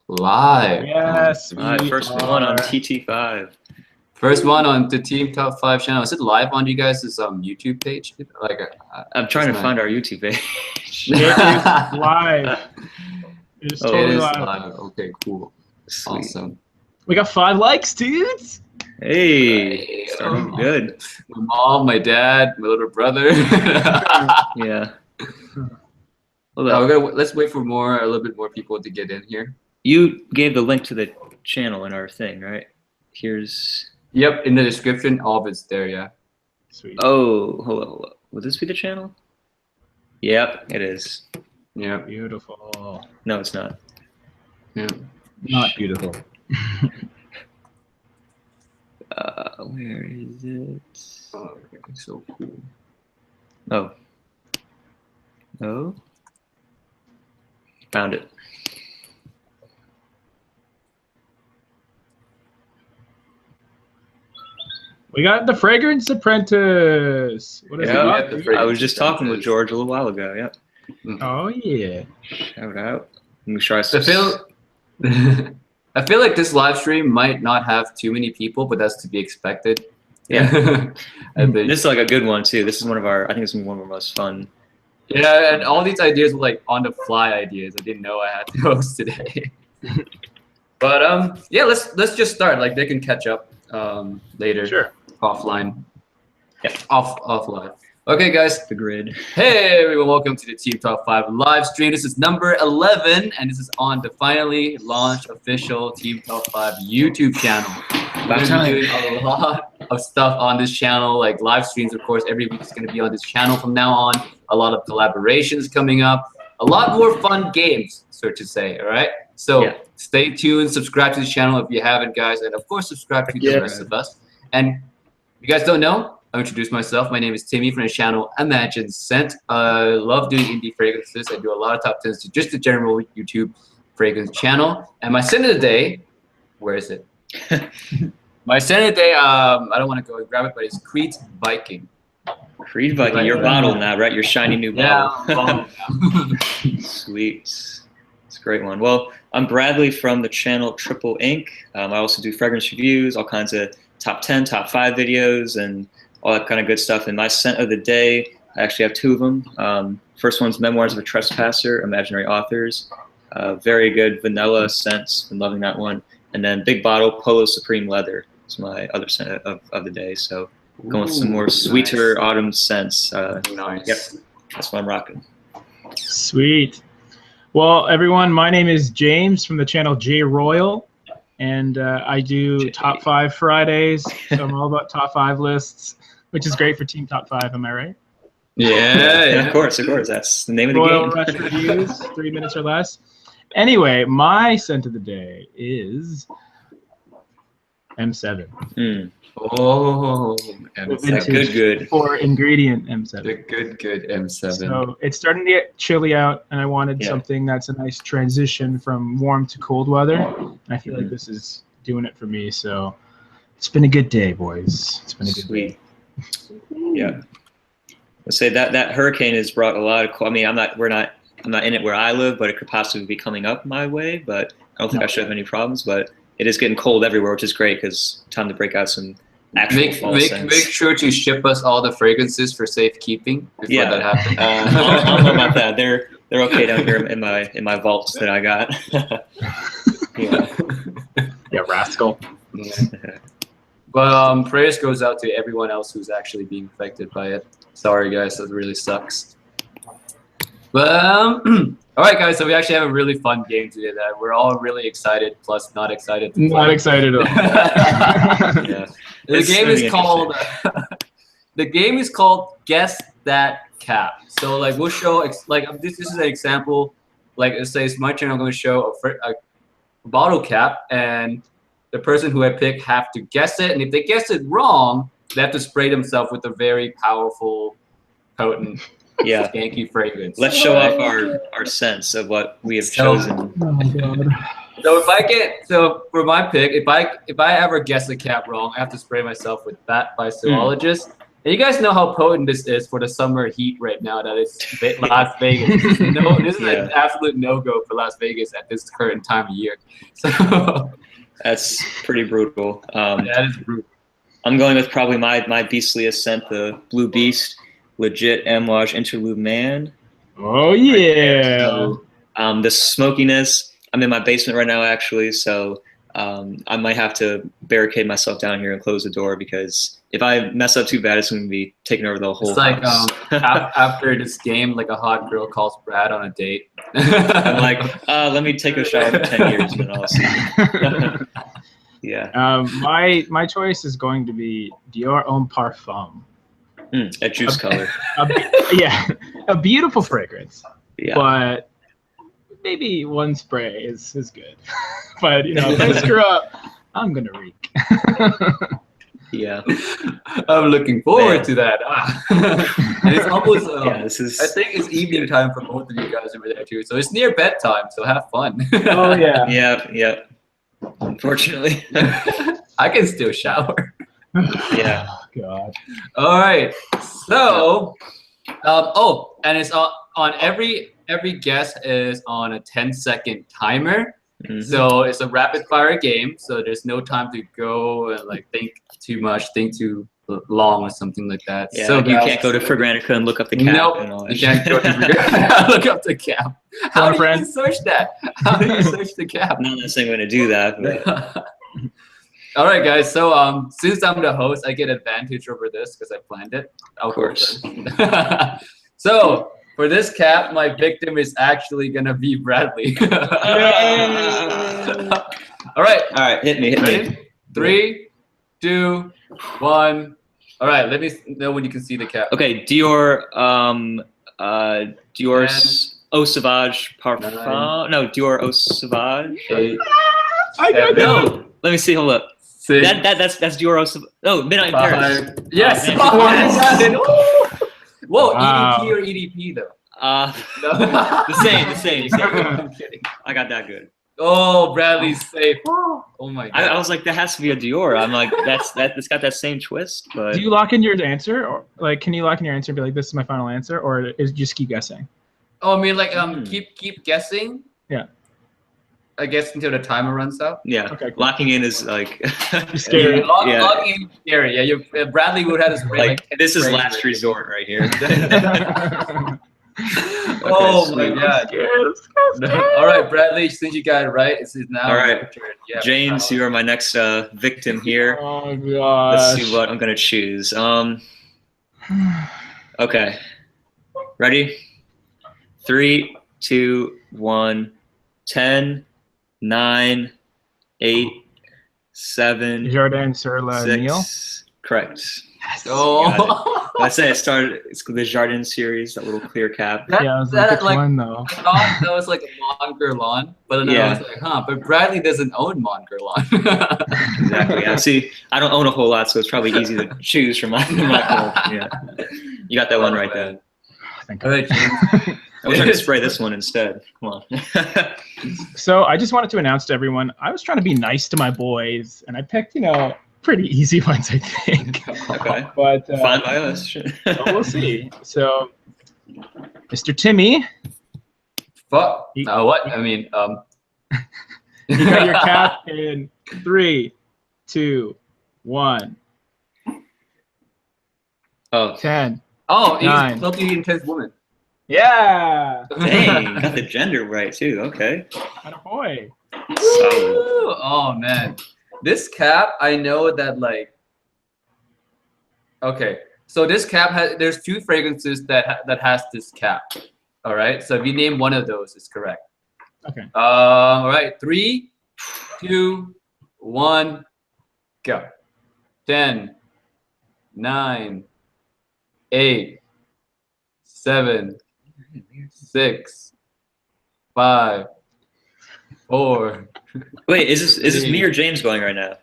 Live. Yes, All right, first one on TT5. First one on the Team Top 5 channel. Is it live on you guys' YouTube page? Like, I'm trying to find our YouTube page. It is live. It is totally live. Okay, cool. Sweet. Awesome. We got 5 likes, dudes. Hey, starting good. My mom, my dad, my little brother. Yeah. Let's wait for a little bit more people to get in here. You gave the link to the channel in our thing, right? Here's. Yep, in the description, all of it's there. Yeah. Sweet. Oh, hold on. Would this be the channel? Yep, it is. Yeah. Beautiful. No, it's not. Yeah. Not beautiful. Where is it? Oh, okay, so cool. Oh. Oh. Found it. We got the Fragrance Apprentice. What is it? I was just talking with George a little while ago. Yep. Oh yeah. Shout out. Let me try. I feel like this live stream might not have too many people, but that's to be expected. Yeah. This is like a good one too. This is one of our. I think it's one of our most fun. Yeah, and all these ideas were like on the fly ideas. I didn't know I had to host today. But yeah, let's just start. Like they can catch up later. Sure. Offline. Yeah. Offline. Okay, guys. The grid. Hey, everyone. Welcome to the Team Top 5 live stream. This is number 11, and this is on the finally launched official Team Top 5 YouTube channel. We're going to be doing a lot of stuff on this channel, like live streams, of course. Every week is going to be on this channel from now on. A lot of collaborations coming up. A lot more fun games, so to say, all right? So stay tuned. Subscribe to this channel if you haven't, guys. And, of course, subscribe to the rest of us. And if you guys don't know, I'll introduce myself. My name is Timmy from the channel Imagine Scent. I love doing indie fragrances. I do a lot of top 10s to just the general YouTube fragrance channel. And my scent of the day, where is it? My scent of the day, I don't want to go and grab it, but it's Creed Viking. Creed Viking, your bottle now, right? Your shiny new bottle. Yeah. Sweet. It's a great one. Well, I'm Bradley from the channel Tripleinc. I also do fragrance reviews, all kinds of top 10, top 5 videos, and all that kind of good stuff. And my scent of the day, I actually have 2 of them. First one's Memoirs of a Trespasser, Imaginary Authors. Very good vanilla scents. Been loving that one. And then Big Bottle Polo Supreme Leather is my other scent of the day. So going with some more sweeter autumn scents. Nice. Yep, that's what I'm rocking. Sweet. Well, everyone, my name is James from the channel J-ROYL. And I do Top 5 Fridays. So I'm all about Top 5 lists, which is great for Team Top 5. Am I right? Yeah, of course. That's the name of the Royal game. Rush reviews, 3 minutes or less. Anyway, my scent of the day is M7. Oh, M7. Good. 4-ingredient M7. The good M7. So it's starting to get chilly out, and I wanted something that's a nice transition from warm to cold weather. And I feel like this is doing it for me. So it's been a good day, boys. It's been a good day. Yeah. Let's say that hurricane has brought a lot of. I mean, I'm not in it where I live, but it could possibly be coming up my way. But I don't think I should have any problems. But it is getting cold everywhere, which is great because time to break out some actual fall scents. Make sure to ship us all the fragrances for safekeeping before that happens. I don't know about that. They're okay down here in my vaults that I got. Yeah, rascal. Yeah. But prayers goes out to everyone else who's actually being affected by it. Sorry, guys, that really sucks. But all right, guys. So we actually have a really fun game today that we're all really excited, plus not excited. Not excited at all. Yeah. The game is called. The game is called Guess That Cap. So like we'll show like this is an example. Like it says my channel. I'm going to show a bottle cap, and the person who I pick have to guess it. And if they guess it wrong, they have to spray themselves with a very powerful, potent. Skanky fragrance. Let's show off our sense of what we have chosen. Oh my god. So for my pick, if I ever guess the cap wrong, I have to spray myself with Bat by Zoologist. And you guys know how potent this is for the summer heat right now. That it's Las Vegas. This is an absolute no-go for Las Vegas at this current time of year. So that's pretty brutal. that is brutal. I'm going with probably my beastliest scent, the Blue Beast, legit Amouage Interlude Man. Oh yeah. So, the smokiness. I'm in my basement right now, actually, so I might have to barricade myself down here and close the door because if I mess up too bad, it's going to be taking over the whole It's like house. after this game, like a hot girl calls Brad on a date. I'm like, let me take a shower for 10 years and then I'll see you. Yeah. My choice is going to be Dior Homme Parfum. A juice color. A beautiful fragrance. Yeah. But maybe one spray is good. But if I screw up, I'm gonna reek. Yeah. I'm looking forward to that. And it's almost I think it's evening time for both of you guys over there too. So it's near bedtime, so have fun. Oh yeah. Yeah. Unfortunately. I can still shower. Yeah. Oh, God. All right. So and it's on every guess is on a 10-second timer. Mm-hmm. So it's a rapid fire game. So there's no time to go and like think too much, think too long or something like that. Yeah, so you can't go to Fragrantica and look up the cap. Nope, and all that you can't go to look up the cap. How do you search that? How do you search the cap? I'm not necessarily going to do that. But. All right, guys. So since I'm the host, I get advantage over this because I planned it. Of course. So for this cap, my victim is actually gonna be Bradley. All right, hit me. Ready? 3, 2, 1. All right, let me know when you can see the cap. Okay, Dior Eau Sauvage Parfum. 9. No, Dior Eau Sauvage. 8. I got No, let me see. Hold up. 6. That's Dior Eau Sauvage. No, Midnight in Paris. 5. Yes. Whoa, Wow. EDP or EDP though? The same. I'm kidding. I got that good. Oh, Bradley's safe. Oh my God. I was like, that has to be a Dior. I'm like, it's got that same twist. But Do you lock in your answer, or like, can you lock in your answer and be like, "This is my final answer," or is just keep guessing? Oh, I mean, like, keep guessing. Yeah. I guess until the timer runs out. yeah, Okay, cool. locking in is like Scary. Yeah. Logging in is scary. Yeah, Bradley would have to spray like 10 this is sprays last right resort right here. Oh sweet. my God. All right, Bradley, since you got it right, it's now All right. your turn. Yeah, James, you are my next victim here. Oh gosh. Let's see what I'm gonna choose. Okay. Ready? 3, 2, 1. 10, 9, 8, 7, Jardin sur la Nile. 6. Correct. Oh. Let's say it's the Jardin series, that little clear cap. Yeah, I was like, which one though? I thought that was like a Mon Guerlain, but then I was like, but Bradley doesn't own Mon Guerlain. Exactly. Yeah. See, I don't own a whole lot, so it's probably easy to choose from my home. Yeah. You got that one right there. Thank All right, James. I wish I could spray this one instead. Come on. So I just wanted to announce to everyone, I was trying to be nice to my boys, and I picked, pretty easy ones, I think. Okay. But Fine by us. so we'll see. So, Mr. Timmy, Fuck. What? I mean, you got your cap in 3, 2, 1. Oh, 10. Oh, he's 9. a filthy intense woman. Yeah. dang. Got the gender right, too. Okay. Attaboy. Woo! Oh man, this cap, I know that like. Okay, so this cap there's 2 fragrances that has this cap. All right, so if you name one of those, it's correct. Okay. All right, 3, 2, 1, go. 10, 9, 8, 7, 6, 5, 4. Wait, is this me or James going right now?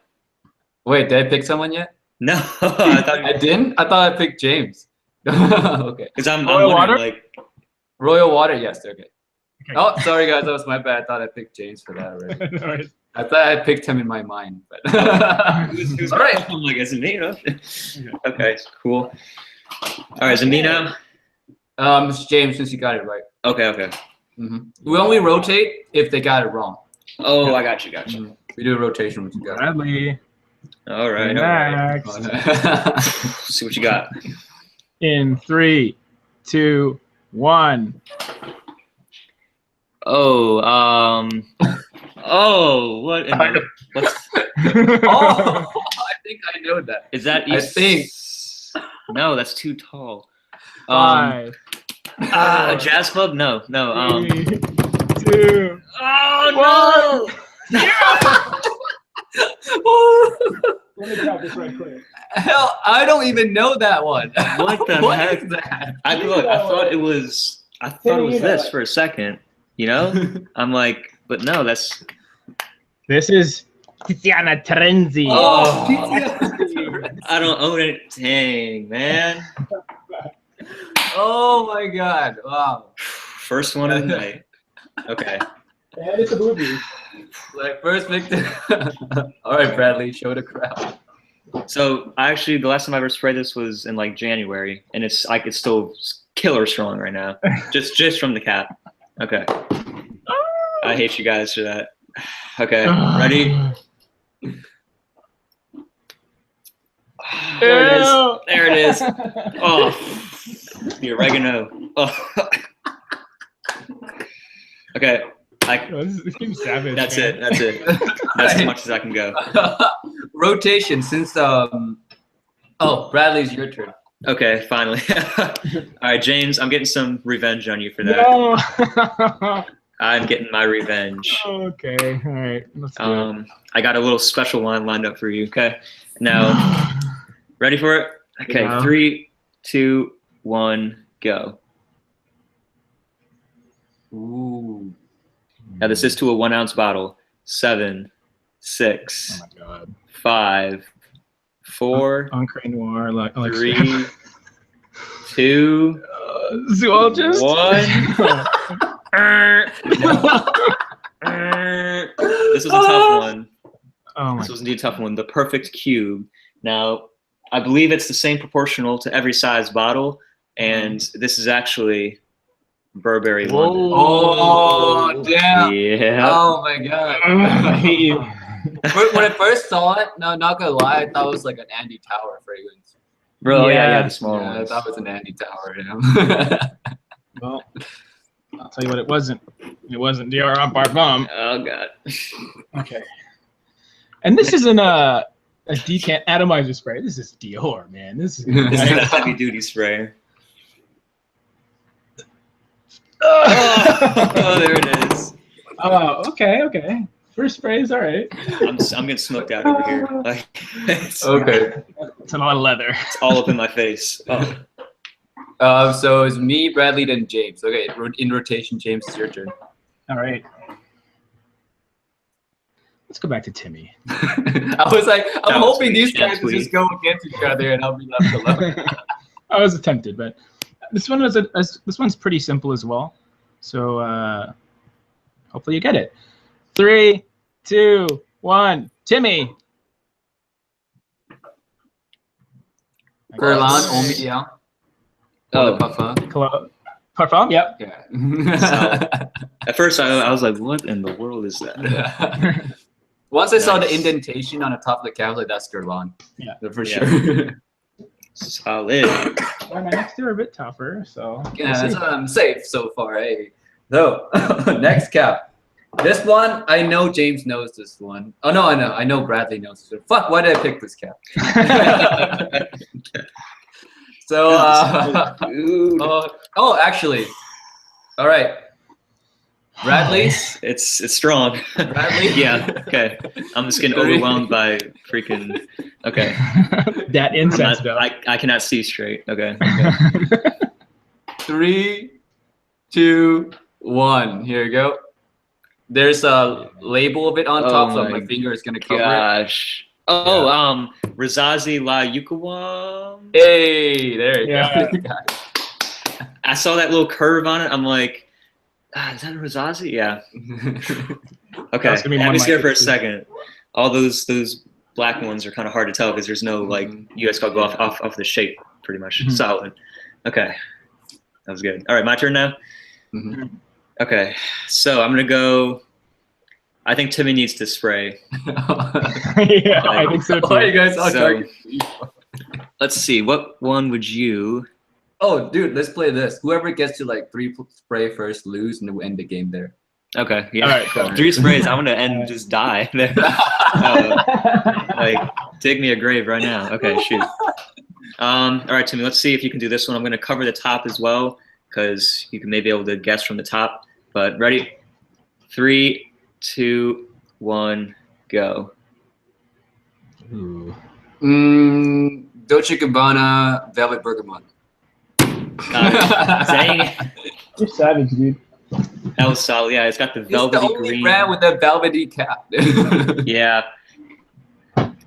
Wait, did I pick someone yet? No, I thought I didn't. I thought I picked James. Okay. because I'm Royal wondering water? like Royal water. Yes. Okay. Oh, sorry guys, that was my bad. I thought I picked James for that already. No worries. I thought I picked him in my mind, but all right. I'm like, is it me? No? Okay, cool. All right, is it me now? It's James, since you got it right. Okay. We only rotate if they got it wrong. Oh, I got you. We do a rotation with you guys. Bradley. All right. Next. See what you got. In 3, 2, 1. What? What's? Oh, I think I know that. Is that? I think. No, that's too tall. 5. Jazz club? No. 3, 2. Oh Let me grab this right quick. Hell, I don't even know that one. no! What the What heck? is that? I thought it was. I thought it was this for a second. You know? I'm like, but no, that's. This is Tiziana Terenzi. Oh, I don't own it. Dang, man. Oh my God! Wow. First one of the night. Okay. And it's a booby. Like first victim. All right, Bradley, show the crowd. So actually, the last time I ever sprayed this was in like January, and it's still killer strong right now, just from the cap. Okay. I hate you guys for that. Okay, ready? There it is. Oh, the oregano. Oh. Okay. This game's savage. That's man. it. That's as much as I can go. Rotation since oh, Bradley's your turn. Okay, finally. All right, James, I'm getting some revenge on you for that. No. I'm getting my revenge. Okay, all right. Let's do it. I got a little special line lined up for you. Okay, now, ready for it? Okay, Yeah. 3, 2, 1, go. Ooh. Now this is to a 1 ounce bottle. 7, 6, Oh my God. 5, 4, Encre Noir, like 3, 2, zoologist. 1. This was a tough one. Oh my This was indeed a tough one. The perfect cube. Now, I believe it's the same proportional to every size bottle, and this is actually Burberry London. Oh damn! Yeah. Oh my God! I hate you. When I first saw it, no, not gonna lie, I thought it was like an Andy Tower fragrance. Bro, yeah, Yeah. the small Yeah, I ones. thought it was an Andy Tower. You know? Well, I'll tell you what it wasn't. It wasn't Dior on Parfum. Oh, God. Okay. And this isn't a decant atomizer spray. This is Dior, man. This is This is a heavy-duty sprayer. oh, Oh, there it is. okay. First spray is all right. I'm getting smoked out over here. Like, it's Okay. It's a lot of leather. all up in my face. Oh. So it's me, Bradley, then James. Okay, in rotation, James, it's your turn. All right. Let's go back to Timmy. I was like, I'm hoping these guys will just go against each other and I'll be left alone. I was tempted, but this one's pretty simple as well. So hopefully you get it. 3, 2, 1. Timmy. Guerlain, Omidyar. Oh. Parfum. Parfum? Yep. Yeah. At first, I was like, what in the world is that? Once I saw the Nice. indentation on the top of the cap, I was like, that's Guerlain. Yeah. For Yeah. sure. Solid. Well, my next two are a bit tougher, so Yeah, that's what I'm safe so far, eh? So, next cap. This one, I know James knows this one. Oh, no, I know Bradley knows this one. Fuck, why did I pick this cap? So, actually, all right. Bradley? It's strong. Bradley? Yeah, okay. I'm just getting overwhelmed by freaking, okay. that incense, though. I cannot see straight. Okay. 3, 2, 1. Here we go. There's a label of it on top, so my finger is gonna cover it. Gosh. Oh, Razazi La Yukawam. Hey, there you Yeah. go. I saw that little curve on it. I'm like, Is that Rosazi? Yeah. Okay. That's gonna be Let one me of see my it for a picks, too. second. All those black ones are kind of hard to tell because there's no like you guys gotta go off the shape pretty much. Mhm. Solid. Okay. That was good. All right, my turn now. Mhm. Okay. So I'm gonna go. I think Timmy needs to spray. Yeah, I think so Why are you too. guys all So- targeting? Let's see. What one would you? Oh, dude, let's play this. Whoever gets to like 3 spray first lose, and we'll end the game there. Okay. Yeah. All right, cool. 3 sprays. I'm gonna end. All right. Just die there. Like dig me a grave right now. Okay. Shoot. All right, Timmy. Let's see if you can do this one. I'm gonna cover the top as well because you can maybe be able to guess from the top. But ready? 3, 2, 1, go. Ooh. Dolce & Gabbana Velvet Bergamot. Dang. You're savage, dude. That was solid. Yeah, it's got the It's velvety the only green. brand with that velvety cap. Yeah.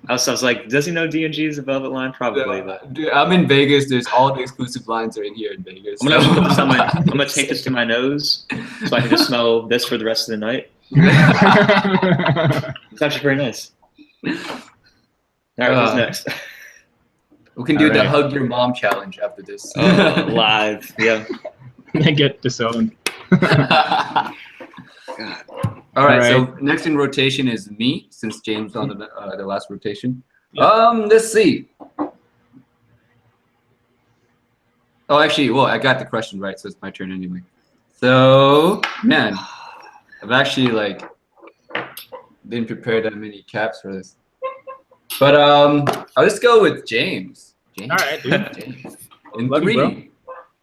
I was like, does he know D&G is a velvet line? Probably. But Dude, I'm in Vegas. There's all the exclusive lines are in here in Vegas. I'm gonna take this to my nose so I can just smell this for the rest of the night. It's actually pretty nice. All right, who's next? We can do All the right. hug your mom challenge after this. Live. Yeah. They get disowned. All right, All so next in rotation is me, since James on the last rotation. Yeah. Let's see. Oh, actually, well, I got the question right, so it's my turn anyway. So, man, I've actually like didn't prepare that many caps for this, but I'll just go with James. James. All right, dude. James. In Love you, 3,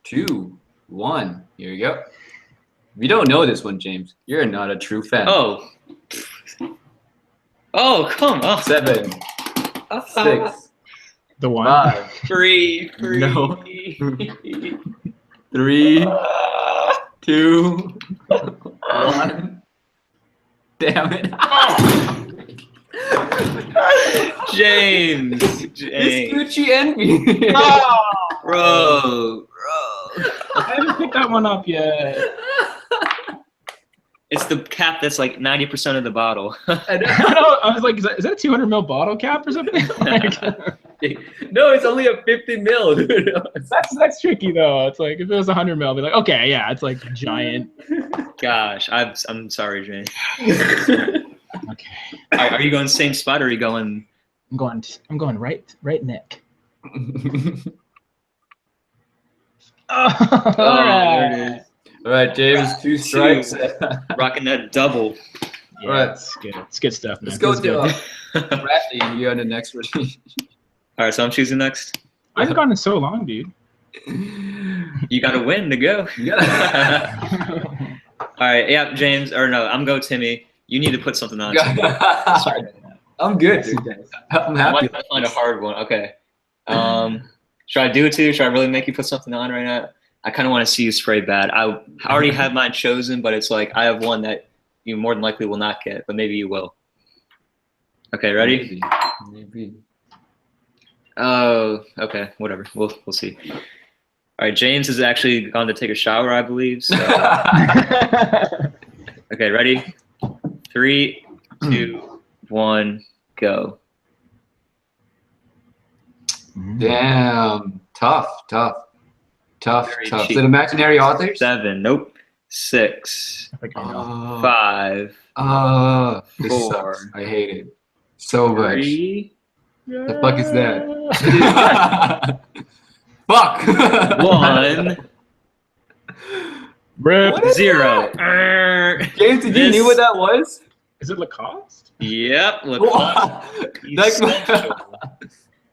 2, 1. Here we go. If you don't know this one, James, you're not a true fan. Oh. Oh, come on. 7, 6, The one. 5, Free. No. 3, 2, 1. Damn it. James. It's James. Gucci Envy. Bro. I haven't picked that one up yet. It's the cap that's like 90% of the bottle. I know. I was like, is that a 200 ml bottle cap or something? Like, No, it's only a 50 mil. that's tricky though. It's like if it was 100 ml, I'd be like, okay, yeah, it's like giant. Gosh, I'm sorry, James. Okay, Are you going same spot or are you going? I'm going right neck. Oh, there it is. All right, James, 2 strikes. Rocking that double. Yeah, All right. it's good. It's good stuff, man. Let's go Feels good. to Bradley. You're on the next rotation. All right, so I'm choosing next. I haven't gone in so long, dude. You got to win to go. You gotta- All right, yeah, James, or no, I'm go Timmy. You need to put something on. I'm good, dude. I'm I happy. might find a hard one. Okay. Should I do it to you? Should I really make you put something on right now? I kind of want to see you spray bad. I already have mine chosen, but it's like I have one that you more than likely will not get, but maybe you will. Okay, ready? Maybe. Oh, okay, whatever. We'll see. All right, James has actually gone to take a shower, I believe. So. Okay, ready? 3, 2, 1, go. Damn. Tough. Very Is cheap. it imaginary authors? 7, nope. 6, I think I know. 5, This 4, sucks. I hate it so much. 3, The fuck is that? Fuck. 1, Rip. What is 0. James, did you This- knew what that was? Is it Lacoste? Yep, look. Like,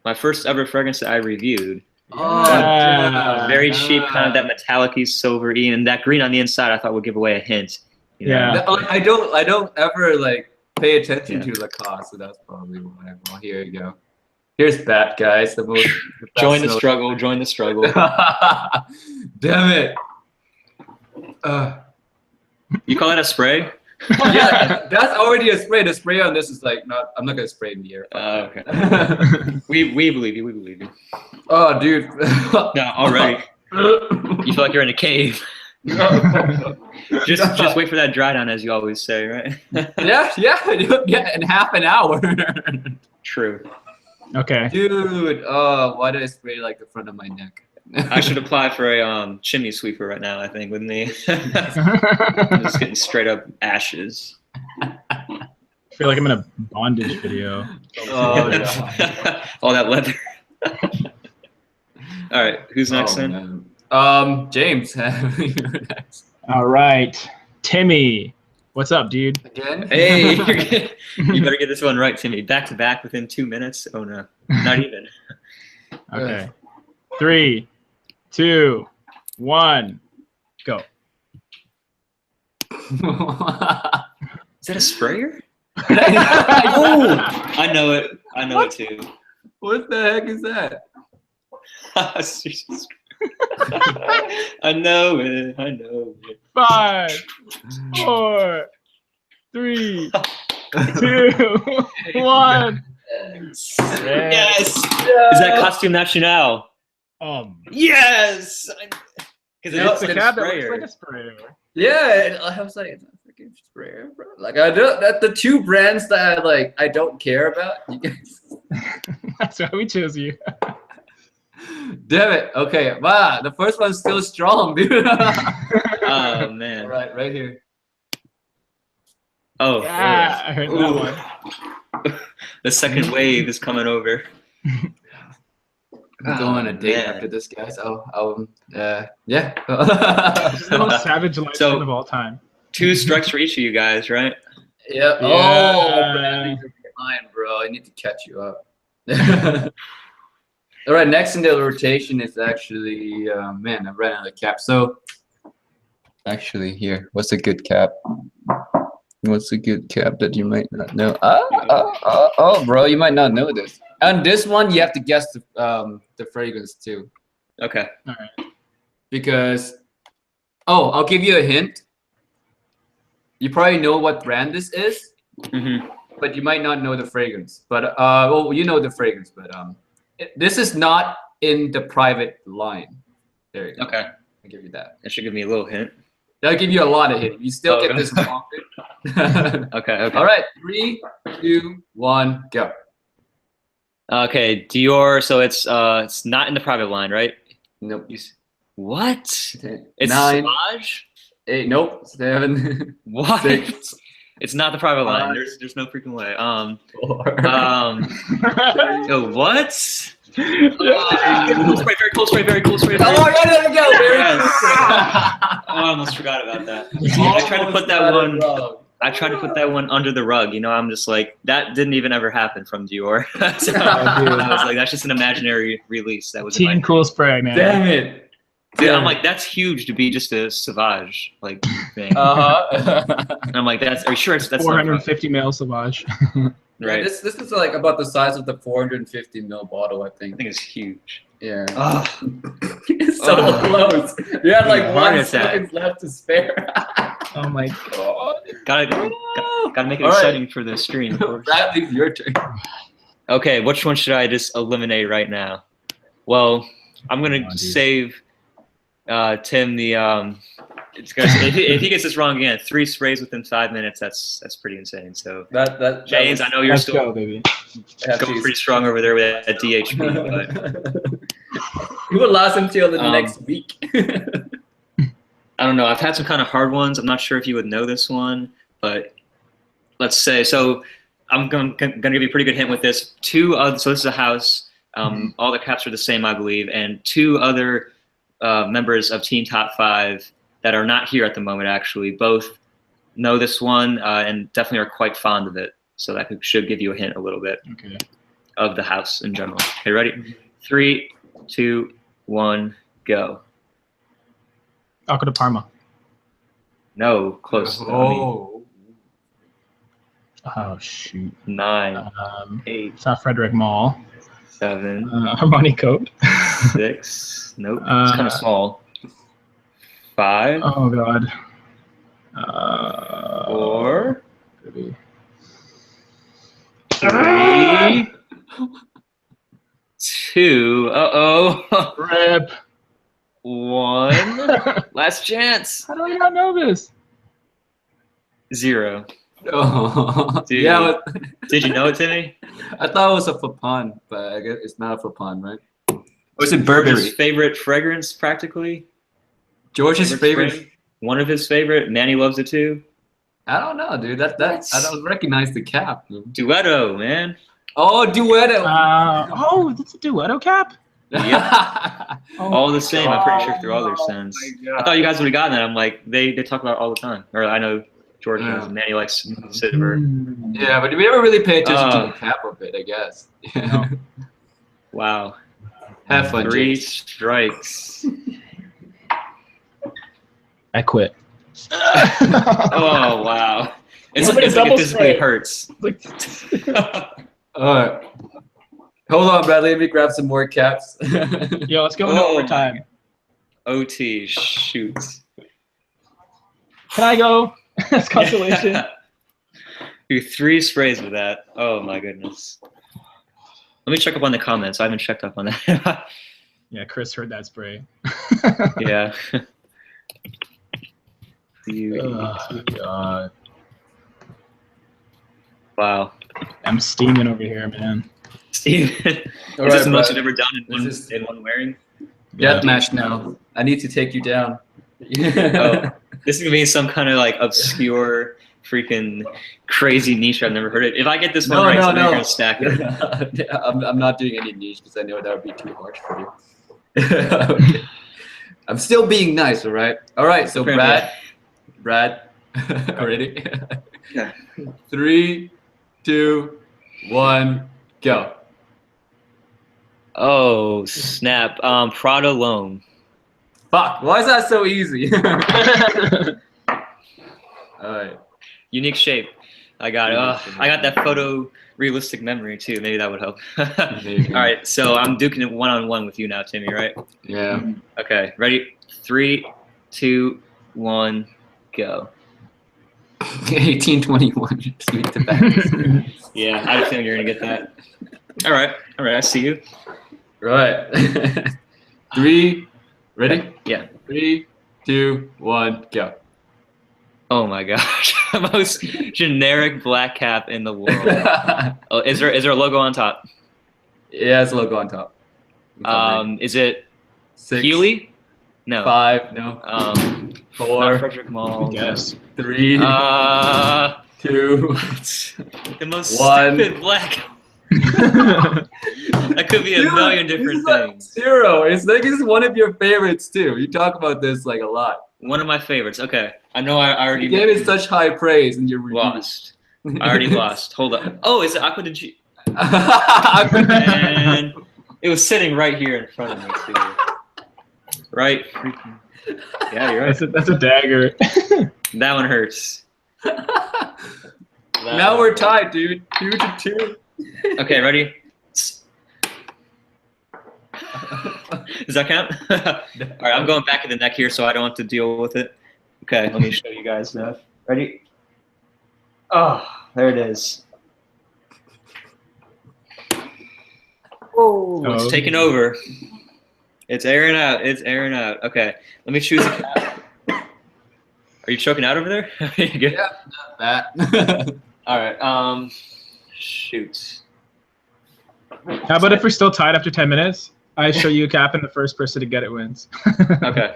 My first ever fragrance that I reviewed. Yeah. Very cheap, kind of that metallic-y, silvery, and that green on the inside I thought would give away a hint. You know? Yeah. I don't ever like pay attention Yeah. to Lacoste, so that's probably why. Well, here you go. Here's Bat, guys. The most Join the struggle. Join the struggle. Damn it. You call that a spray? Yeah, that's already a spray. The spray on this is like not. I'm not gonna spray in the air. Okay. We believe you. We believe you. Oh, dude. No, already. You feel like you're in a cave. Just wait for that dry down, as you always say, right? Yeah, in half an hour. True. Okay. Dude, why did I spray like the front of my neck? I should apply for a chimney sweeper right now, I think, with me. I'm just getting straight up ashes. I feel like I'm in a bondage video. Oh, God. All that leather. All right, who's next then? Man. James, you're next. All right. Timmy. What's up, dude? Again? Hey, you better get this one right, Timmy. Back to back within 2 minutes. Oh no, not even. Okay. 3, 2, 1, go. Is that a sprayer? Oh, I know it. I know it too. What the heck is that? I know it. I know it. 5, 4, 3, 2, 1. Yes. Is that costume national? Yes. Because It's it's a a cab that looks sprayer. like a sprayer. Yeah, I was like, it's a freaking sprayer, bro. Like, I don't. That the two brands that I don't care about. You guys. That's why we chose you. Damn it. Okay. Wow. The first one's still strong, dude. Oh man. All right, right here. Oh. Yeah, I heard that Ooh. one. The second wave is coming over. I'm going on a date man. after this, guys. Yeah. This is the most savage live So- stream of all time. 2 strikes for each of you guys, right? Yeah. Yeah. Oh, Bradley, you're behind, bro. I need to catch you up. All right. Next in the rotation is actually, man, I ran out of cap. So, actually, here, what's a good cap? What's a good cap that you might not know? Oh, bro, you might not know this. And this one, you have to guess the fragrance too, Okay. All right. because, I'll give you a hint. You probably know what brand this is, Mm-hmm. but you might not know the fragrance. But well, you know the fragrance, but this is not in the private line. There you go. Okay. I'll give you that. That should give me a little hint. That'll give you a lot of hint. You still get Okay. this wrong. Okay. All right, 3, 2, 1, go. Okay. Dior. So it's not in the private line, right? Nope. What? 10, It's 9, Sauvage? 8. Nope. 7. What? 6. It's not the private line. 5. There's no freaking way. 4. Oh, what? Very cool spray. Very cool spray. Oh, yeah, there we go. Very Yes. cool. Oh, I almost forgot about that. I tried to put that Almost one. got it wrong. I tried to put that one under the rug. You know, I'm just like, that didn't even ever happen from Dior. So, I was like, that's just an imaginary release that was in my Team Cool Spray, man. Damn it. Dude, I'm like, that's huge to be just a Sauvage like thing. And I'm like, are you sure that's not 450 ml Sauvage. right? This is like about the size of the 450 ml bottle, I I think. think it's huge. Yeah. Oh, It's so Oh. close. You had like Heart 1 attack. second left to spare. Oh my god. gotta make it All right. exciting for the stream. Of course. Bradley, your turn. Okay, which one should I just eliminate right now? Well, I'm gonna Come on, dude. save Tim the. It's gonna, if he gets this wrong again, 3 sprays within 5 minutes. That's pretty insane. So That James, I know you're Let's still go, baby. going pretty strong over there with that DHP, but It will last until the Um, next week. I don't know. I've had some kind of hard ones. I'm not sure if you would know this one, but let's say so. I'm gonna give you a pretty good hint with this. So this is a house. All the caps are the same, I believe, and 2 other members of Team Top 5 that are not here at the moment. Actually, both know this one and definitely are quite fond of it. So that should give you a hint a little bit Okay. of the house in general. Okay, ready? 3, 2, 1, go. Acqua di Parma. No, close. Oh. Oh shoot. 9, 8, It's not Frederick Mall. 7, Armani Coat. 6. Nope. It's kind of small. 5, Oh god. 4, Maybe. 3, 2. Uh-oh. Rip. 1. Last chance. How do I not know this? 0. Oh, Dude. yeah. Did you know it, Timmy? I thought it was a Fapon, but I guess it's not a Fapon, right? Or is it Burberry? George's favorite fragrance, practically. George's favorite. Spray? One of his favorite. Manny loves it too. I don't know, dude. That I don't recognize the cap. Duetto, man. Oh, Duetto. Oh, that's a Duetto cap? Yep. Oh, All the same, I'm pretty sure through all their Oh scents. my God. I thought you guys would have gotten that. I'm like, they talk about it all the time. Or I know George does, and Manny likes silver. Yeah, but we never really pay attention to the cap of it, I guess. No. Wow. Have fun, 3 James. strikes. I quit. Oh, wow. It's like it physically hurts. All right. Hold on, Bradley. Let me grab some more caps. Yo, let's go into overtime. OT, shoot. Can I go? That's consolation. Do 3 sprays with that. Oh my goodness. Let me check up on the comments. I haven't checked up on that. Yeah, Chris heard that spray. Yeah. God. Wow. I'm steaming over here, man. Steve, is All this the right, most Brad. you've ever done in This is- one wearing? Death match now. I need to take you down. Oh, this is gonna be some kind of like obscure, freaking crazy niche I've never heard of. If I get this one right, I'm gonna stack it. I'm not doing any niche because I know that would be too harsh for you. Okay. I'm still being nice, all right? All right, so Brad, ready? Yeah. 3, 2, 1, go. Oh snap! Prada Loam. Fuck, why is that so easy? All right. Unique shape. I got it. I got that photo realistic memory too. Maybe that would help. Maybe. All right, so I'm duking it 1-on-1 with you now, Timmy. Right? Yeah. Okay. Ready? 3, 2, 1, go. 1821. Sweet tobacco. Yeah, I had a feeling you're gonna get that. All right. I see you. Right. 3, ready? Yeah. 3, 2, 1, go. Oh my gosh, most generic black cap in the world. Oh, is there a logo on top? Yeah, it's a logo on top. Is it 6, Healy? No. 5, no. 4, Frederick Mall. Yes. 3, 2, The most 1. stupid black. That could be a million different things. 0. It's like it's one of your favorites too. You talk about this like a lot. One of my favorites. Okay, I know I already You gave it such high praise in your review. lost. I already lost. Hold up. Oh, is it Aqua de G? I And it was sitting right here in front of me too. Right. Yeah, you're right. That's a dagger. That one hurts. Now we're tied, dude. 2-2. Okay, ready? Does that count? All right, I'm going back in the neck here so I don't have to deal with it. Okay, let me show you guys that. Ready? Oh, there it is. Oh, it's taking over. It's airing out. It's airing out. Okay, let me choose a cap. Are you choking out over there? You good? Yeah, not that. All right. Shoot. How about if we're still tied after 10 minutes? I show you a cap and the first person to get it wins. Okay.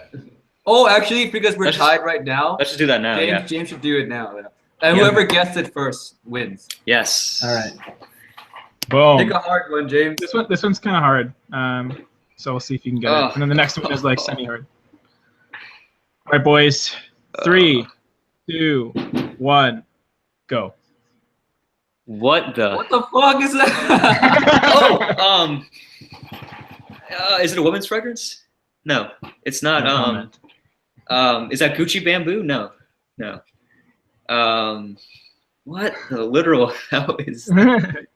Oh, actually, because we're Let's tied right now, Let's just do that now. Yeah. James should do it now. Yeah. And Yeah. whoever gets it first wins. Yes. All right. Boom. Pick a hard one, James. This one's kind of hard. So we'll see if you can get Oh. it. And then the next one is like semi-hard. All right, boys. 3, 2, 1, go. What the? What the fuck is that? Oh, is it a woman's fragrance? No, it's not. No comment. Is that Gucci Bamboo? No. What the literal hell is that?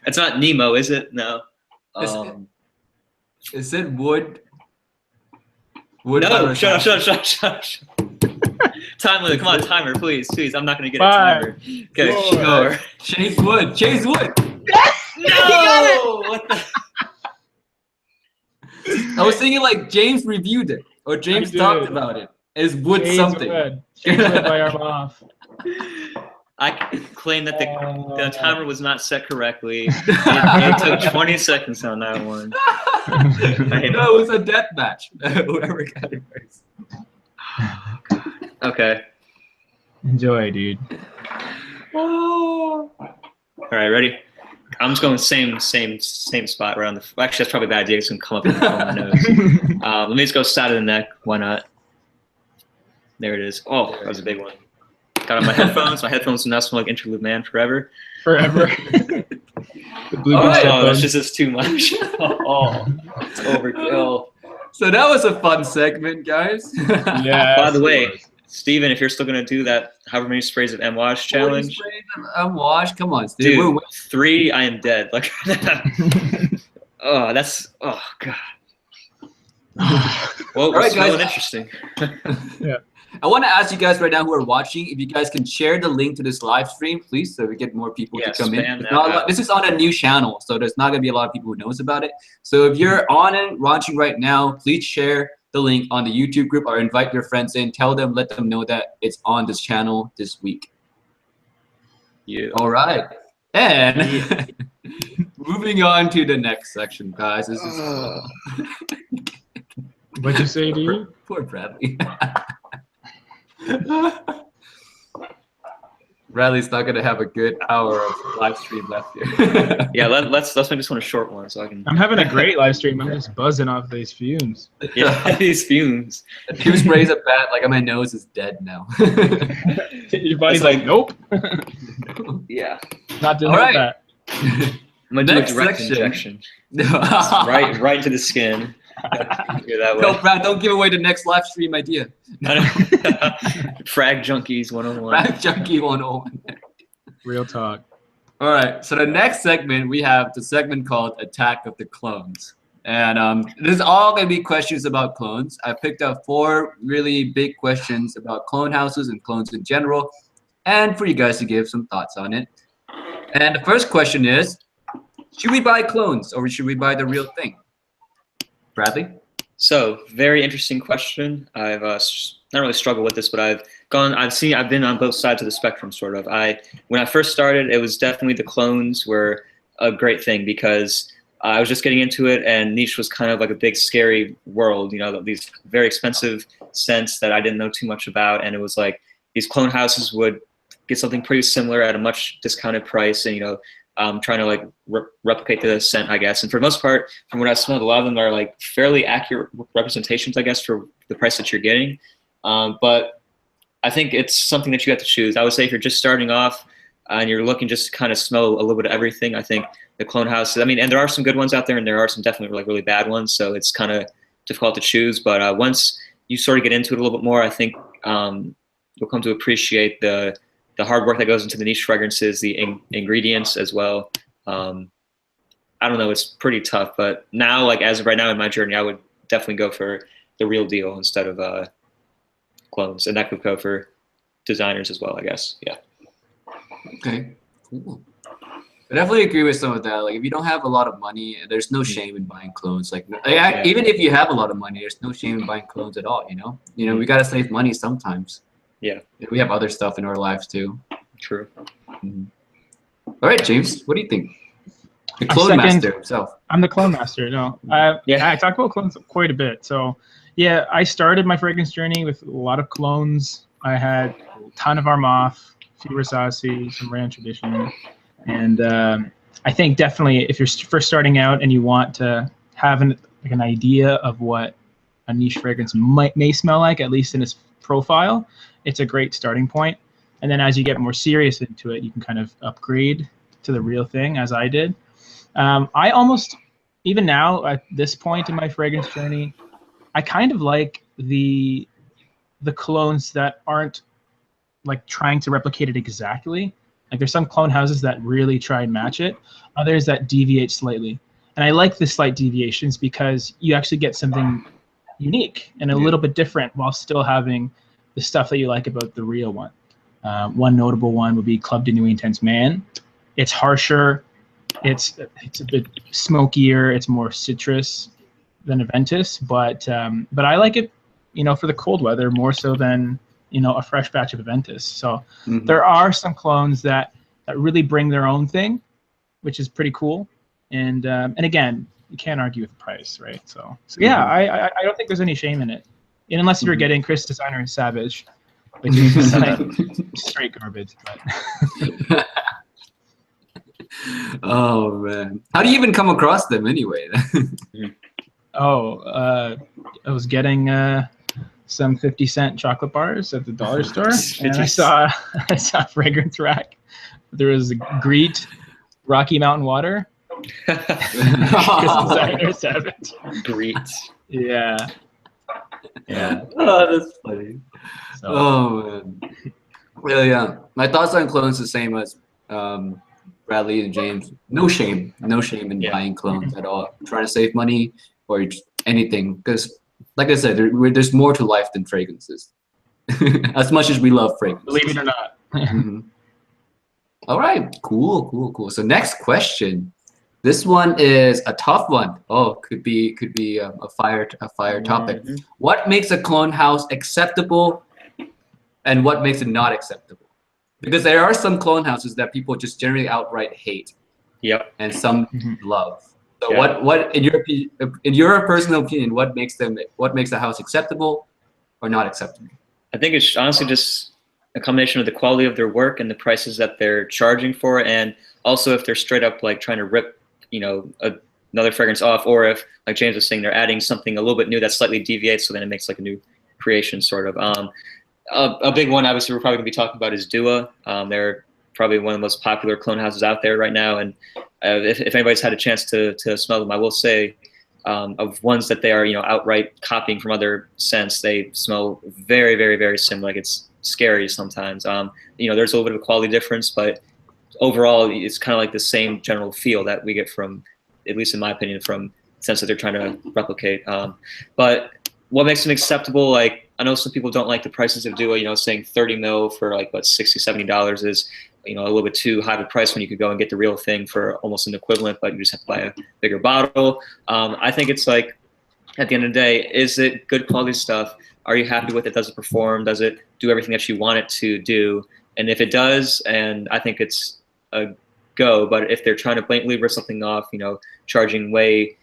It's not Nemo, is it? No. Is it wood? Wood No, by shut Rashawn? up. Time limit. Come on, timer, please. I'm not gonna get a 5, timer. Okay, 4. sure. Chase Wood. Chase Wood. No! What the? I was thinking like James reviewed it. Or James did. talked about it. Is wood Shades something? Wood. Shades Wood by Armoff. I claim that the timer was not set correctly. It took 20 seconds on that one. No, it was a death match. Whoever got it first. Okay. Enjoy, dude. Oh. All right, ready? I'm just going same spot right on the. Actually, that's probably a bad idea. It's gonna come up in my nose. Let me just go side of the neck. Why not? There it is. Oh, that was a big one. Got on my headphones. My headphones will now smell like Interlude Man forever. Forever. The blue That's just too much. Oh, it's overkill. So that was a fun segment, guys. Yeah. By the way, Steven, if you're still gonna do that, however many sprays of M-Wash challenge. M-Wash, come on, Steve. Dude, 3, I am dead. Like, oh god. Well, all right, guys. Interesting. Yeah. I want to ask you guys right now who are watching, if you guys can share the link to this live stream, please, so we get more people to come in. This is on a new channel, so there's not going to be a lot of people who knows about it. So if you're on it, watching right now, please share the link on the YouTube group or invite your friends in. Tell them, let them know that it's on this channel this week. Yeah. All right. And moving on to the next section, guys. This is What'd you say, dude? Poor Bradley. Bradley's not gonna have a good hour of live stream left here. Yeah, let's make this one a short one so I can. I'm having a great live stream. I'm just buzzing off these fumes. Yeah, these fumes. The few sprays of bat, like my nose is dead now. Your body's like, nope. Yeah. Not doing that. I'm gonna do a direct injection. right into the skin. No, Brad, don't give away the next live stream idea. Frag Junkies 101. Frag Junkie 101. Real talk. All right, so the next segment, we have the segment called Attack of the Clones. And this is all going to be questions about clones. I picked up 4 really big questions about clone houses and clones in general, and for you guys to give some thoughts on it. And the first question is, should we buy clones or should we buy the real thing? Bradley? So, very interesting question. I've not really struggled with this, but I've been on both sides of the spectrum, sort of. When I first started, it was definitely the clones were a great thing because I was just getting into it, and niche was kind of like a big, scary world. You know, these very expensive scents that I didn't know too much about, and it was like these clone houses would get something pretty similar at a much discounted price, and trying to like replicate the scent, I guess. And for the most part, from what I've smelled, a lot of them are like fairly accurate representations, I guess, for the price that you're getting. But I think it's something that you have to choose. I would say if you're just starting off and you're looking just to kind of smell a little bit of everything, I think the clone houses, and there are some good ones out there and there are some definitely like really bad ones. So it's kind of difficult to choose. But once you sort of get into it a little bit more, I think you'll come to appreciate the hard work that goes into the niche fragrances, the ingredients as well. I don't know, it's pretty tough, but now, like as of right now in my journey, I would definitely go for the real deal instead of clones, and that could go for designers as well, I guess. Yeah. Okay, cool. I definitely agree with some of that. Like if you don't have a lot of money, there's no shame in buying clones. Like even if you have a lot of money, there's no shame in buying clones at all. We gotta save money sometimes. Yeah. We have other stuff in our lives too. True. Mm-hmm. All right, James, what do you think? The clone master himself. I'm the clone master. No, I talk about clones quite a bit. So, yeah, I started my fragrance journey with a lot of clones. I had a ton of Armoff, a few Versace, some Rand Tradition, and I think definitely if you're first starting out and you want to have an idea of what a niche fragrance may smell like, at least in its profile, it's a great starting point. And then as you get more serious into it, you can kind of upgrade to the real thing, as I did. I almost, even now at this point in my fragrance journey, I kind of like the clones that aren't like trying to replicate it exactly. Like there's some clone houses that really try and match it, others that deviate slightly. And I like the slight deviations because you actually get something unique and a little bit different while still having the stuff that you like about the real one. One notable one would be Club de Nuit Intense Man. It's harsher, it's a bit smokier, it's more citrus than Aventus, but I like it you know, for the cold weather more so than, you know, a fresh batch of Aventus. So there are some clones that really bring their own thing, which is pretty cool. And again, you can't argue with the price, right? So yeah, I don't think there's any shame in it, and unless you're getting Chris Designer and Savage, which is just like straight garbage. But. Oh man, how do you even come across them anyway? I was getting some 50-cent chocolate bars at the dollar store, and I saw a fragrance rack. There was a Greet Rocky Mountain Water. Chris Designer Savage. Greet. Yeah. Oh, that's funny. So. Oh man. Well, yeah. My thoughts on clones the same as Bradley and James. No shame in buying clones at all. Trying to save money or anything, because, like I said, there's more to life than fragrances. As much as we love fragrances, believe it or not. All right, cool. So next question. This one is a tough one. Oh, could be a fire topic. What makes a clone house acceptable, and what makes it not acceptable? Because there are some clone houses that people just generally outright hate. Yep. And some love. So what in your personal opinion, what makes a house acceptable or not acceptable? I think it's honestly just a combination of the quality of their work and the prices that they're charging for, and also if they're straight up like trying to rip, you know, another fragrance off, or if, like James was saying, they're adding something a little bit new that slightly deviates, so then it makes like a new creation sort of. A big one, obviously, we're probably going to be talking about is Dua. They're probably one of the most popular clone houses out there right now, and if anybody's had a chance to smell them, I will say of ones that they are, you know, outright copying from other scents, they smell very, very, very similar. Like, it's scary sometimes. You know, there's a little bit of a quality difference, but overall, it's kind of like the same general feel that we get from, at least in my opinion, from scents that they're trying to replicate. But what makes them acceptable, like, I know some people don't like the prices of Dua, you know, saying 30 mil for like, what, $60, $70 is, you know, a little bit too high of a price when you could go and get the real thing for almost an equivalent, but you just have to buy a bigger bottle. I think it's like, at the end of the day, is it good quality stuff? Are you happy with it? Does it perform? Does it do everything that you want it to do? And if it does, and I think it's a go, but if they're trying to blatantly rip something off, you know, charging way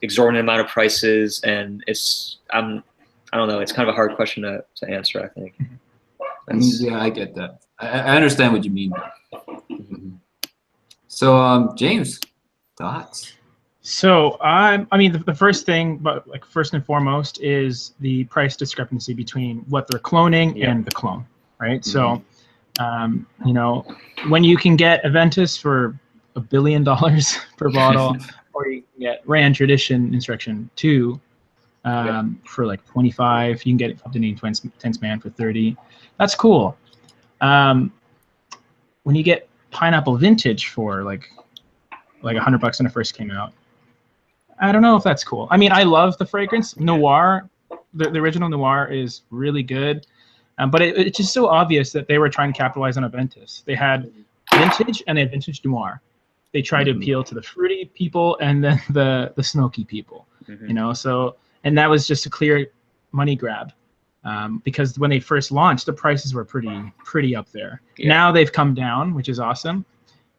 exorbitant amount of prices, and it's, I don't know, it's kind of a hard question to answer, I think. Yeah, I get that. I understand what you mean. So, James, thoughts? So, I mean, the first thing, but like first and foremost, is the price discrepancy between what they're cloning and the clone, right? So, you know, when you can get Aventus for $1 billion per bottle, or you can get Rand Tradition Instruction 2 for like 25, you can get it up to Intense Man for 30. That's cool. When you get Pineapple Vintage for like $100 when it first came out, I don't know if that's cool. I mean, I love the fragrance. Noir, the original Noir is really good, but it's just so obvious that they were trying to capitalize on Aventus. They had Vintage and they had Vintage Noir. They tried to appeal to the fruity people and then the smoky people, you know. So, and that was just a clear money grab, because when they first launched, the prices were pretty up there. Now they've come down, which is awesome.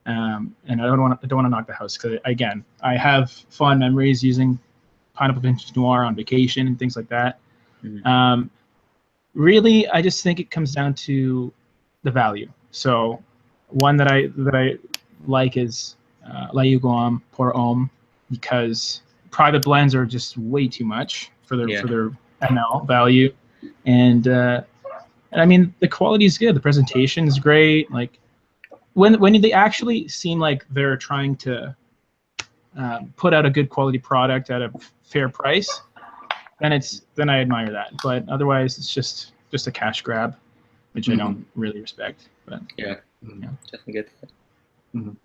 And I don't want to knock the house, because again, I have fond memories using Pineapple Vintage Noir on vacation and things like that. Really, I just think it comes down to the value. So, one that I like is La Yuguam Pour Homme, because private blends are just way too much for their ml value, and I mean, the quality is good, the presentation is great. Like, when they actually seem like they're trying to put out a good quality product at a fair price, then I admire that. But otherwise, it's just a cash grab, which I don't really respect. But definitely get that.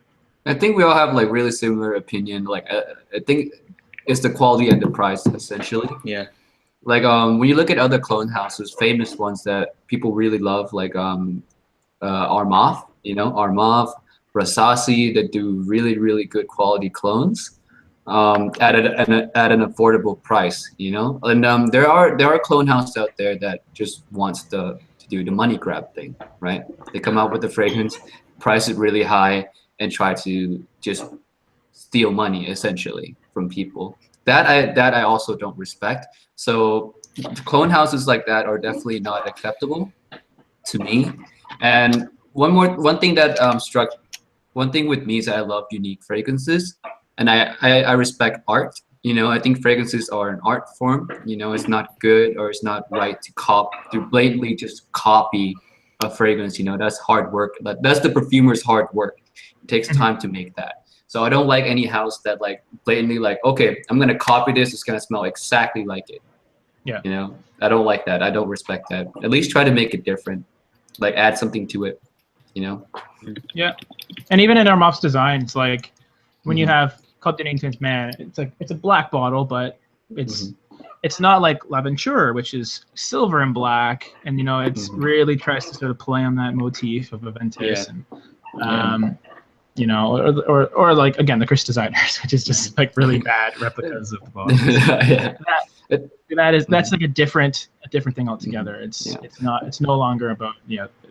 I think we all have like really similar opinion. Like, I think it's the quality and the price, essentially. Yeah. Like, when you look at other clone houses, famous ones that people really love, like Armaf, you know, Armaf, Rasasi, that do really, really good quality clones. at an affordable price, you know. And there are clone houses out there that just wants to do the money grab thing, right? They come out with the fragrance, price it really high, and try to just steal money essentially from people. That I also don't respect. So clone houses like that are definitely not acceptable to me. And one thing that one thing with me is that I love unique fragrances, and I respect art. You know, I think fragrances are an art form. You know, it's not good or it's not right to blatantly just copy a fragrance. You know, that's hard work. That's the perfumer's hard work. It takes time to make that. So I don't like any house that like blatantly like, okay, I'm gonna copy this. It's gonna smell exactly like it. Yeah. You know, I don't like that. I don't respect that. At least try to make it different. Like add something to it. You know. Yeah. And even in our MOPS designs, like when you have Code d'Intens Man, it's a black bottle, but it's not like L'Aventure, which is silver and black, and you know it's really tries to sort of play on that motif of Aventus, and you know, or like again the Chris designers, which is just like really bad replicas of the bottles. That's like a different thing altogether. It's no longer about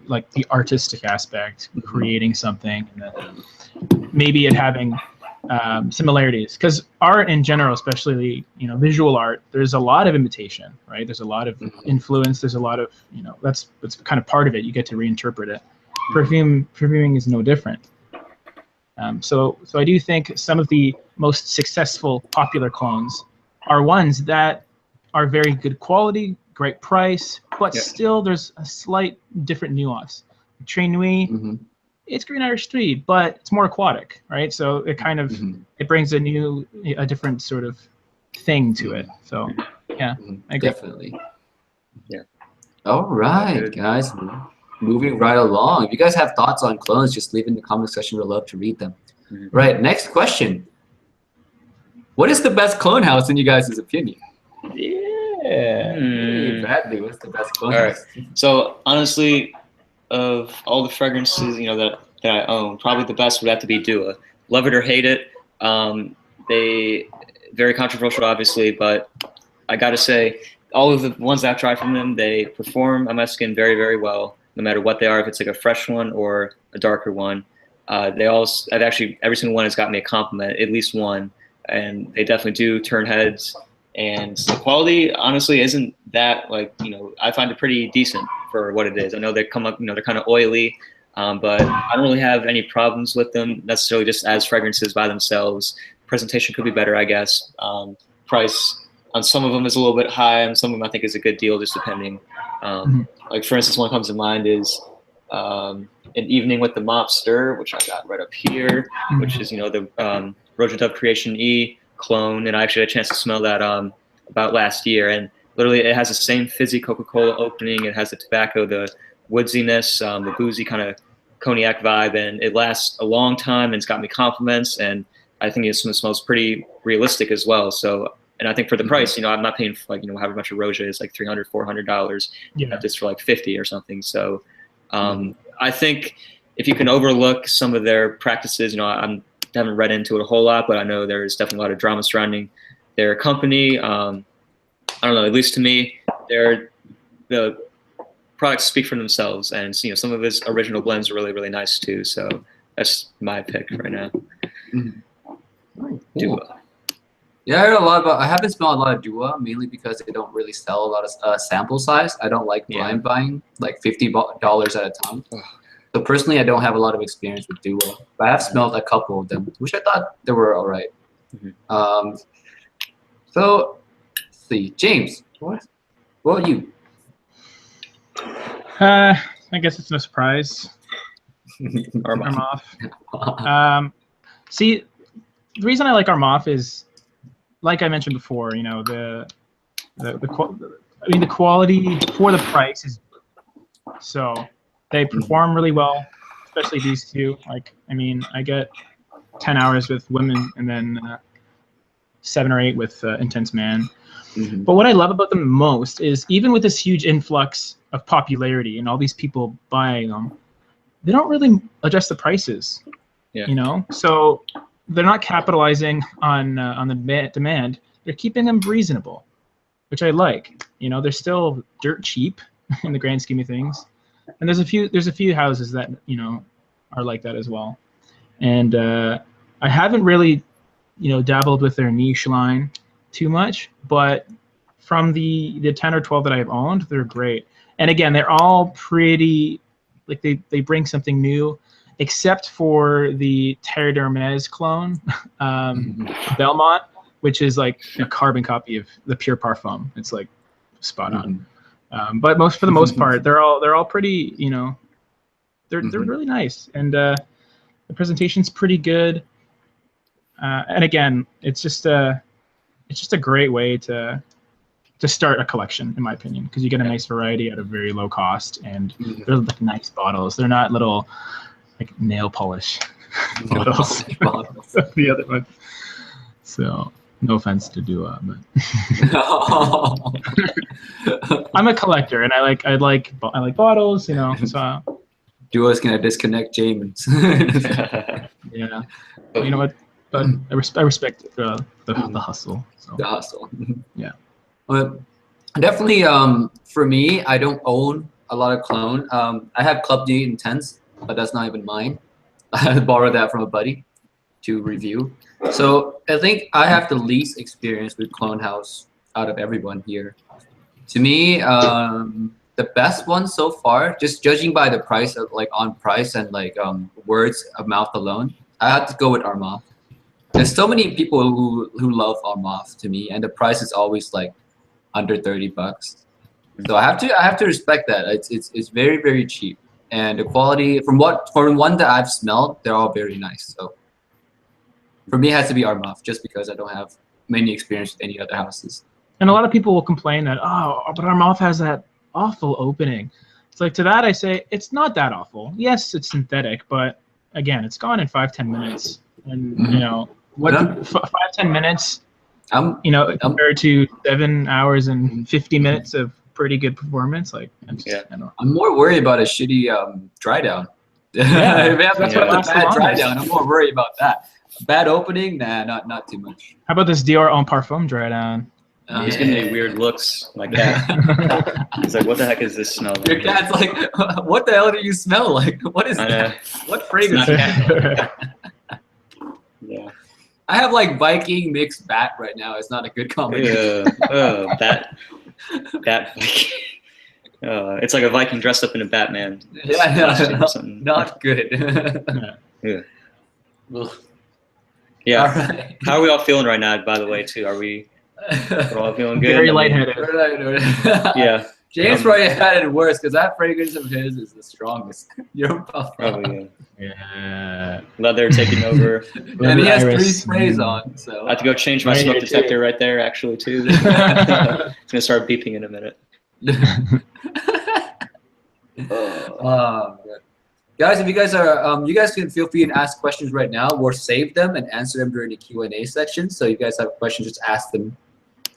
like the artistic aspect, creating something, and then maybe it having similarities, because art in general, especially visual art, there's a lot of imitation, right? There's a lot of influence. There's a lot of that's kind of part of it. You get to reinterpret it. Perfuming is no different. So I do think some of the most successful popular clones are ones that are very good quality, great price, but still there's a slight different nuance. Train Nuit, it's Green Irish 3, but it's more aquatic, right? So it kind of it brings a different sort of thing to it. So yeah, I agree. Definitely. Yeah. All right, guys. Moving right along. If you guys have thoughts on clones, just leave in the comment section. We'd love to read them. Right. Next question. What is the best clone house in you guys' opinion? Yeah. Bradley, what's the best clone All house? right. So honestly, of all the fragrances that I own, probably the best would have to be Dua. Love it or hate it. They very controversial, obviously, but I gotta say, all of the ones that I've tried from them, they perform on my skin very, very well, no matter what they are. If it's like a fresh one or a darker one, I've actually every single one has got me a compliment, at least one, and they definitely do turn heads. And the quality, honestly, isn't that I find it pretty decent for what it is. I know they come up, they're kind of oily, but I don't really have any problems with them necessarily just as fragrances by themselves. Presentation could be better, I guess. Price on some of them is a little bit high, and some of them I think is a good deal, just depending. Like for instance, one comes to mind is An Evening with the Mobster, which I got right up here, which is the Roja Dove Creation E clone, and I actually had a chance to smell that about last year, and literally it has the same fizzy Coca-Cola opening. It has the tobacco, the woodsiness, the boozy kind of cognac vibe, and it lasts a long time, and it's got me compliments, and I think it smells pretty realistic as well. So, and I think for the price, I'm not paying for however much a Roja is, like $300, $400. You have this for like 50 or something. So I think if you can overlook some of their practices, I haven't read into it a whole lot, but I know there's definitely a lot of drama surrounding their company. I don't know, at least to me, the products speak for themselves, and some of his original blends are really, really nice too. So that's my pick right now. Dua. Yeah, I heard a lot about. I haven't smelled a lot of Dua, mainly because they don't really sell a lot of sample size. I don't like blind buying like $50 at a time. So personally, I don't have a lot of experience with Dua, but I have smelled a couple of them, which I thought they were all right. So let's see, James, what about you? I guess it's no surprise. Armaf. See, the reason I like Armaf is, like I mentioned before, the quality for the price is so they perform really well, especially these two. I get 10 hours with Women and then 7 or 8 with Intense Man. But what I love about them most is, even with this huge influx of popularity and all these people buying them, they don't really adjust the prices. So they're not capitalizing on the demand. They're keeping them reasonable, which I like. You know, they're still dirt cheap in the grand scheme of things. And there's a few houses that, you know, are like that as well. And I haven't really, you know, dabbled with their niche line too much, but from the 10 or 12 that I've owned, they're great. And again, they're all pretty, like they bring something new, except for the Terre d'Hermes clone, Belmont, which is like a carbon copy of the Pure Parfum. It's like spot on. But for the most part, they're all pretty, you know, they're really nice, and the presentation's pretty good. And again, it's just a great way to start a collection, in my opinion, because you get a nice variety at a very low cost, and they're like nice bottles. They're not little like nail polish bottles. The other one. So no offense to Dua, but I'm a collector, and I like bottles, you know. So Dua's gonna disconnect James. Yeah, you know what? But I respect the hustle. So. The hustle. Yeah. But definitely, for me, I don't own a lot of clone. I have Club D Intense, but that's not even mine. I borrowed that from a buddy to review. So I think I have the least experience with Clone House out of everyone here. To me, the best one so far, just judging by the price of on price and words of mouth alone, I have to go with Armaf. There's so many people who love Armaf to me, and the price is always under $30. So I have to respect that. It's very, very cheap, and the quality from one that I've smelled, they're all very nice. So for me, it has to be Armaf, just because I don't have many experience with any other houses. And a lot of people will complain that, oh, but Armaf has that awful opening. It's like, to that I say, it's not that awful. Yes, it's synthetic, but again, it's gone in 5-10 minutes. And you know, 5-10 minutes, you know, compared to 7 hours and 50 minutes of pretty good performance, I don't know. I'm more worried about a shitty dry down. Yeah, that's what a bad dry down. I'm more worried about that. Bad opening, nah, not too much. How about this Dior Homme Parfum dry down? He's giving me weird looks like that. He's like, what the heck is this smell? Your cat's like, what the hell do you smell like? What is that? What fragrance? Yeah. I have Viking mixed bat right now. It's not a good combination. Bat Viking. It's like a Viking dressed up in a Batman. Not good. Yeah. All right. How are we all feeling right now, by the way, too? We're all feeling good? Very lightheaded. Yeah. James probably had it worse, because that fragrance of his is the strongest. You're probably, yeah. Leather taking over. And he has 3 sprays on, so. I have to go change my smoke detector right there, actually, too. It's going to start beeping in a minute. Good. Guys, if you guys are, you guys can feel free to ask questions right now, or save them and answer them during the Q&A section. So if you guys have questions, just ask them.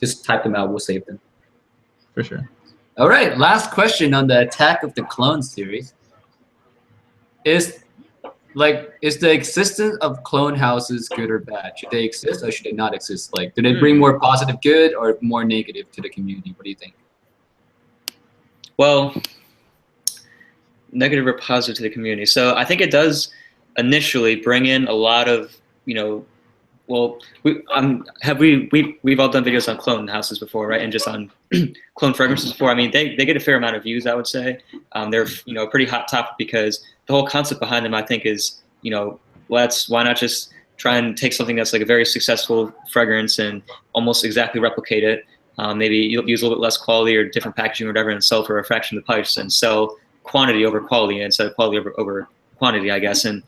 Just type them out. We'll save them. For sure. All right. Last question on the Attack of the Clones series. Is the existence of clone houses good or bad? Should they exist or should they not exist? Do they bring more positive good or more negative to the community? What do you think? Well, negative or positive to the community. So I think it does initially bring in a lot of, you know, well, we've all done videos on clone houses before, right? And just on clone fragrances before. I mean, they get a fair amount of views, I would say. They're, you know, a pretty hot topic, because the whole concept behind them, I think, is, you know, why not just try and take something that's a very successful fragrance and almost exactly replicate it. Maybe you'll use a little bit less quality or different packaging or whatever, and sell for a fraction of the price, and sell quantity over quality instead of quality over quantity, I guess. And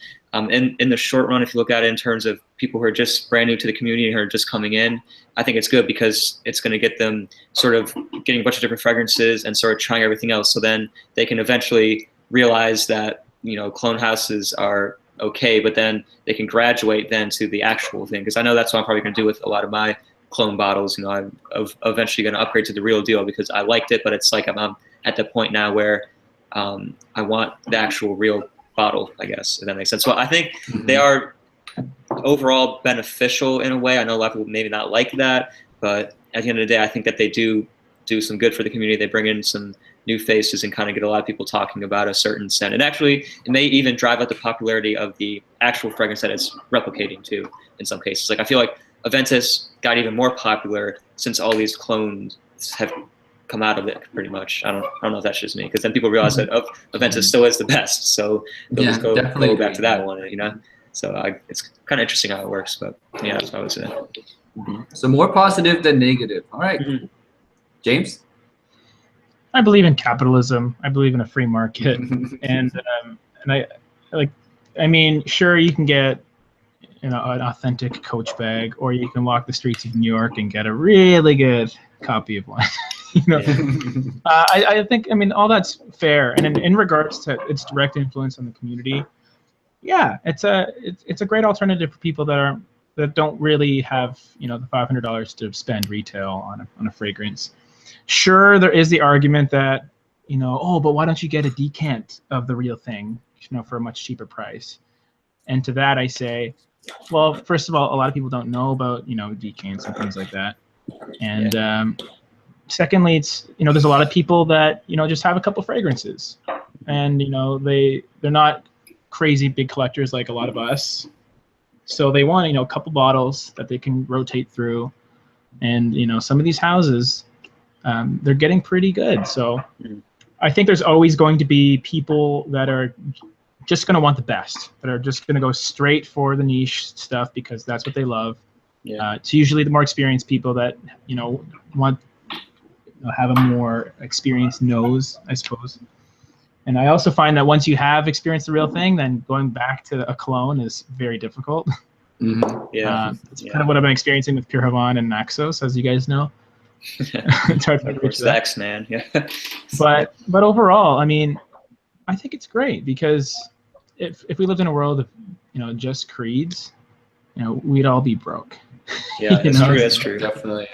in the short run, if you look at it in terms of people who are just brand new to the community and who are just coming in, I think it's good, because it's going to get them sort of getting a bunch of different fragrances and sort of trying everything else. So then they can eventually realize that, you know, clone houses are okay, but then they can graduate then to the actual thing. Because I know that's what I'm probably going to do with a lot of my clone bottles. You know, I'm eventually going to upgrade to the real deal, because I liked it, but it's like I'm at the point now where I want the actual real bottle, I guess, if that makes sense. So I think they are overall beneficial in a way. I know a lot of people maybe not like that, but at the end of the day, I think that they do some good for the community. They bring in some new faces and kind of get a lot of people talking about a certain scent. And actually, it may even drive up the popularity of the actual fragrance that it's replicating too in some cases. Like I feel like Aventus got even more popular since all these clones have come out of it pretty much. I don't know if that's just me, because then people realize that Aventus still is the best. So they'll just go back to that one, you know? So it's kind of interesting how it works, but yeah, that's what I would say. So more positive than negative. All right. James? I believe in capitalism. I believe in a free market, and I mean, sure, you can get an authentic Coach bag, or you can walk the streets of New York and get a really good copy of one. I think, I mean, all that's fair, and in regards to its direct influence on the community, yeah, it's a great alternative for people that don't really have the $500 to spend retail on a fragrance. Sure, there is the argument that, oh, but why don't you get a decant of the real thing, for a much cheaper price? And to that I say, well, first of all, a lot of people don't know about, decants and things like that. And secondly, it's, there's a lot of people that, just have a couple fragrances, and, they're not crazy big collectors like a lot of us. So they want, a couple bottles that they can rotate through. And, some of these houses, they're getting pretty good. So I think there's always going to be people that are just going to want the best, that are just going to go straight for the niche stuff because that's what they love. It's usually the more experienced people that, want have a more experienced nose, I suppose. And I also find that once you have experienced the real thing, then going back to a clone is very difficult. It's kind of what I've been experiencing with Pure Havana and Naxos, as you guys know. It's hard to reach that, man. But overall, I mean, I think it's great, because if we lived in a world of just creeds, we'd all be broke. Yeah, that's true. Definitely.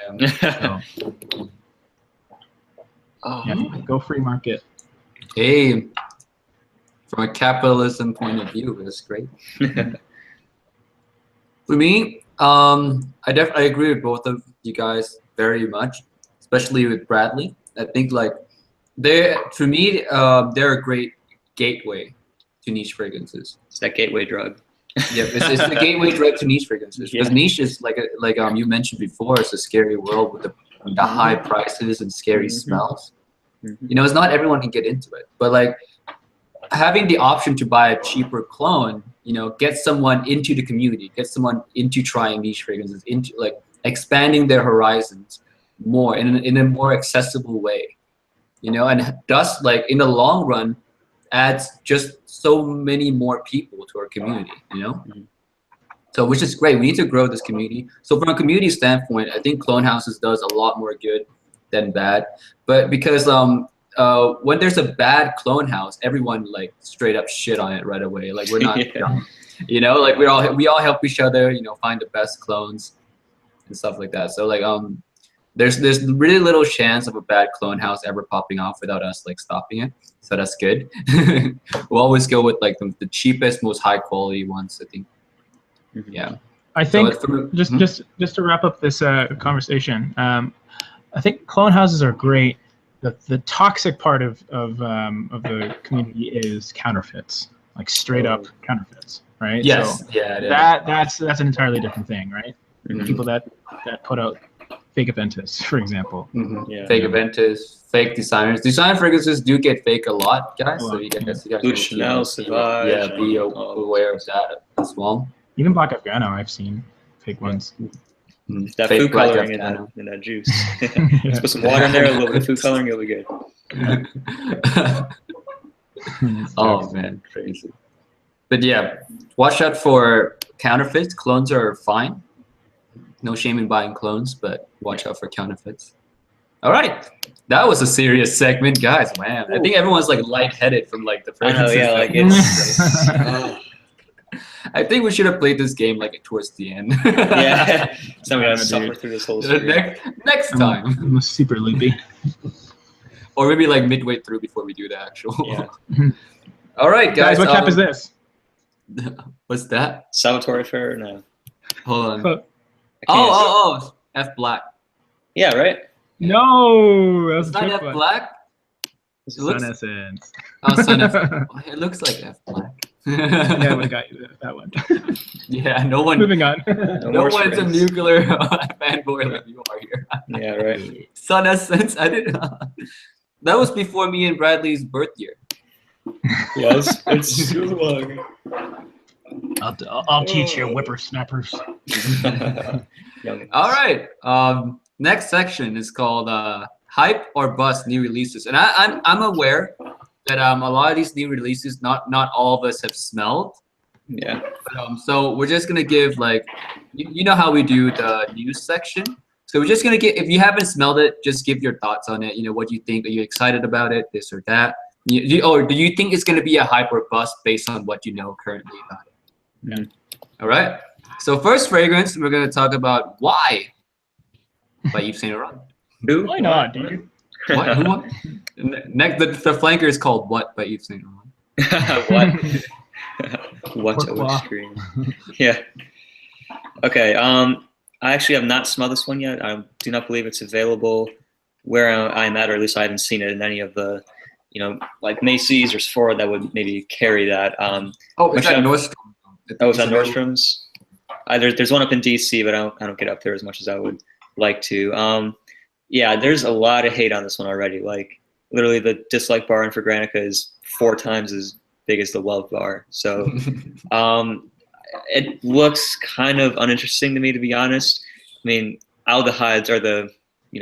Go free market. Hey, from a capitalism point of view, it's great. For me, I agree with both of you guys very much, especially with Bradley. I think for me, they're a great gateway to niche fragrances. It's that gateway drug. Yeah, it's the gateway drug to niche fragrances. Because niche is like you mentioned before, it's a scary world with the high prices and scary smells. It's not everyone can get into it, but having the option to buy a cheaper clone, get someone into the community, get someone into trying niche fragrances, into expanding their horizons more in a more accessible way, and thus in the long run adds just so many more people to our community, So which is great. We need to grow this community. So from a community standpoint, I think Clone Houses does a lot more good than bad. But because when there's a bad clone house, everyone straight up shit on it right away. We're not dumb. We all help each other, find the best clones and stuff like that. So there's really little chance of a bad clone house ever popping off without us stopping it. So that's good. We'll always go with the cheapest, most high quality ones, I think. Yeah. I think just to wrap up this conversation, I think clone houses are great. The toxic part of the community is counterfeits, straight up counterfeits, right? Yes. So that's an entirely different thing, right? People that put out fake Aventus, for example. Fake Aventus, fake designers. Design fragrances do get fake a lot, guys. So you guys Chanel, Sauvage, be aware of that as well. Even Black Afghano, I've seen fake ones. That food coloring in that juice. Just put some water in there, a little bit of food coloring, you'll be good. Oh man, crazy. But yeah, watch out for counterfeits. Clones are fine. No shame in buying clones, but watch out for counterfeits. All right, that was a serious segment, guys. Man, I think everyone's lightheaded from the fragrances. It's. I think we should have played this game towards the end. So we gotta suffer through this whole story. Next time. I'm super loopy. Or maybe midway through before we do the actual. All right, guys. What cap is this? What's that? Salvatore Ferrer? No. Hold on. Close. Oh, F black. Yeah, right? No, that was It's a not trick F one. black. It looks. Essence. Oh, Sun F. It looks like F black. Yeah, I would have got you that one. Yeah, no one. Moving on. No more one's a strings. nuclear fanboy like you are here. Yeah, right. Sun Essence. I didn't. That was before me and Bradley's birth year. Yeah, it's too long. I'll teach you whippersnappers. All right. Next section is called hype or bust new releases, and I'm aware that a lot of these new releases, not all of us have smelled. Yeah. But, so we're just gonna give like, you know how we do the news section. So we're just gonna get, if you haven't smelled it, just give your thoughts on it. You know, what do you think? Are you excited about it? This or that? Or do you think it's gonna be a hype or bust based on what you know currently about it? Yeah. All right. So first fragrance, we're gonna talk about Why by Yves Saint Laurent. Who? Why not, dude? What? Who won? Next, the flanker is called What by Yves Saint Laurent. What? What's Pourquoi? over screen? Yeah. Okay. I actually have not smelled this one yet. I do not believe it's available where I'm at, or at least I haven't seen it in any of the, like Macy's or Sephora that would maybe carry that. Oh, is that Nordstrom? Oh, is that Nordstrom's? There's one up in DC, but I don't get up there as much as I would like to. Yeah, there's a lot of hate on this one already. Like literally, the dislike bar in Fragrantica is 4 times as big as the love bar. So it looks kind of uninteresting to me, to be honest. I mean, aldehydes are the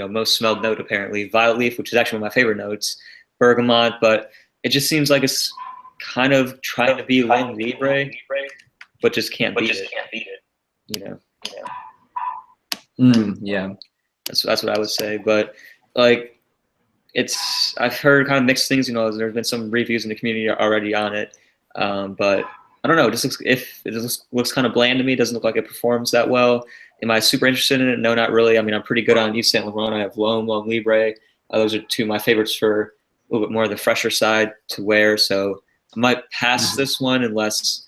most smelled note apparently. Violet leaf, which is actually one of my favorite notes. Bergamot, but it just seems like it's kind of trying to be Lin Libre, but just can't beat it. Yeah. That's what I would say. But like, I've heard kind of mixed things. There's been some reviews in the community already on it, but I don't know. It just looks kind of bland to me. It doesn't look like it performs that well. Am I super interested in it? No, not really. I mean, I'm pretty good on Yves Saint Laurent. I have L'Homme, L'Homme Libre. Those are 2 of my favorites for a little bit more of the fresher side to wear. So I might pass this one unless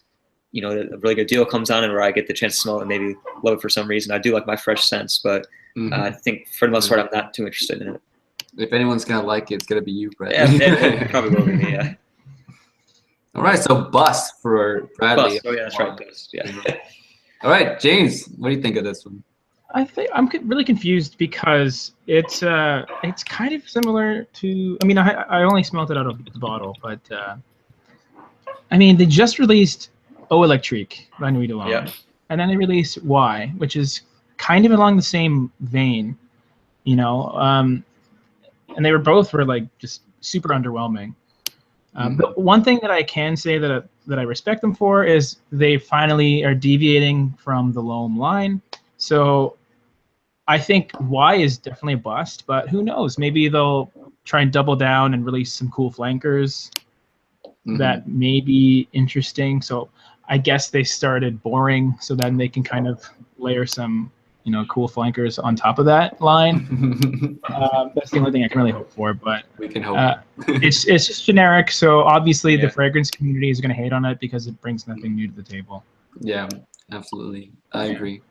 a really good deal comes on and where I get the chance to smell it and maybe love it for some reason. I do like my fresh scents, but I think for the most part I'm not too interested in it. If anyone's gonna like it, it's gonna be you, Brad. Yeah, it probably will be me. Yeah. All right, so bust for Bradley. Bust. Oh yeah, that's right. Bust. Yeah. All right, James, what do you think of this one? I think I'm really confused because it's kind of similar to. I mean, I only smelled it out of the bottle, but I mean, they just released Eau Electrique by Nuit de L'Homme, Yeah. and then they released Y, which is kind of along the same vein, and they were like just super underwhelming. But one thing that I can say that I respect them for is they finally are deviating from the L'Homme line. So I think Y is definitely a bust, but who knows? Maybe they'll try and double down and release some cool flankers that may be interesting. So I guess they started boring, so then they can kind of layer some, cool flankers on top of that line. That's the only thing I can really hope for. But we can hope. It's just generic. So obviously the fragrance community is going to hate on it because it brings nothing new to the table. Yeah, absolutely. I agree.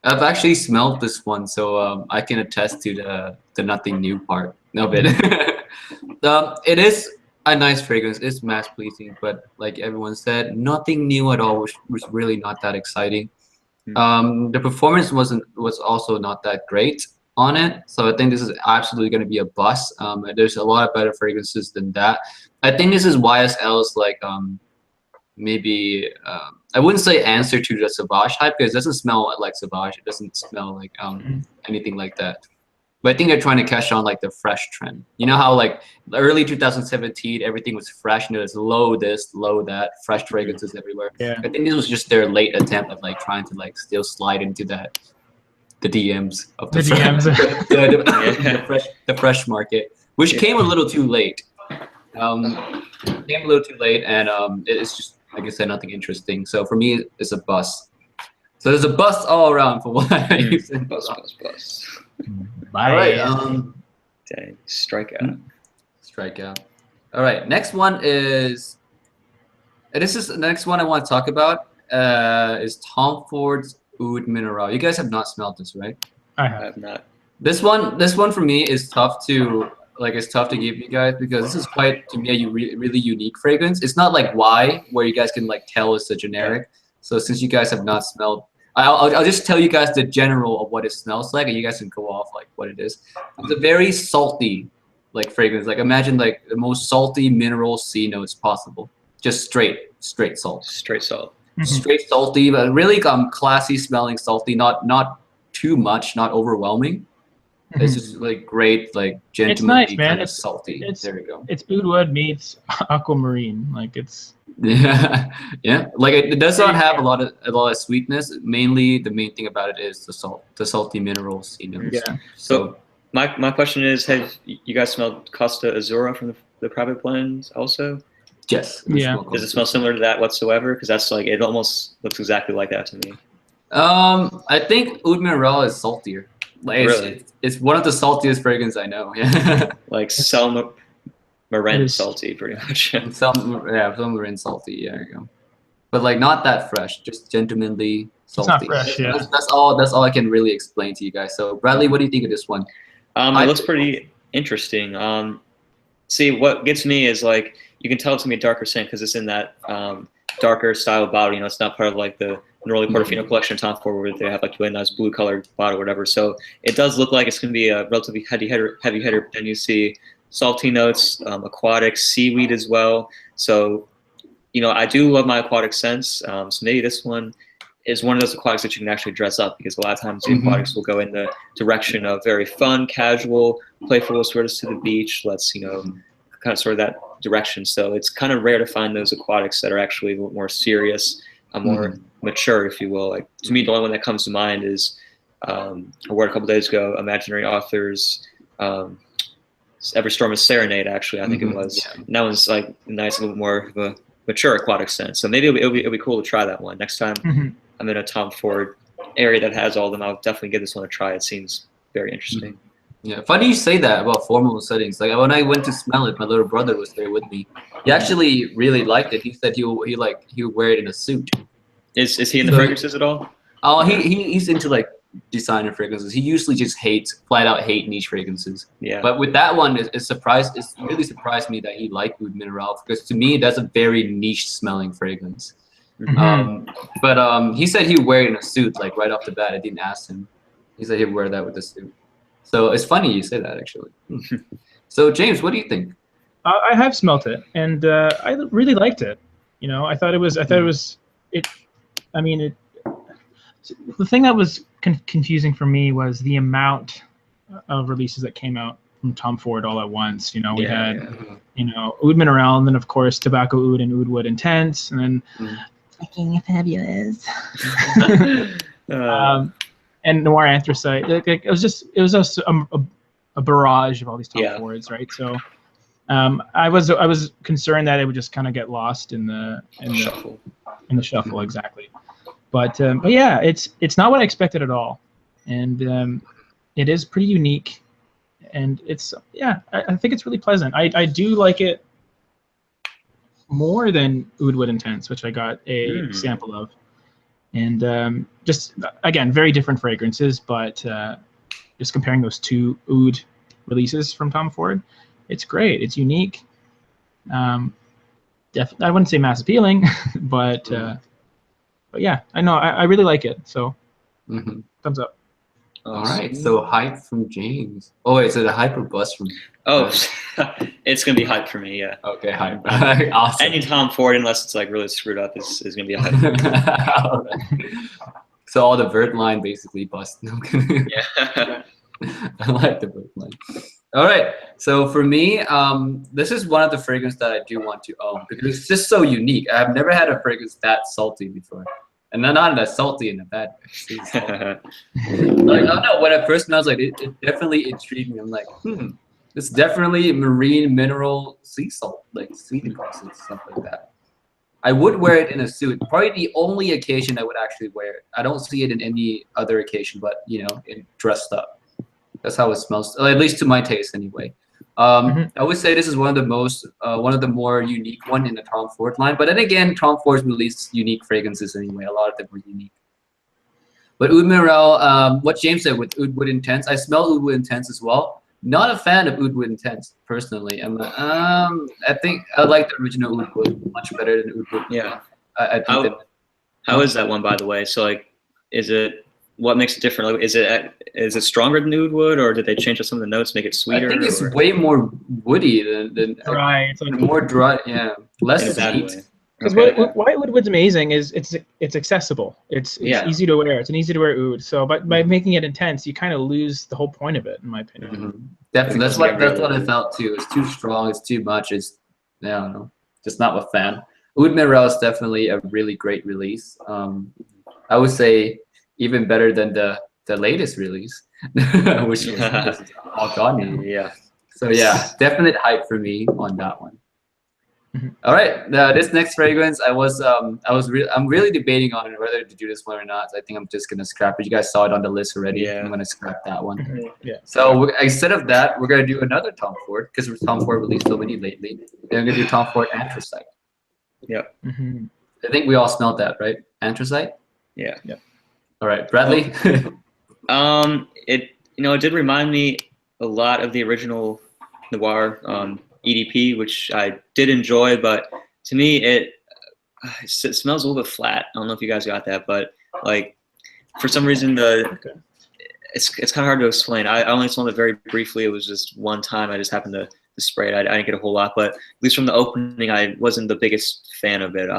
I've actually smelled this one, so I can attest to the nothing new part of it. It is a nice fragrance. It's mass pleasing, but like everyone said, nothing new at all, which was really not that exciting. The performance was also not that great on it, so I think this is absolutely going to be a bust. There's a lot of better fragrances than that. I think this is YSL's like maybe I wouldn't say answer to the Sauvage hype, because it doesn't smell like Sauvage. It doesn't smell like anything like that. But I think they're trying to catch on like the fresh trend. You know how like early 2017 everything was fresh, and it was low this, low that, fresh fragrances everywhere. Yeah. I think this was just their late attempt at like trying to like still slide into that, the DMs of the DMs. the fresh market, which came a little too late. Came a little too late, and it's just, like I said, nothing interesting. So for me, it's a bust. So there's a bust all around for what I said. Bust. All right. Dang, strikeout. All right. Next one is, and this is the next one I want to talk about. Is Tom Ford's Oud Mineral. You guys have not smelled this, right? I I have. have not. This one for me is tough to it's tough to give you guys because this is quite to me a really unique fragrance. It's not like Y where you guys can like tell it's a generic. So since you guys have not smelled, I'll just tell you guys the general of what it smells like, and you guys can go off like what it is. It's a very salty like fragrance. Like imagine like the most salty mineral C notes possible. Just straight salt. Straight salt. Straight salty, but really classy smelling salty. Not too much, not overwhelming. It's just like great, like gentlemanly, nice, man. kind of It's salty. There we go. It's oud wood meets aquamarine. Like it's yeah. Like it does not have a lot of sweetness. Mainly, the main thing about it is the salty minerals. Yeah. So my question is, have you guys smelled Costa Azura from the private blends also? Yes. Yeah. Does it smell similar to that whatsoever? Because that's like it almost looks exactly like that to me. I think Oud Mineral is saltier. Like Really? it's one of the saltiest fragrances I know. Yeah. Like Marin salty, pretty much. some Marin salty. Yeah, there you go. But like not that fresh, just gentlemanly salty. It's not fresh, yeah. That's all I can really explain to you guys. So Bradley, what do you think of this one? It looks pretty interesting. See, what gets me is like you can tell it's gonna be a darker scent because it's in that darker style bottle. You know, it's not part of like the Neroli Portofino collection Tom Ford where they have like really nice blue colored bottle or whatever. So it does look like it's gonna be a relatively heavy hitter. And you see salty notes, aquatic, seaweed as well. So, you know, I do love my aquatic scents. So maybe this one is one of those aquatics that you can actually dress up because a lot of times the aquatics will go in the direction of very fun, casual, playful, sort of to the beach. Let's, you know, kind of sort of that direction. So it's kind of rare to find those aquatics that are actually a little more serious, more mature, if you will. Like to me, the only one that comes to mind is I wore it a couple days ago, Imaginary Authors, Every Storm is Serenade, actually, I think it was. Yeah. And that one's like nice, a little more of a mature aquatic scent. So maybe it'll be cool to try that one. Next time I'm in a Tom Ford area that has all of them, I'll definitely give this one a try. It seems very interesting. Yeah, funny you say that about formal settings. Like when I went to smell it, my little brother was there with me. He actually really liked it. He said he would wear it in a suit. Is he in the fragrances at all? Oh, he's into like designer fragrances. He usually just flat out hate niche fragrances. Yeah. But with that one, it really surprised me that he liked Oud Mineral because to me that's a very niche smelling fragrance. But he said he would wear it in a suit like right off the bat. I didn't ask him. He said he'd wear that with the suit. So it's funny you say that actually. So James, what do you think? I have smelt it, and I really liked it. You know, I thought it was. I mean, the thing that was confusing for me was the amount of releases that came out from Tom Ford all at once. You know, we had, you know, Oud Mineral, and then of course Tobacco Oud and Oud Wood Intense, and then fucking fabulous. And Noir Anthracite. It was just a barrage of all these Tom Fords, right? So I was concerned that it would just kind of get lost in the shuffle. In the shuffle, exactly. But yeah, it's not what I expected at all, and it is pretty unique, and it's I think it's really pleasant. I do like it more than Oud Wood Intense, which I got a sample of. And just, again, very different fragrances, but just comparing those two oud releases from Tom Ford, it's great. It's unique. I wouldn't say mass appealing, but yeah, I know. I really like it. So thumbs up. All right. So hype from James. Oh, wait, so the hype or bust from? Oh, it's gonna be hype for me. Yeah. Okay, hype. Awesome. Any Tom Ford, unless it's like really screwed up, is gonna be a hype. So all the vert line basically bust. Yeah. I like the vert line. All right. So for me, this is one of the fragrances that I do want to own because it's just so unique. I've never had a fragrance that salty before. And not that salty in a bad way. Like, I don't know. When I first smelled it, it definitely intrigued me. I'm like, it's definitely marine mineral sea salt, like sweetened and stuff like that. I would wear it in a suit. Probably the only occasion I would actually wear it. I don't see it in any other occasion, but you know, dressed up. That's how it smells, at least to my taste, anyway. I would say this is one of the more unique one in the Tom Ford line. But then again, Tom Ford's released unique fragrances anyway. A lot of them were unique. But Oud Mineral, what James said with Oud Wood Intense, I smell Oud Wood Intense as well. Not a fan of Oud Wood Intense personally. I think I like the original Oud Wood much better than Oud Wood. Yeah. I think how is that one, by the way? So like, what makes it different? Like, is it stronger than Oud Wood, or did they change up some of the notes, make it sweeter? I think it's way more woody than Right. It's like, more dry. Yeah, less in a bad sweet. way. because Okay. why Oud Wood's amazing is it's accessible. It's Yeah. easy to wear. It's an easy to wear Oud. So by making it intense, you kind of lose the whole point of it, in my opinion. Mm-hmm. Definitely, that's what I felt too. It's too strong. It's too much. It's I don't know. Just not a fan. Oud Mineral is definitely a really great release. I would say even better than the latest release, which was all gone now. Yeah. So yeah, definite hype for me on that one. All right, this next fragrance, I'm really debating on whether to do this one or not. I think I'm just gonna scrap it. You guys saw it on the list already. Yeah. I'm gonna scrap that one. Yeah. So instead of that, we're gonna do another Tom Ford because Tom Ford released so many lately. Then we're gonna do Tom Ford Anthracite. Yeah. Mm-hmm. I think we all smelled that, right? Anthracite. Yeah. All right, Bradley. It did remind me a lot of the original Noir EDP, which I did enjoy, but to me it smells a little bit flat. I don't know if you guys got that, but like for some reason it's kind of hard to explain. I only smelled it very briefly. It was just one time. I just happened to spray it. I didn't get a whole lot, but at least from the opening, I wasn't the biggest fan of it.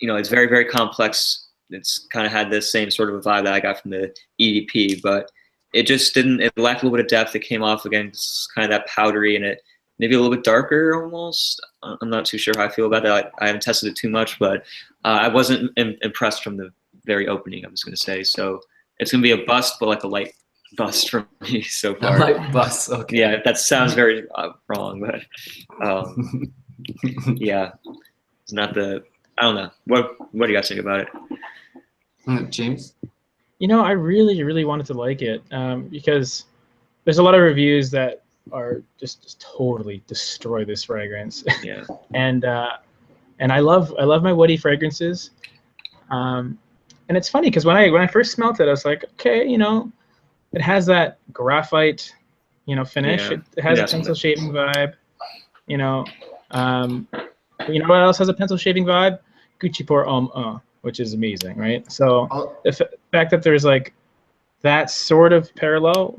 It's very, very complex. It's kind of had this same sort of a vibe that I got from the EDP, but it just didn't. It lacked a little bit of depth. It came off again, kind of that powdery, and it maybe a little bit darker almost. I'm not too sure how I feel about that. I haven't tested it too much, but I wasn't impressed from the very opening. I was going to say, so it's going to be a bust, but like a light bust for me so far. A light bust. Okay. Yeah, that sounds very wrong, but yeah, it's not the. I don't know. What do you guys think about it? James? I really, really wanted to like it because there's a lot of reviews that are just totally destroy this fragrance. Yeah. and I love my woody fragrances. And it's funny because when I first smelled it, I was like, okay, it has that graphite, finish. Yeah, It has a pencil shaving vibe. You know what else has a pencil shaving vibe? Gucci pour which is amazing, right? So the fact that there's like that sort of parallel,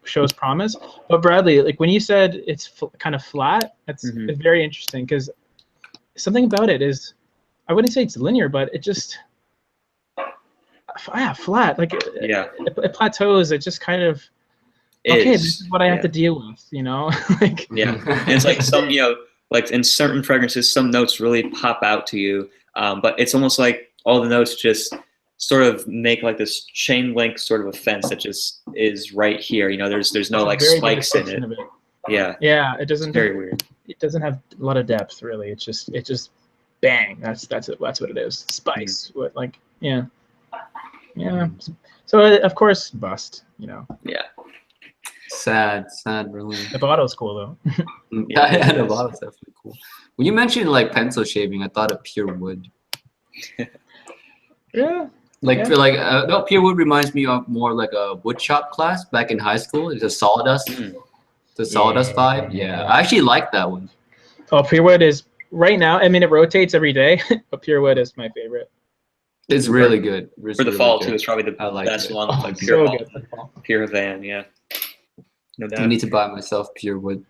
shows promise. But Bradley, like when you said it's kind of flat, it's very interesting because something about it is, I wouldn't say it's linear, but it just flat. Like it plateaus. It just kind of this is what I have to deal with, like and it's like some like in certain fragrances, some notes really pop out to you, but it's almost like all the notes just sort of make like this chain link sort of a fence that just is right here. There's no like spikes in it. Yeah. It doesn't. It's very weird. It doesn't have a lot of depth, really. It's just bang. That's what it is. Spice. What like yeah. So of course bust. Yeah. Sad, really. The bottle's cool though. Yeah, the bottle's definitely cool. When you mentioned like pencil shaving, I thought of pure wood. Yeah. No, pure wood reminds me of more like a wood shop class back in high school. It's a sawdust. The sawdust vibe. Yeah, I actually like that one. Oh, pure wood is right now. I mean, it rotates every day, but pure wood is my favorite. It's really good. It's For the really fall good. too, it's probably the best one. Like so pure, good. pure Van, yeah. No doubt. I need to buy myself pure wood.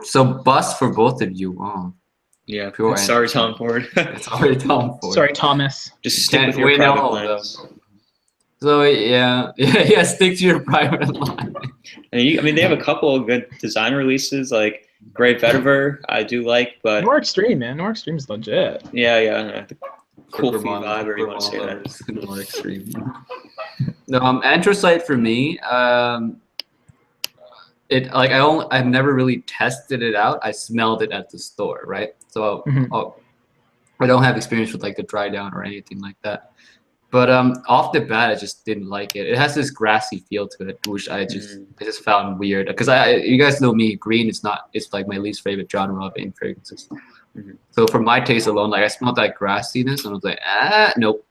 So bust for both of you. Oh, yeah. Pure Sorry, Anthracite. Tom Ford. it's already Tom Ford. Sorry, Thomas. Just stick with your private plans. So yeah, stick to your private line. I mean, they have a couple of good design releases, like Grey Vetiver, I do like, but More Extreme, man. More Extreme is legit. yeah. Cool Vermont, feet vibe, or you want to say that. More extreme. Anthracite for me, I've never really tested it out. I smelled it at the store, right? So I don't have experience with like the dry down or anything like that. But off the bat, I just didn't like it. It has this grassy feel to it, which I just found weird. Because you guys know me, green is not. It's like my least favorite genre of fragrances. So for my taste alone, like I smelled that grassiness, and I was like, nope.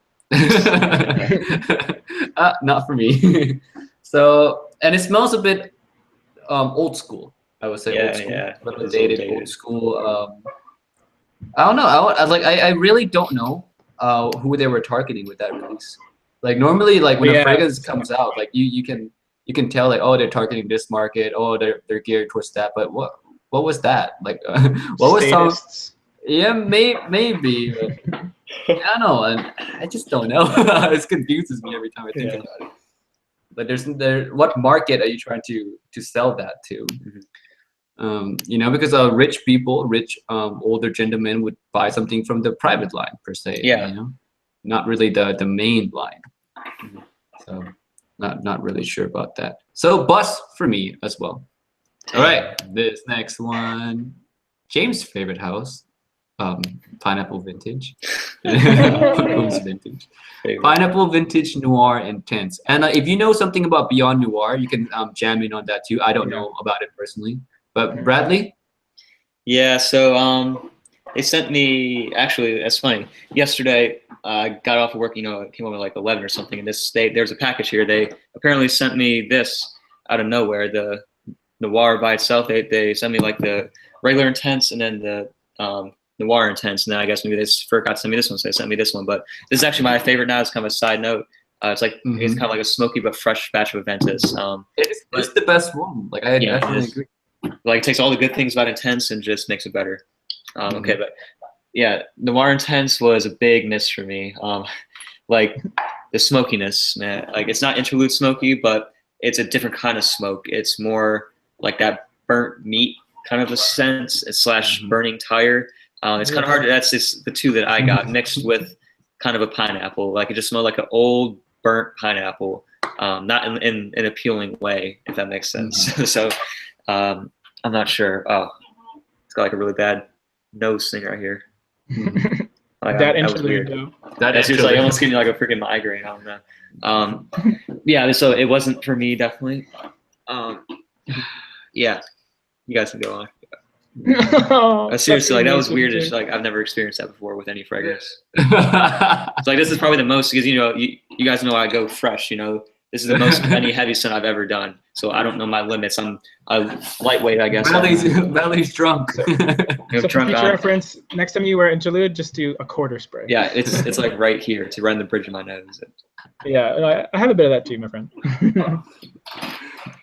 Not for me. So, and it smells a bit old school. I would say old school. Yeah. A little It's dated, old school. I don't know. I really don't know who they were targeting with that release. Like normally, like when a fragrance comes out, like you can tell like, oh, they're targeting this market. Oh, they're geared towards that. But what was that? Like what was some? Yeah, maybe. But I don't know. And I just don't know. It confuses me every time I think about it. But what market are you trying to sell that to? You know, because rich people, older gentlemen would buy something from the private line per se. Yeah. You know, not really the main line. So not really sure about that. So bus for me as well. All right, this next one, James' favorite house, Pineapple Vintage. Who's vintage? Pineapple Vintage Noir Intense. And if you know something about Beyond Noir, you can jam in on that too. I don't know about it personally. But Bradley? Yeah, so they sent me, actually, that's funny. Yesterday, I got off of work, you know, it came over like 11 or something, and there's a package here. They apparently sent me this out of nowhere, the Noir by itself. They sent me like the regular Intense and then the Noir Intense, and then I guess maybe they forgot to send me this one, so they sent me this one. But this is actually my favorite now. It's kind of a side note. It's like it's kind of like a smoky but fresh batch of Aventus. It's the best one. Like I definitely agree. Like it takes all the good things about Intense and just makes it better. Okay, but yeah, Noir Intense was a big miss for me. Like the smokiness, man. Like it's not interlude smoky, but it's a different kind of smoke. It's more like that burnt meat kind of a sense / burning tire. It's kind of hard. That's just the two that I got mixed with kind of a pineapple. Like it just smelled like an old burnt pineapple, not in an appealing way, if that makes sense. So. I'm not sure. Oh, it's got like a really bad nose thing right here. Like, that was weird. Though. That's just like almost giving me like a freaking migraine. I don't know. Yeah, so it wasn't for me, definitely. Yeah, you guys can go on. Seriously, like that was weird. It's like I've never experienced that before with any fragrance. It's like this is probably the most because you know you guys know I go fresh. You know. This is the most any heavy scent I've ever done, so I don't know my limits. I'm lightweight, I guess. Bradley's drunk. So for future reference, next time you wear interlude, just do a quarter spray. Yeah, it's like right here to run the bridge of my nose. Yeah, I have a bit of that too, my friend.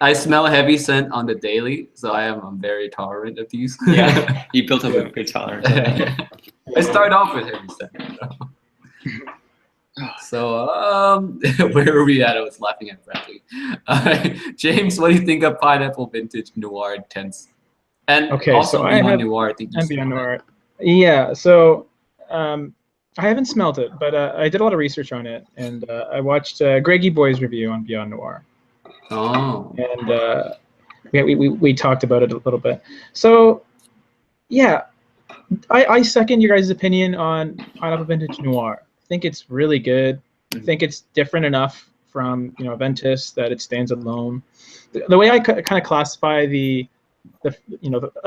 I smell a heavy scent on the daily, so I'm very tolerant of these. Yeah, you built up a good tolerance. I start off with heavy scent. So where are we at? I was laughing at Bradley. James, what do you think of Pineapple Vintage Noir Intense? And also Beyond Noir, I think. And Beyond Noir. Yeah, so I haven't smelled it, but I did a lot of research on it, and I watched Greggy Boy's review on Beyond Noir. Oh. And we talked about it a little bit. So yeah, I second your guys' opinion on Pineapple Vintage Noir. I think it's really good. I think it's different enough from Aventus that it stands alone. The way I kind of classify at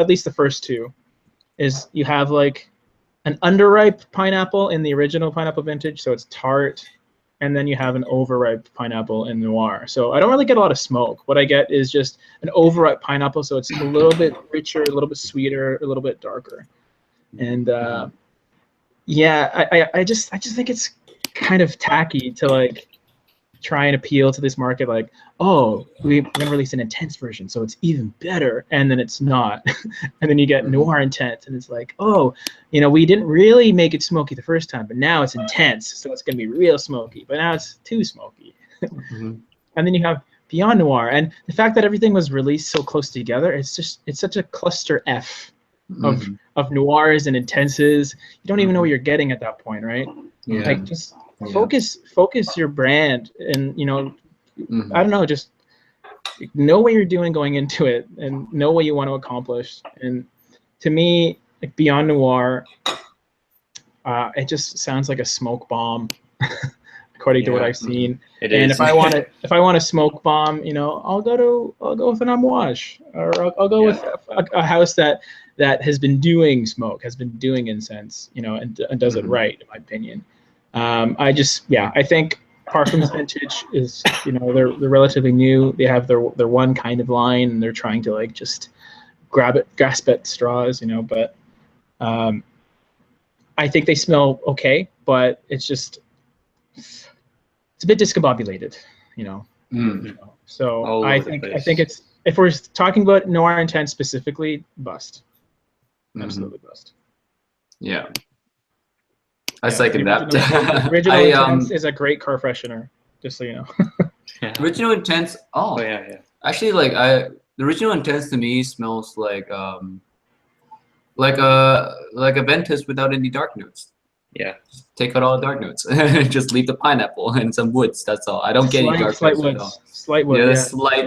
least the first two is you have like an underripe pineapple in the original Pineapple Vintage, so it's tart, and then you have an overripe pineapple in Noir. So I don't really get a lot of smoke. What I get is just an overripe pineapple, so it's a little bit richer, a little bit sweeter, a little bit darker, and yeah, I just think it's kind of tacky to like try and appeal to this market. Like, oh, we're gonna release an intense version, so it's even better, and then it's not. And then you get Noir Intense, and it's like, oh, we didn't really make it smoky the first time, but now it's intense, so it's gonna be real smoky. But now it's too smoky. And then you have Beyond Noir, and the fact that everything was released so close together, it's such a cluster F of noirs and intenses. You don't even know what you're getting at that point, right? Yeah. Like just focus your brand, and I don't know, just know what you're doing going into it, and know what you want to accomplish. And to me, like Beyond Noir, it just sounds like a smoke bomb, according to what I've seen. If I want a smoke bomb, I'll go with an Amouage, or I'll go with a house that has been doing smoke, has been doing incense, and does it right, in my opinion. I think Parkland's vintage is, they're relatively new. They have their one kind of line, and they're trying to like just grasp at straws, But I think they smell okay, but it's a bit discombobulated, So I think it's, if we're talking about Noir Intense specifically, bust. Absolutely bust. Yeah. I second that. The original Intense is a great car freshener, just so you know. Original Intense. Oh yeah. Actually, like the original Intense to me smells like a Ventus without any dark notes. Yeah. Just take out all the dark notes. Just leave the pineapple and some woods. That's all. I don't get any dark notes at all. Slight wood. Yeah,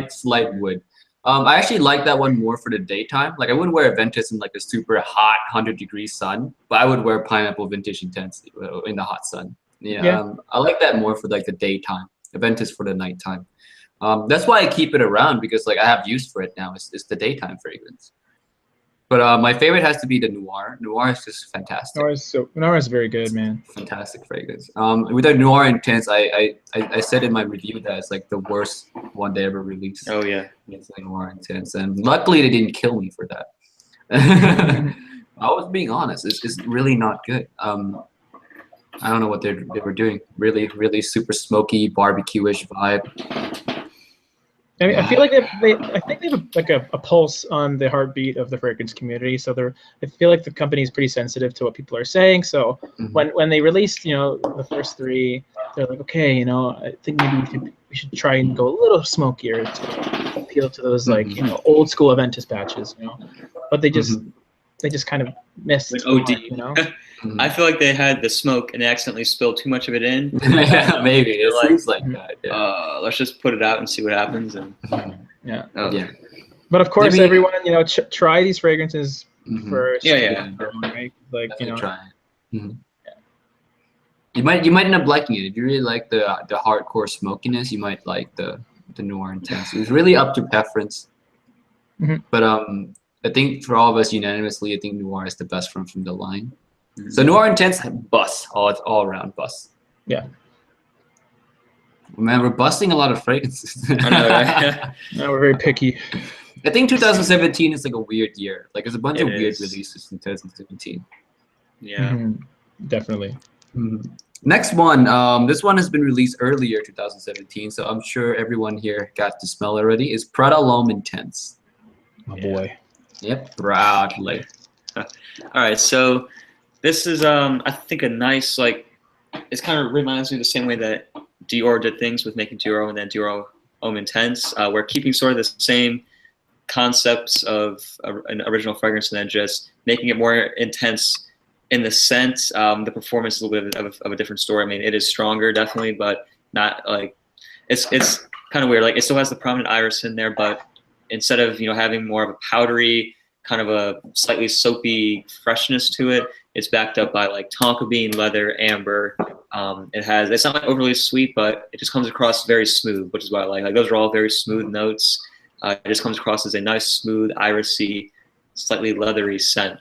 slight wood. I actually like that one more for the daytime. Like I wouldn't wear a Ventus in like a super hot 100-degree sun, but I would wear Pineapple Vintage Intense in the hot sun. Yeah. I like that more for like the daytime. A Ventus for the nighttime. That's why I keep it around, because like I have use for it now. It's the daytime fragrance. But my favorite has to be the Noir. Noir is just fantastic. Noir is very good, man. Fantastic fragrance. With the Noir Intense, I said in my review that it's like the worst one they ever released. Oh yeah, it's like Noir Intense, and luckily they didn't kill me for that. I was being honest. It's really not good. I don't know what they were doing. Really super smoky barbecue-ish vibe. I mean, I feel like I think they have a pulse on the heartbeat of the fragrance community. So I feel like the company is pretty sensitive to what people are saying. So when they released, the first 3, they're like, okay, I think maybe we should try and go a little smokier to appeal to those like old school Aventus patches, But they just kind of missed. Like OD. I feel like they had the smoke and they accidentally spilled too much of it in. Yeah, maybe it seems like that. Yeah. Let's just put it out and see what happens. And yeah. Yeah. But of course, everyone, try these fragrances first. Yeah. Right? Like try it. You might end up liking it if you really like the hardcore smokiness. You might like the Noir Intense. It's really up to preference. But I think for all of us unanimously, I think Noir is the best from the line. So Noir Intense bust all around bust. Yeah. Man, we're busting a lot of fragrances. I know, right? No, we're very picky. I think 2017 is like a weird year. Like there's a bunch of weird releases in 2017. Yeah. Definitely. Next one. This one has been released earlier, 2017. So I'm sure everyone here got to smell already. Is Prada L'Homme Intense. My boy. Yep, proudly. All right, so this is I think a nice, like, it kind of reminds me of the same way that Dior did things with making Dior and then Dior L'Homme Intense. We're keeping sort of the same concepts of an original fragrance and then just making it more intense in the scent. The performance is a little bit of a different story. I mean, it is stronger definitely, but not like, it's kind of weird. Like it still has the prominent iris in there, but instead of having more of a powdery kind of a slightly soapy freshness to it, it's backed up by like tonka bean, leather, amber. It's not like overly sweet, but it just comes across very smooth, which is what I like. Like those are all very smooth notes. It just comes across as a nice, smooth, irisy, slightly leathery scent.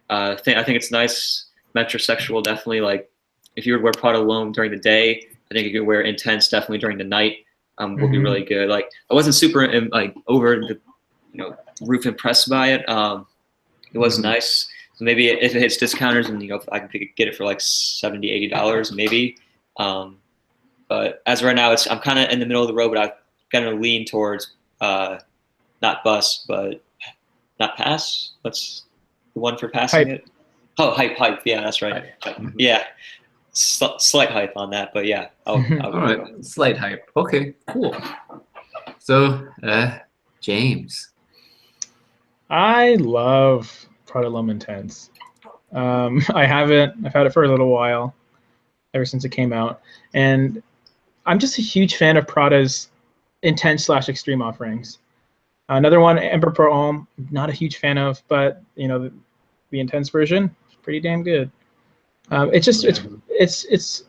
I think it's nice, metrosexual, definitely. Like if you would wear Prada L'Homme during the day, I think you could wear Intense definitely during the night. Would be really good. Like I wasn't super like over the roof impressed by it. It was nice. So maybe if it hits discounters and I can get it for like $70, $80 maybe. But as of right now, I'm kind of in the middle of the road, but I'm gonna lean towards not bust, but not pass. What's the one for passing it? Oh, hype. Yeah, that's right. Yeah. Slight hype on that, but yeah. I'll all right, slight hype. Okay, cool. So, James. I love Prada L'Homme Intense. I've had it for a little while, ever since it came out, and I'm just a huge fan of Prada's intense / extreme offerings. Another one, Ember Pro Homme, not a huge fan of, but the intense version is pretty damn good. It's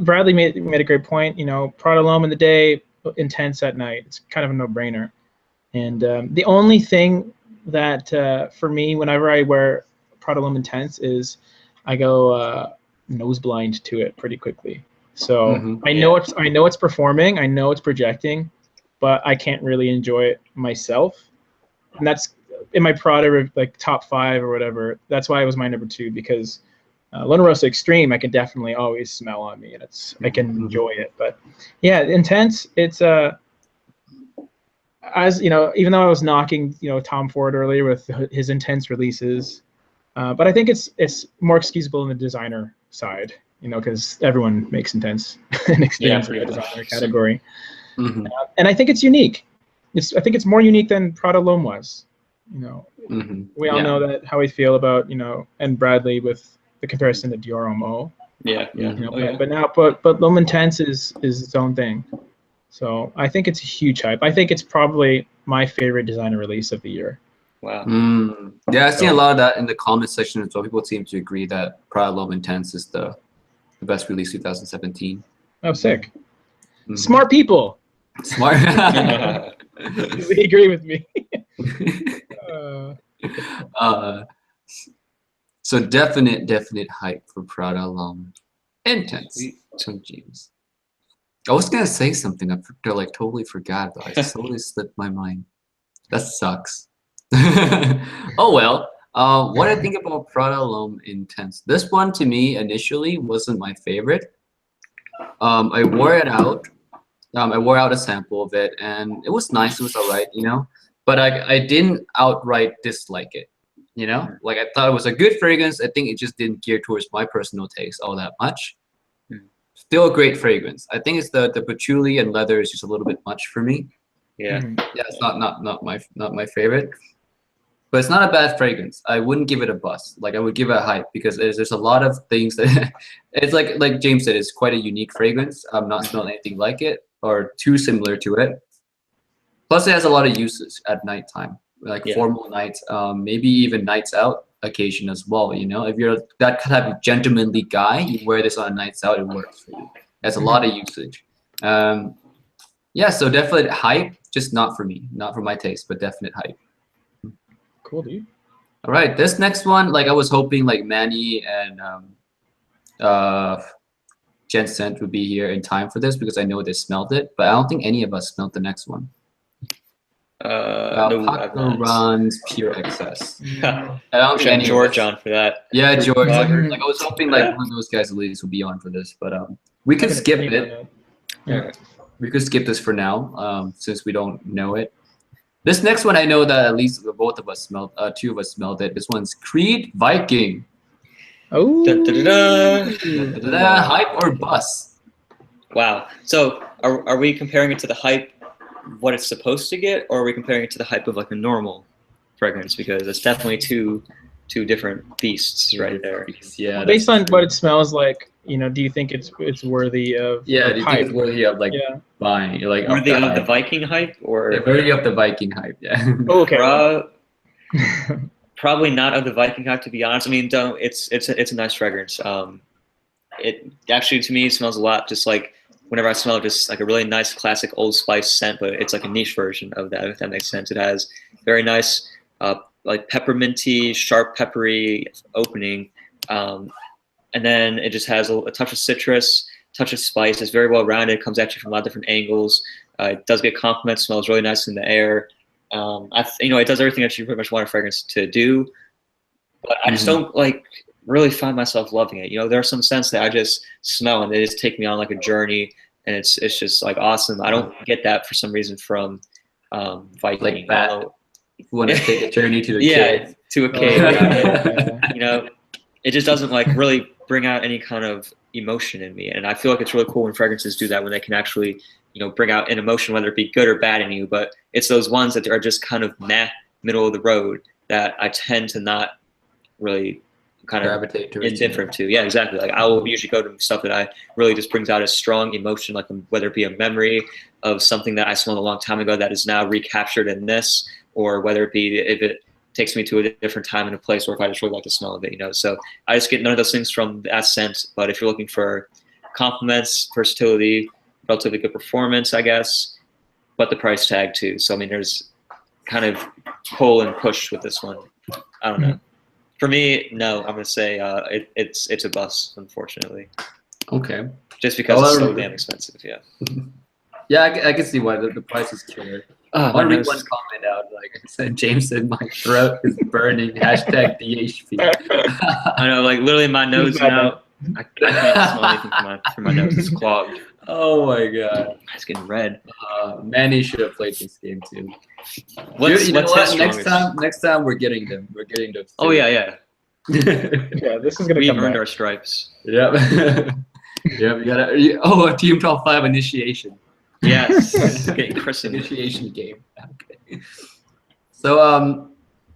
Bradley made a great point. Prada L'Homme in the day, intense at night. It's kind of a no-brainer. And the only thing that for me, whenever I wear Prada L'Homme Intense, is I go noseblind to it pretty quickly. So I know it's performing, I know it's projecting, but I can't really enjoy it myself. And that's in my Prada like top 5 or whatever. That's why it was my number 2, because Luna Rossa Extreme I can definitely always smell on me, and it's I can enjoy it. But yeah, Intense, it's as you know, even though I was knocking Tom Ford earlier with his Intense releases, but I think it's more excusable in the designer side, because everyone makes Intense and Extreme for the designer category. And I think it's unique. I think it's more unique than Prada L'Homme was. We all know that how we feel about and Bradley with the comparison to Dior Homme. But L'Homme Intense is its own thing. So I think it's a huge hype. I think it's probably my favorite designer release of the year. Wow. Yeah, I've seen a lot of that in the comment section as well. People seem to agree that Prada L'Homme Intense is the best release 2017. Oh, sick. Smart people. Smart. They agree with me. So definite hype for Prada L'Homme Intense. So James, I was gonna say something. I totally forgot, but I totally slipped my mind. That sucks. Oh well. What I think about Prada L'Homme Intense. This one to me initially wasn't my favorite. I wore it out. I wore out a sample of it, and it was nice. It was alright, But I didn't outright dislike it, Like I thought it was a good fragrance. I think it just didn't gear towards my personal taste all that much. Still a great fragrance. I think it's the patchouli and leather is just a little bit much for me. Yeah. Yeah, it's not my favorite. But it's not a bad fragrance. I wouldn't give it a bust. Like I would give it a hype because there's a lot of things that it's like James said, it's quite a unique fragrance. I'm not smelling anything like it or too similar to it. Plus it has a lot of usage at nighttime, like formal nights, maybe even nights out occasion as well. If you're that type of gentlemanly guy, you wear this on a nights out, it works for you. It has a lot of usage. Yeah, so definitely hype, just not for me, not for my taste, but definite hype. Cool, dude. All right, this next one, like I was hoping like Manny and Gents would be here in time for this because I know they smelled it, but I don't think any of us smelled the next one. No, Paco Rabanne's Pure Excess. I don't think any George on for that. Yeah, George. Like I was hoping like one of those guys at least would be on for this, but we could skip it. Yeah. We could skip this for now, since we don't know it. This next one I know that at least both of us smelled. 2 of us smelled it. This one's Creed Viking. Oh. Hype or bust? Wow. So are we comparing it to the hype, what it's supposed to get, or are we comparing it to the hype of like a normal fragrance? Because it's definitely two different beasts right there. Yeah. Well, based on what it smells like, do you think it's worthy of do you think it's worthy of like buying? You're like worthy of the Viking hype, or worthy of the Viking hype? Yeah. Oh, okay. Probably not of the Viking hype, to be honest. I mean, it's a nice fragrance. It actually to me smells a lot just like whenever I smell it, just like a really nice classic Old Spice scent, but it's like a niche version of that, if that makes sense. It has very nice like pepperminty, sharp peppery opening. And then it just has a touch of citrus, touch of spice. It's very well rounded. It comes at you from a lot of different angles. It does get compliments. Smells really nice in the air. It does everything that you pretty much want a fragrance to do. But I just don't like really find myself loving it. There are some scents that I just smell and they just take me on like a journey, and it's just like awesome. I don't get that for some reason from Viking. Like that. You want to take a journey to the cave. To a cave. It just doesn't like really bring out any kind of emotion in me, and I feel like it's really cool when fragrances do that, when they can actually bring out an emotion, whether it be good or bad in you. But it's those ones that are just kind of middle of the road that I tend to not really kind of gravitate to. Indifferent to. Yeah, exactly. Like I will usually go to stuff that I really just brings out a strong emotion, like whether it be a memory of something that I smelled a long time ago that is now recaptured in this, or whether it be if it takes me to a different time and a place, or if I just really like the smell of it, So I just get none of those things from that scent. But if you're looking for compliments, versatility, relatively good performance, I guess, but the price tag too. So I mean, there's kind of pull and push with this one. I don't know. For me, no. I'm gonna say it's a bust, unfortunately. Okay. Just because it's so damn expensive. Yeah. Yeah, I can see why the price is killer. I want to read one comment out. Like I said, James said, my throat is burning. Hashtag DHP. I know, like literally my nose now. I can't smell anything from my nose. It's clogged. Oh my god. It's getting red. Manny should have played this game too. What's you know what? his Next time we're getting them. We're getting those. Oh yeah. Yeah, this is gonna We've come earned back. our stripes. Yep. Yeah, we gotta. Oh, a Team Top 5 initiation. Yes. Getting christened. Initiation game. Okay. So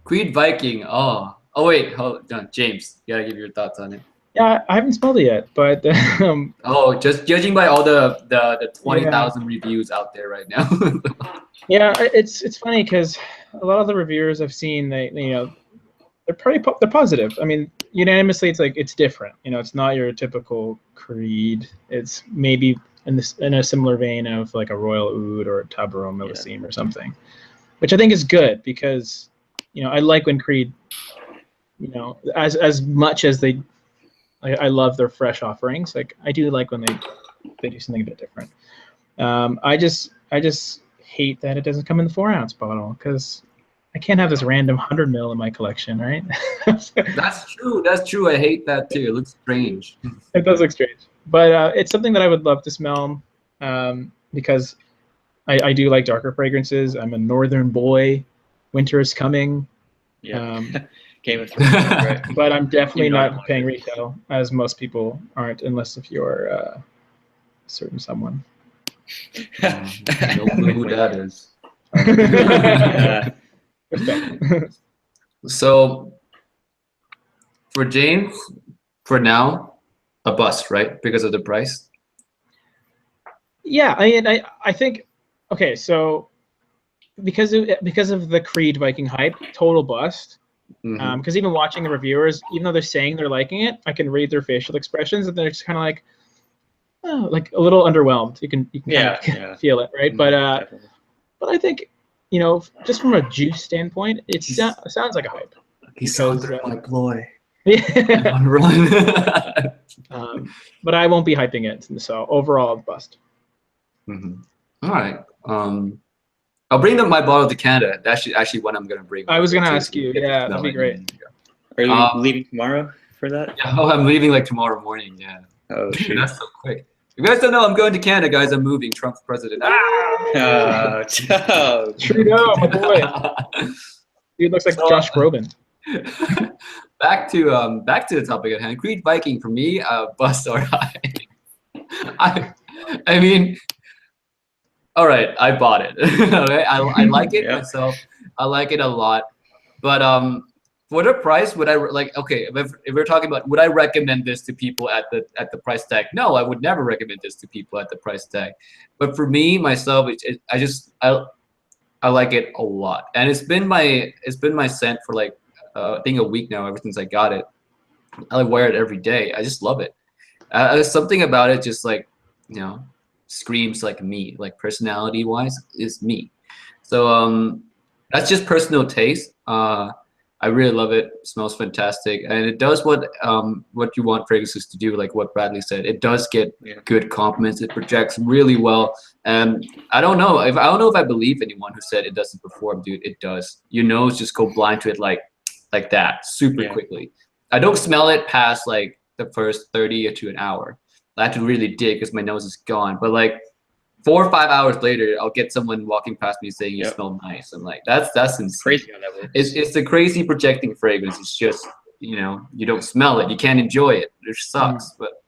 Creed Viking. Oh wait, hold on, James. You gotta give your thoughts on it. Yeah, I haven't smelled it yet, but Oh, just judging by all the 20,000 reviews out there right now. yeah, it's funny because a lot of the reviewers I've seen, they're positive. I mean, unanimously, it's like it's different. It's not your typical Creed. It's maybe in a similar vein of like a Royal Oud or a Tabaron Millesime or something, which I think is good because I like when Creed, as much as I love their fresh offerings. Like I do like when they do something a bit different. I just hate that it doesn't come in the 4-ounce bottle because I can't have this random 100 ml in my collection, right? That's true. That's true. I hate that too. It looks strange. It does look strange, but it's something that I would love to smell because I do like darker fragrances. I'm a northern boy. Winter is coming. Yeah. Game of Thrones, right? But I'm definitely not paying retail, as most people aren't, unless if you're a certain someone. No clue who that is. So for James, for now, a bust, right? Because of the price. Yeah, I think okay. So because of the Creed Viking hype, total bust. Because even watching the reviewers, even though they're saying they're liking it, I can read their facial expressions, and they're just kind of like, oh, like a little underwhelmed. You can kind of feel it, right? But I think just from a juice standpoint, it sounds like a hype. He sounds like boy. Yeah. Run. But I won't be hyping it. So overall, bust. All right. I'll bring my bottle to Canada. That's actually what I'm gonna bring. I was gonna ask you. Yeah, that'd be great. Are you leaving tomorrow for that? Yeah, I'm leaving like tomorrow morning. Yeah. Oh shoot. That's so quick. You guys don't know I'm going to Canada, guys. I'm moving. Trump's president. Trudeau, my boy. Dude looks like Josh Groban. Back to the topic at hand. Creed Viking for me, bust or high. I mean, all right, I bought it. Okay? I like it myself. I like it a lot, but for the price, would I like? Okay, if we're talking about, would I recommend this to people at the price tag? No, I would never recommend this to people at the price tag. But for me myself, I like it a lot, and it's been my scent for like I think a week now. Ever since I got it, I wear it every day. I just love it. There's something about it, just like screams like me, like personality wise is me. So that's just personal taste. I really love it. It smells fantastic, and it does what you want fragrances to do, like what Bradley said. It does get good compliments. It projects really well, and I don't know if I believe anyone who said it doesn't perform, dude. It does. Your nose just go blind to it like that super quickly. I don't smell it past like the first 30 to an hour. I have to really dig because my nose is gone. But like 4 or 5 hours later, I'll get someone walking past me saying you smell nice. I'm like, that's insane. Crazy how that works. It's a crazy projecting fragrance. It's just you don't smell it, you can't enjoy it. It sucks. But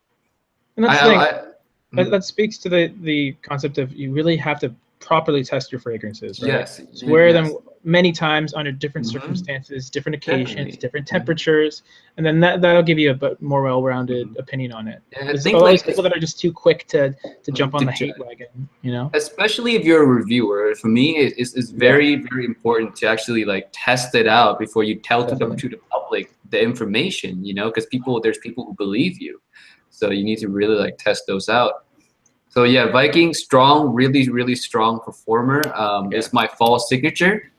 and that's that speaks to the concept of you really have to properly test your fragrances, right? Yes. Wear them many times under different circumstances, different occasions, different temperatures, and then that'll give you a bit more well-rounded opinion on it. Yeah, There's always people that are just too quick to jump on the hate wagon, Especially if you're a reviewer. For me, it's very, very important to actually like test it out before you tell to the public the information, because there's people who believe you. So you need to really like test those out. So yeah, Viking, strong, really, really strong performer. It's my fall signature.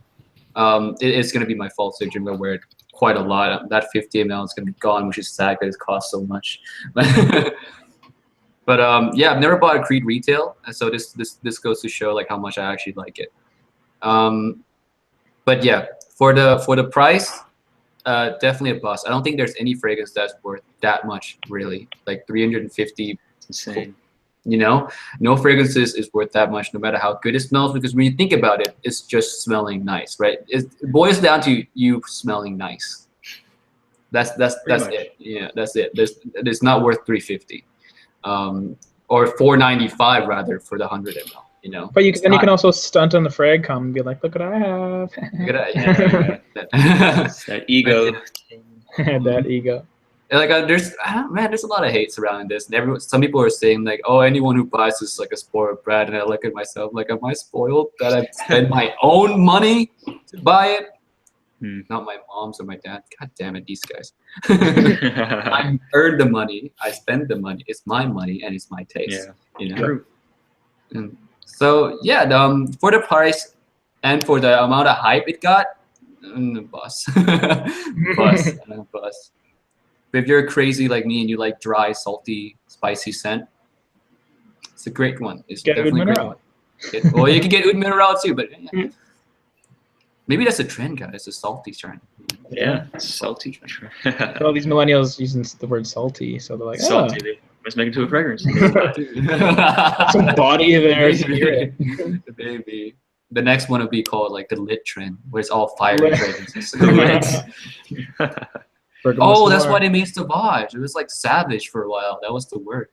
It's gonna be my fall signature. I'm gonna wear it quite a lot. That 50 ml is gonna be gone, which is sad because it costs so much. But yeah, I've never bought a Creed retail, and so this goes to show like how much I actually like it. But yeah, for the price, definitely a bust. I don't think there's any fragrance that's worth that much, really. Like 350. It's insane. You know, no fragrance is worth that much, no matter how good it smells. Because when you think about it, it's just smelling nice, right? It boils down to you smelling nice. That's it. Yeah, that's it. It's not worth 350, or 495 rather for the 100 ml. You know, but you can also stunt on the frag com and be like, look what I have. Yeah. It's that ego. That ego. Like there's a lot of hate surrounding this, and some people are saying like, oh, anyone who buys this is like a spoiled brat, and I look at myself like, am I spoiled that I spend my own money to buy it? Not my mom's or my dad. God damn it, these guys. I earned the money, I spend the money. It's my money and it's my taste. Yeah. You know. True. So yeah, for the price and for the amount of hype it got, bust. Bust. But if you're crazy like me and you like dry, salty, spicy scent, it's a great one. It's definitely a great one. Well, you can get Oud Mineral too, but yeah. Maybe that's a trend, guys. It's a salty trend. Yeah, salty trend. All these millennials using the word salty, so they're like, salty. Oh. Let's make it into a fragrance. Some body there. Maybe. The next one would be called like the lit trend, where it's all fiery fragrances. Oh, that's why they made Savage. It was like savage for a while. That was the word.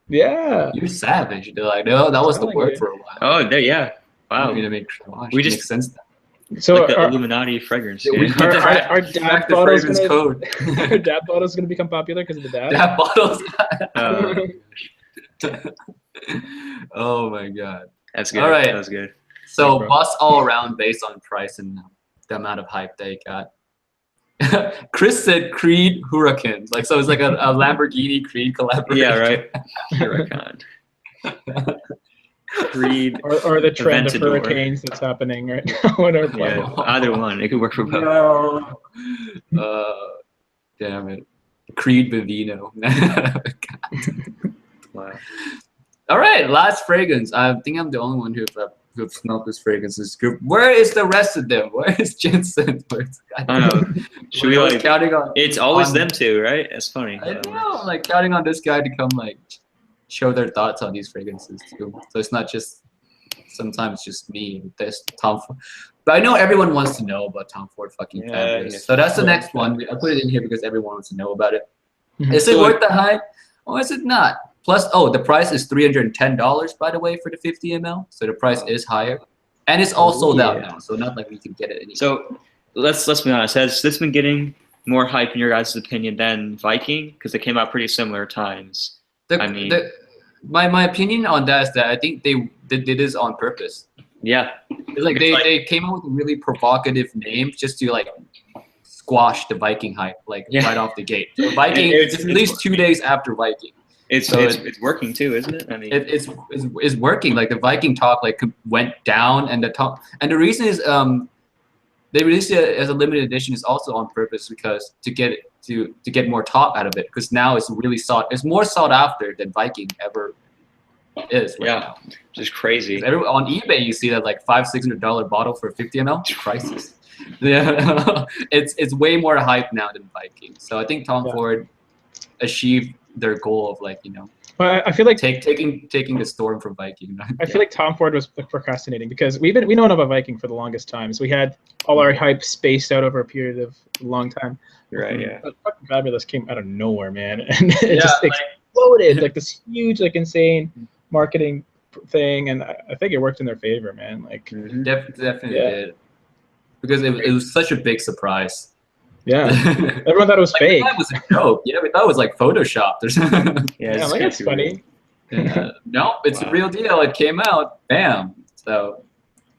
Yeah. You're savage. They're like, no, that was the word for a while. Oh, yeah. Wow. We're gonna make Savage. We just makes sense now. So like the Illuminati fragrance. Our dab bottles gonna become popular because of the dab. Dab bottles. Oh my god. That's good. All right. That was good. So bust all around based on price and the amount of hype they got. Chris said Creed Huracan. Like, so it's like a Lamborghini Creed collaboration. Yeah, right. Huracan. Creed. Or the trend of hurricanes that's happening right now in our planet. Yeah, either one. It could work for both. No. Damn it. Creed Vivino. Wow. All right, last fragrance. I think I'm the only one who have smelled this fragrance in this group. Where is the rest of them? Where is Gents? I don't know. Should we like counting on? It's always them two, right? It's funny. I know. I'm like counting on this guy to come like show their thoughts on these fragrances too. So it's not just sometimes just me. There's Tom Ford. But I know everyone wants to know about Tom Ford fucking Fabulous. So that's the next one. I put it in here because everyone wants to know about it. Is it worth the hype or is it not? Plus, the price is $310, by the way, for the 50 ml. So the price is higher. And it's all sold out now. So not like we can get it anymore. So let's be honest. Has this been getting more hype in your guys' opinion than Viking? Because they came out pretty similar times. My opinion on that is that I think they did this on purpose. Yeah. They came up with a really provocative name just to like squash the Viking hype right off the gate. So Viking it's released 2 days after Viking. It's working too, isn't it? I mean, it's working. Like the Viking talk went down, and the reason is they released it as a limited edition is also on purpose because to get more talk out of it because now it's more sought after than Viking ever is. Now. Just crazy. On eBay you see that like $500-$600 bottle for 50 ml. Crisis. Yeah, it's way more hype now than Viking. So I think Tom Ford achieved their goal of But I feel like taking the storm from Viking. I feel like Tom Ford was procrastinating because we known about Viking for the longest time. So we had all our hype spaced out over a period of a long time. Right. Yeah. But fucking Fabulous came out of nowhere, man, and it just exploded like this huge, insane marketing thing, and I think it worked in their favor, man. Definitely did because it was such a big surprise. Yeah, everyone thought it was fake. That was a joke. Yeah, we thought it was photoshopped or something. It's funny. No, it's a real deal. It came out, bam. So,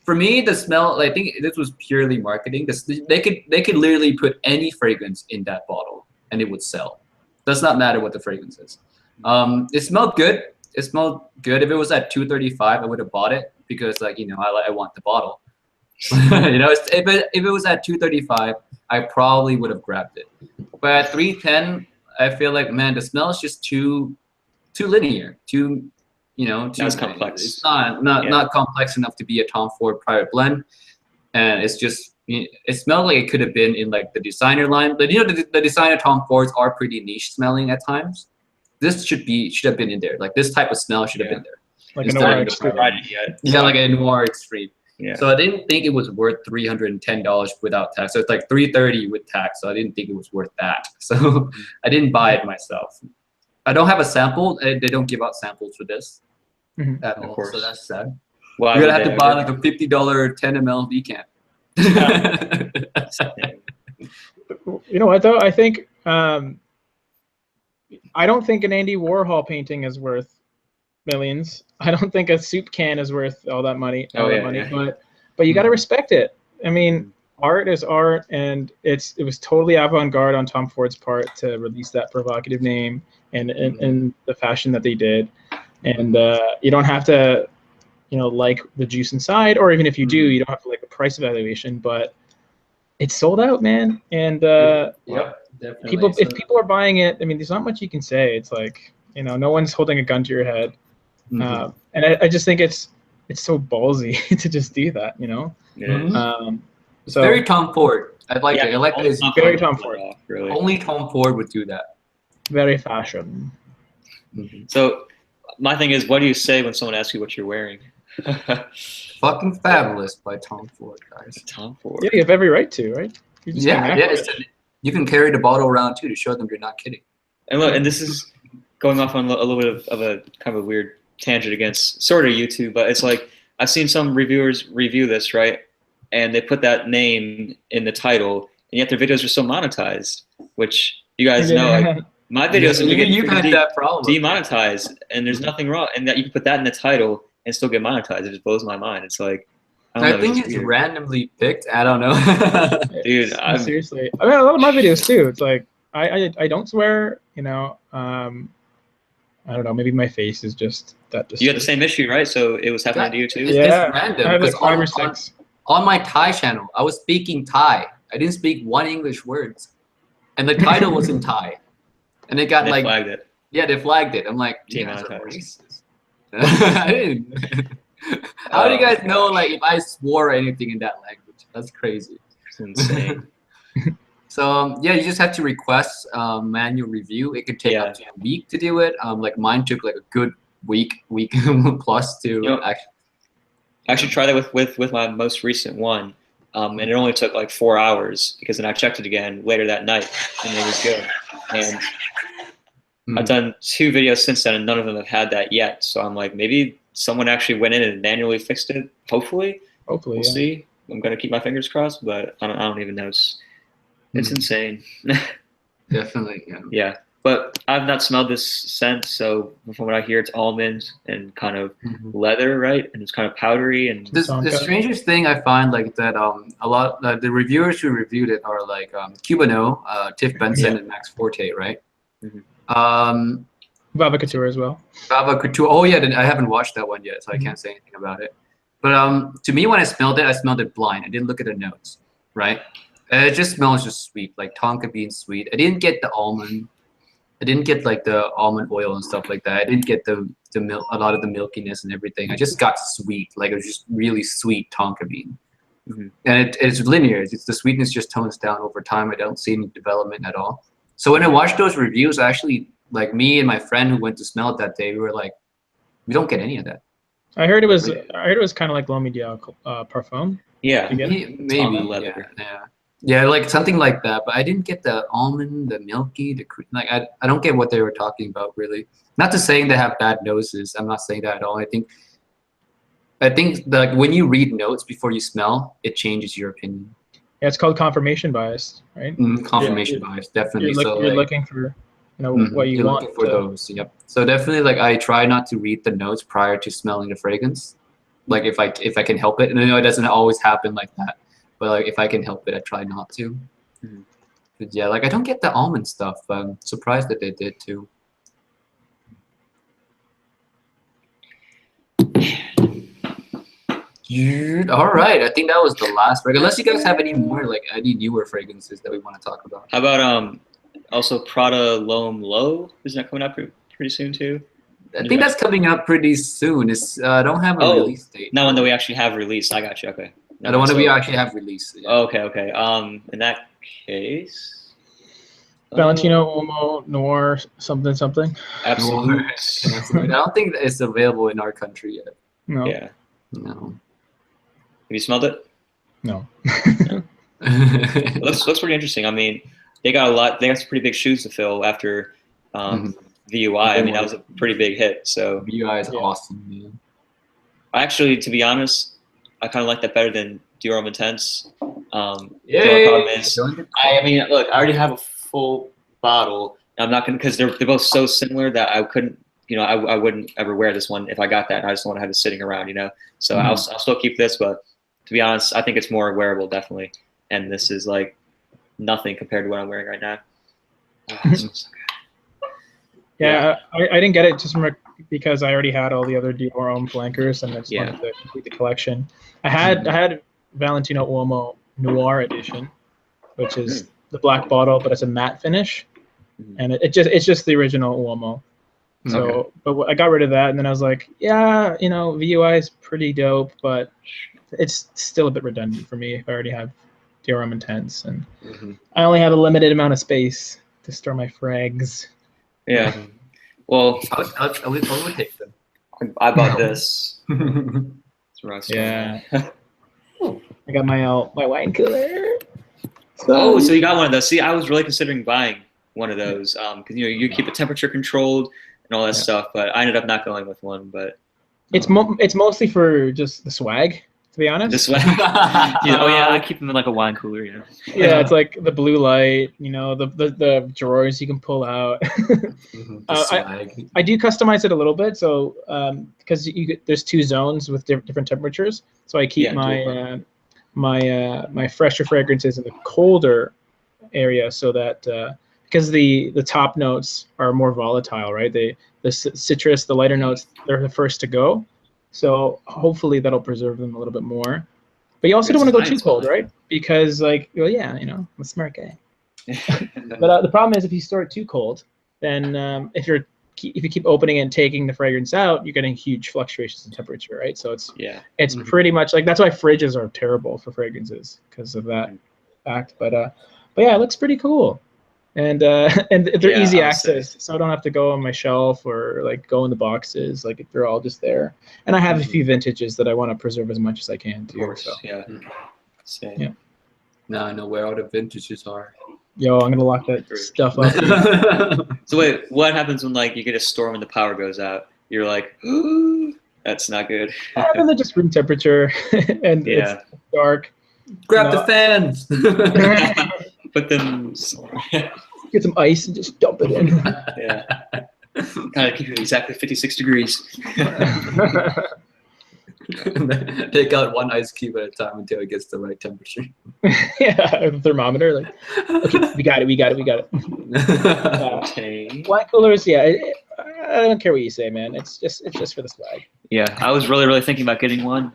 for me, the smell. I think this was purely marketing. They could literally put any fragrance in that bottle and it would sell. Does not matter what the fragrance is. It smelled good. It smelled good. If it was at $235, I would have bought it because I want the bottle. If it was at $235, I probably would have grabbed it. But at 310, I feel like, man, the smell is just too linear, too complex. It's not complex enough to be a Tom Ford private blend, and it's just it smelled like it could have been in like the designer line. But the designer Tom Fords are pretty niche smelling at times. This should have been in there. Like this type of smell should have been there. Like a noir extreme. Like a noir extreme. Yeah. So I didn't think it was worth $310 without tax. So it's like $330 with tax. So I didn't think it was worth that. So I didn't buy it myself. I don't have a sample. They don't give out samples for this at all. Of course. So that's sad. Well, you're gonna have to buy like a $50 10 ml decant. You know what though? I think I don't think an Andy Warhol painting is worth millions. I don't think a soup can is worth all that money. But you got to respect it. I mean, art is art, and it was totally avant-garde on Tom Ford's part to release that provocative name and in the fashion that they did. And you don't have to, like the juice inside, or even if you do, you don't have to like the price evaluation. But it's sold out, man. And definitely. If people are buying it, I mean, there's not much you can say. It's like, no one's holding a gun to your head. And I just think it's so ballsy to just do that, It's very Tom Ford. I like it. I like it. It's very Tom Ford. Really. Only Tom Ford would do that. Very fashion. So my thing is, what do you say when someone asks you what you're wearing? Fucking fabulous by Tom Ford, guys. Tom Ford. Yeah, you have every right to, right? You can carry the bottle around too to show them you're not kidding. And look, and this is going off on a little bit of a kind of a weird tangent against sort of YouTube, but it's like I've seen some reviewers review this, right? And they put that name in the title, and yet their videos are so monetized, which you guys know. Like, my videos you've had that problem. Demonetized, and there's nothing wrong, and that you can put that in the title and still get monetized. It just blows my mind. It's like I think it's randomly picked. I don't know, dude. Seriously, I mean, a lot of my videos too. It's like I don't swear, I don't know. Maybe my face is just that. You had the same issue, right? So it was happening to you too. Yeah, it's random. I have like 5 or 6. On my Thai channel, I was speaking Thai. I didn't speak one English words, and the title was in Thai, and it got they flagged it. Yeah, they flagged it. I'm like, racist. I didn't. How do you guys know like if I swore anything in that language? That's crazy. It's insane. So yeah, you just have to request manual review. It could take up to a week to do it. Like mine took like a good week plus to actually try that with my most recent one, and it only took like 4 hours because then I checked it again later that night and it was good. And I've done 2 videos since then and none of them have had that yet. So I'm like, maybe someone actually went in and manually fixed it. Hopefully we'll see. I'm gonna keep my fingers crossed, but I don't even know. It's insane. Definitely. Yeah. But I've not smelled this scent, so from what I hear, it's almonds and kind of leather, right? And it's kind of powdery. And the strangest thing I find like that a lot the reviewers who reviewed it are like Cubano, Tiff Benson, and Max Forte, right? Baba Couture as well. Baba Couture. Oh yeah, I haven't watched that one yet, so I can't say anything about it. But to me, when I smelled it blind. I didn't look at the notes, right? It just smells just sweet, like tonka bean sweet. I didn't get the almond. I didn't get like the almond oil and stuff like that. I didn't get the milk, a lot of the milkiness and everything. I just got sweet, like it was just really sweet tonka bean. And it's linear. It's the sweetness just tones down over time. I don't see any development at all. So when I watched those reviews, I actually, like me and my friend who went to smell it that day, we were like, we don't get any of that. I heard it was kind of like L'Homme Ideal Parfum. Yeah, maybe. Yeah, like something like that. But I didn't get the almond, the milky, like I don't get what they were talking about really. Not to saying they have bad noses. I'm not saying that at all. I think like when you read notes before you smell, it changes your opinion. Yeah, it's called confirmation bias, right? Confirmation bias, definitely. You're looking for, what you want. Looking for those. Yep. So definitely, like I try not to read the notes prior to smelling the fragrance. Like if I can help it, and I know it doesn't always happen like that. But like if I can help it, I try not to. But yeah, like I don't get the almond stuff. I'm surprised that they did too. All right, I think that was the last fragrance. Unless you guys have any more, like any newer fragrances that we want to talk about. How about also Prada L'Homme Low? Isn't that coming out pretty soon too? I think that's coming out pretty soon. It's I don't have a release date. Not one that we actually have released. I got you. Okay. No, the one that we actually have released. Yeah. Okay. In that case, Valentino Uomo Noir something. Absolute. I don't think it's available in our country yet. No. Yeah. No. Have you smelled it? No. Looks pretty interesting. I mean, they got some pretty big shoes to fill after VUI. I mean, that was a pretty big hit. So VUI is awesome, man. Actually, to be honest, I kind of like that better than Dior Homme Intense. Yay! The problem is, I mean, look, I already have a full bottle. I'm not gonna, because they're both so similar that I couldn't, I wouldn't ever wear this one if I got that. And I just don't want to have it sitting around, So I'll still keep this, but to be honest, I think it's more wearable, definitely. And this is like nothing compared to what I'm wearing right now. Oh, it smells so good. Yeah, I didn't get it just because I already had all the other Dior Homme flankers, and I just wanted to complete the collection. I had Valentino Uomo Noir edition, which is the black bottle, but it's a matte finish, and it's just the original Uomo. So, but I got rid of that, and then I was like, yeah, VUI is pretty dope, but it's still a bit redundant for me if I already have Dior Homme Intense, and I only have a limited amount of space to store my frags. Yeah. Well, I would take them. I bought this. It's yeah. I got my wine cooler. So you got one of those. See, I was really considering buying one of those because you keep it temperature controlled and all that stuff, but I ended up not going with one. But it's mostly for just the swag, to be honest. The swag. I keep them in like a wine cooler. Yeah, it's like the blue light. The drawers you can pull out. I do customize it a little bit, so because there's 2 zones with different temperatures, so I keep my fresher fragrances in the colder area, so that because the top notes are more volatile, right? The citrus, the lighter notes, they're the first to go, so hopefully that'll preserve them a little bit more. But you also don't want to go too cold, right? Because I'm a smart guy. But the problem is if you store it too cold, then if you keep opening and taking the fragrance out, you're getting huge fluctuations in temperature, right? So it's pretty much like, that's why fridges are terrible for fragrances, because of that fact. But yeah, it looks pretty cool, and they're easy access, so I don't have to go on my shelf or like go in the boxes. Like they're all just there, and I have a few vintages that I want to preserve as much as I can too. Of course, so. Yeah. Now I know where all the vintages are. Yo, I'm gonna lock that stuff up. So wait, what happens when like you get a storm and the power goes out? You're like, ooh, that's not good. And then just room temperature, and it's dark. Grab the fans. Put them. Get some ice and just dump it in. Yeah. Kind of keep it exactly 56 degrees. Take out one ice cube at a time until it gets the right temperature. Yeah, the thermometer. Like, okay, we got it. Okay. Wine coolers, I don't care what you say, man. It's just for the swag. Yeah, I was really thinking about getting one,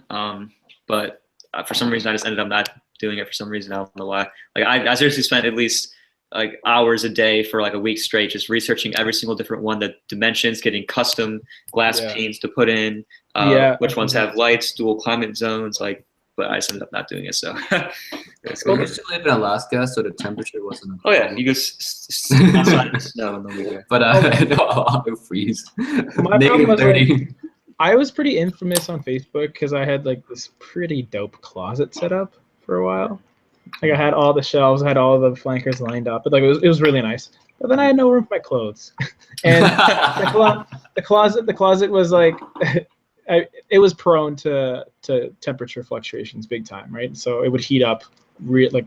but for some reason I just ended up not doing it. For some reason, I don't know why. Like I seriously spent at least like hours a day for like a week straight just researching every single different one, the dimensions, getting custom glass panes to put in, which ones have lights, dual climate zones, but I just ended up not doing it. So we used to live in Alaska, so the temperature wasn't. Oh yeah, you go outside in the snow and then we go. But I would freeze. My problem was, like, I was pretty infamous on Facebook because I had like this pretty dope closet set up for a while. Like I had all the shelves, I had all the flankers lined up, but like it was really nice. But then I had no room for my clothes, and the closet was like, it was prone to temperature fluctuations big time, right? So it would heat up like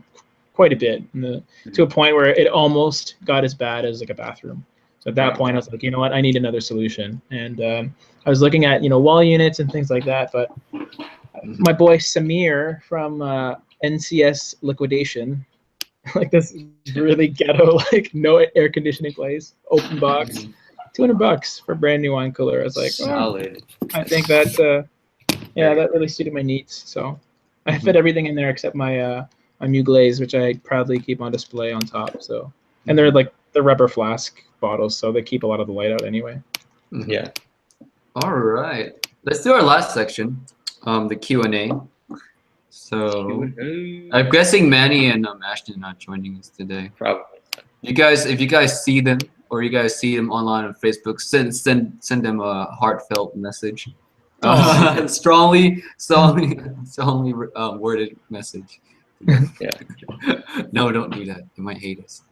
quite a bit, to a point where it almost got as bad as like a bathroom. So at that point, I was like, you know what, I need another solution. And I was looking at wall units and things like that, but my boy Samir from NCS Liquidation, like this really ghetto, like no air conditioning place, open box, $200 for a brand new wine cooler. I was like, solid. I think that Yeah, that really suited my needs. So I fit everything in there except my my Muglaze, which I proudly keep on display on top. So, and they're like the rubber flask bottles, so they keep a lot of the light out anyway. Yeah. All right. Let's do our last section, the Q&A. So I'm guessing Manny and Ashton are not joining us today. Probably. If you guys see them or you guys see them online on Facebook, send them a heartfelt message. Strongly worded message. Yeah. No, don't do that. They might hate us.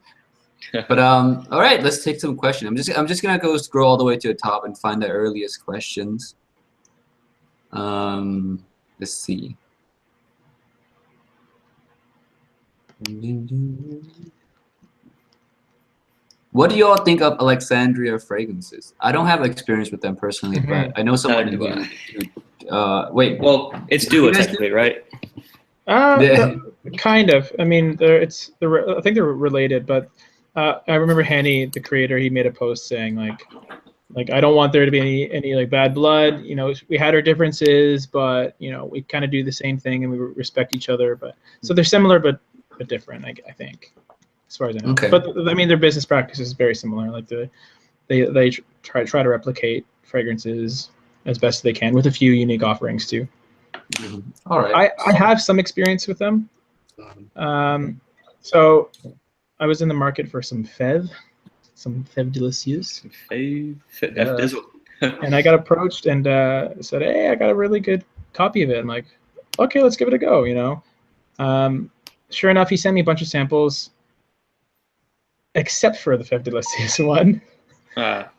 But all right, let's take some questions. I'm just gonna go scroll all the way to the top and find the earliest questions. Let's see. What do you all think of Alexandria fragrances? I don't have experience with them personally, but I know someone who. Wait. Well, it's duo technically, right? Kind of. I mean, I think they're related, but I remember Henny, the creator, he made a post saying like I don't want there to be any like bad blood. You know, we had our differences, but you know, we kind of do the same thing and we respect each other. But so they're similar, but different. I think, as far as I know. Okay. But I mean, their business practice is very similar. Like they try to replicate fragrances as best they can with a few unique offerings too. All right. I have some experience with them. So I was in the market for some Fève Delicieux. And I got approached and said, hey, I got a really good copy of it. I'm like, okay, let's give it a go, you know. Sure enough, he sent me a bunch of samples, except for the Fève Delicieux one.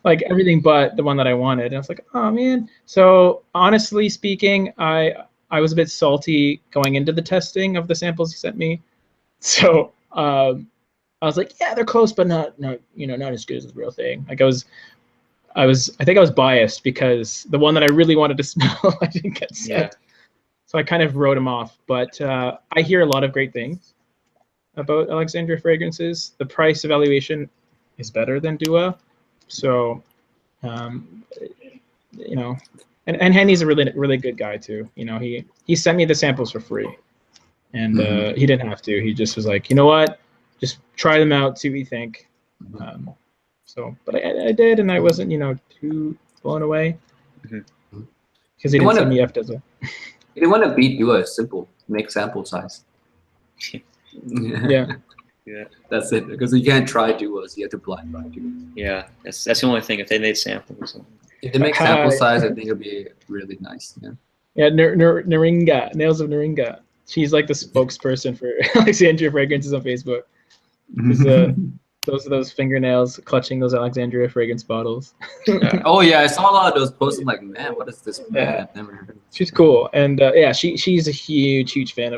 Like everything but the one that I wanted. And I was like, oh, man. So honestly speaking, I was a bit salty going into the testing of the samples he sent me. So I was like, yeah, they're close, but not as good as the real thing. Like I think I was biased because the one that I really wanted to smell, I didn't get sent. Yeah. So I kind of wrote him off. But I hear a lot of great things about Alexandria fragrances. The price evaluation is better than Dua. So, you know, and Henny's a really good guy too. You know, he sent me the samples for free, and he didn't have to. He just was like, you know what, just try them out, see what you think. So, but I did, and I wasn't, you know, too blown away because he didn't send me FDSL. You didn't want to beat Dua. Simple, make sample size. Yeah. Yeah, that's it. Because you can't try duos; you have to blind buy duos. Yeah, that's the only thing. If they made samples, if they make sample size, I think it'll be really nice. Yeah. Yeah, Naringa, Nails of Naringa. She's like the spokesperson for Alexandria fragrances on Facebook. Those fingernails clutching those Alexandria fragrance bottles. Oh yeah, I saw a lot of those posts. I'm like, man, what is this? Yeah. She's cool, and yeah, she's a huge fan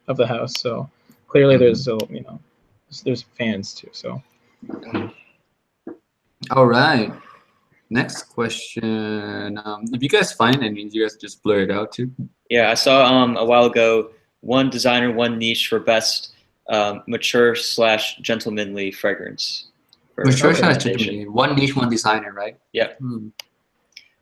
of the house. So clearly, there's there's fans too. So. All right. Next question. If you guys find any, you guys just blur it out too. Yeah, I saw a while ago one designer, one niche for best mature / gentlemanly fragrance. Mature / gentlemanly. One niche, one designer, right? Yeah.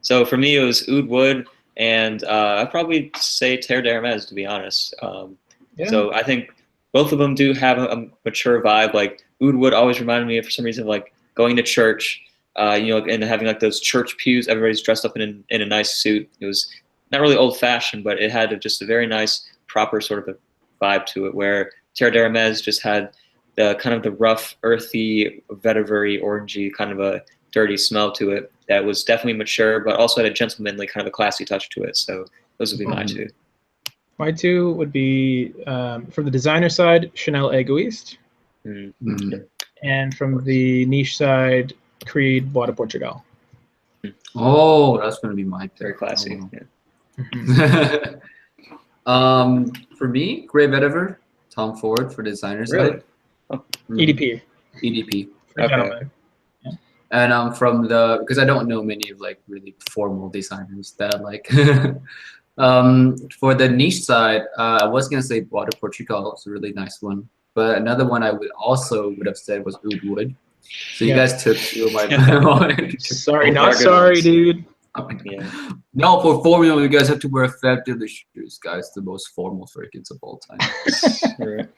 So for me, it was Oud Wood, and I'd probably say Terre d'Hermès, to be honest. So I think both of them do have a mature vibe. Like Oud Wood always reminded me of, for some reason, like going to church, you know, and having like those church pews. Everybody's dressed up in a nice suit. It was not really old fashioned, but it had just a very nice, proper sort of a vibe to it. Where Terre d'Hermès just had the kind of the rough, earthy, vetiver-y, orangey kind of a dirty smell to it. That was definitely mature, but also had a gentlemanly kind of a classy touch to it. So those would be my two. My two would be, from the designer side, Chanel Egoiste. And from the niche side, Creed Bois de Portugal. Oh, that's going to be my very classy. For me, Grey Vetiver, Tom Ford for designer side. Oh. EDP. EDP. Okay. Yeah. And from because I don't know many of like really formal designers that like. For the niche side, I was gonna say Bois de Portugal. It's a really nice one, but another one I would have said was Oud Wood. So you guys took two of my. Sorry, not sorry, dude. Yeah. No, for formal, you guys have to wear effectively shoes, guys. The most formal freakins of all time. Right.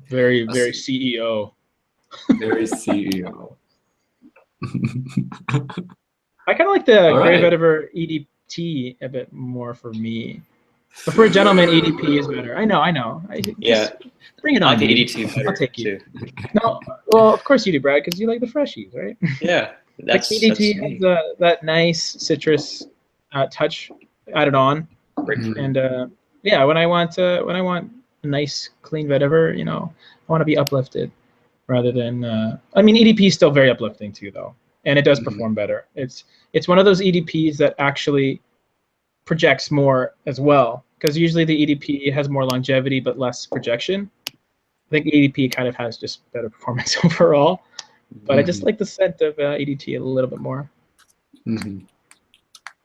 Very, I very see. CEO. Very CEO. I kind of like the All Gray right. Vetiver EDT a bit more for me. But for a gentleman, EDP is better. I know. Yeah. Just bring it I on, like the dude. ED2 better I'll take you. too. No, well, of course you do, Brad, because you like the freshies, right? Yeah. That's EDT me. has that nice citrus touch added on, Mhm. and yeah, when I want a nice clean vetiver, I want to be uplifted rather than. I mean, EDP is still very uplifting too, though, and it does perform better. It's one of those EDPs that actually projects more as well, because usually the EDP has more longevity but less projection. I think EDP kind of has just better performance overall, but I just like the scent of EDT a little bit more.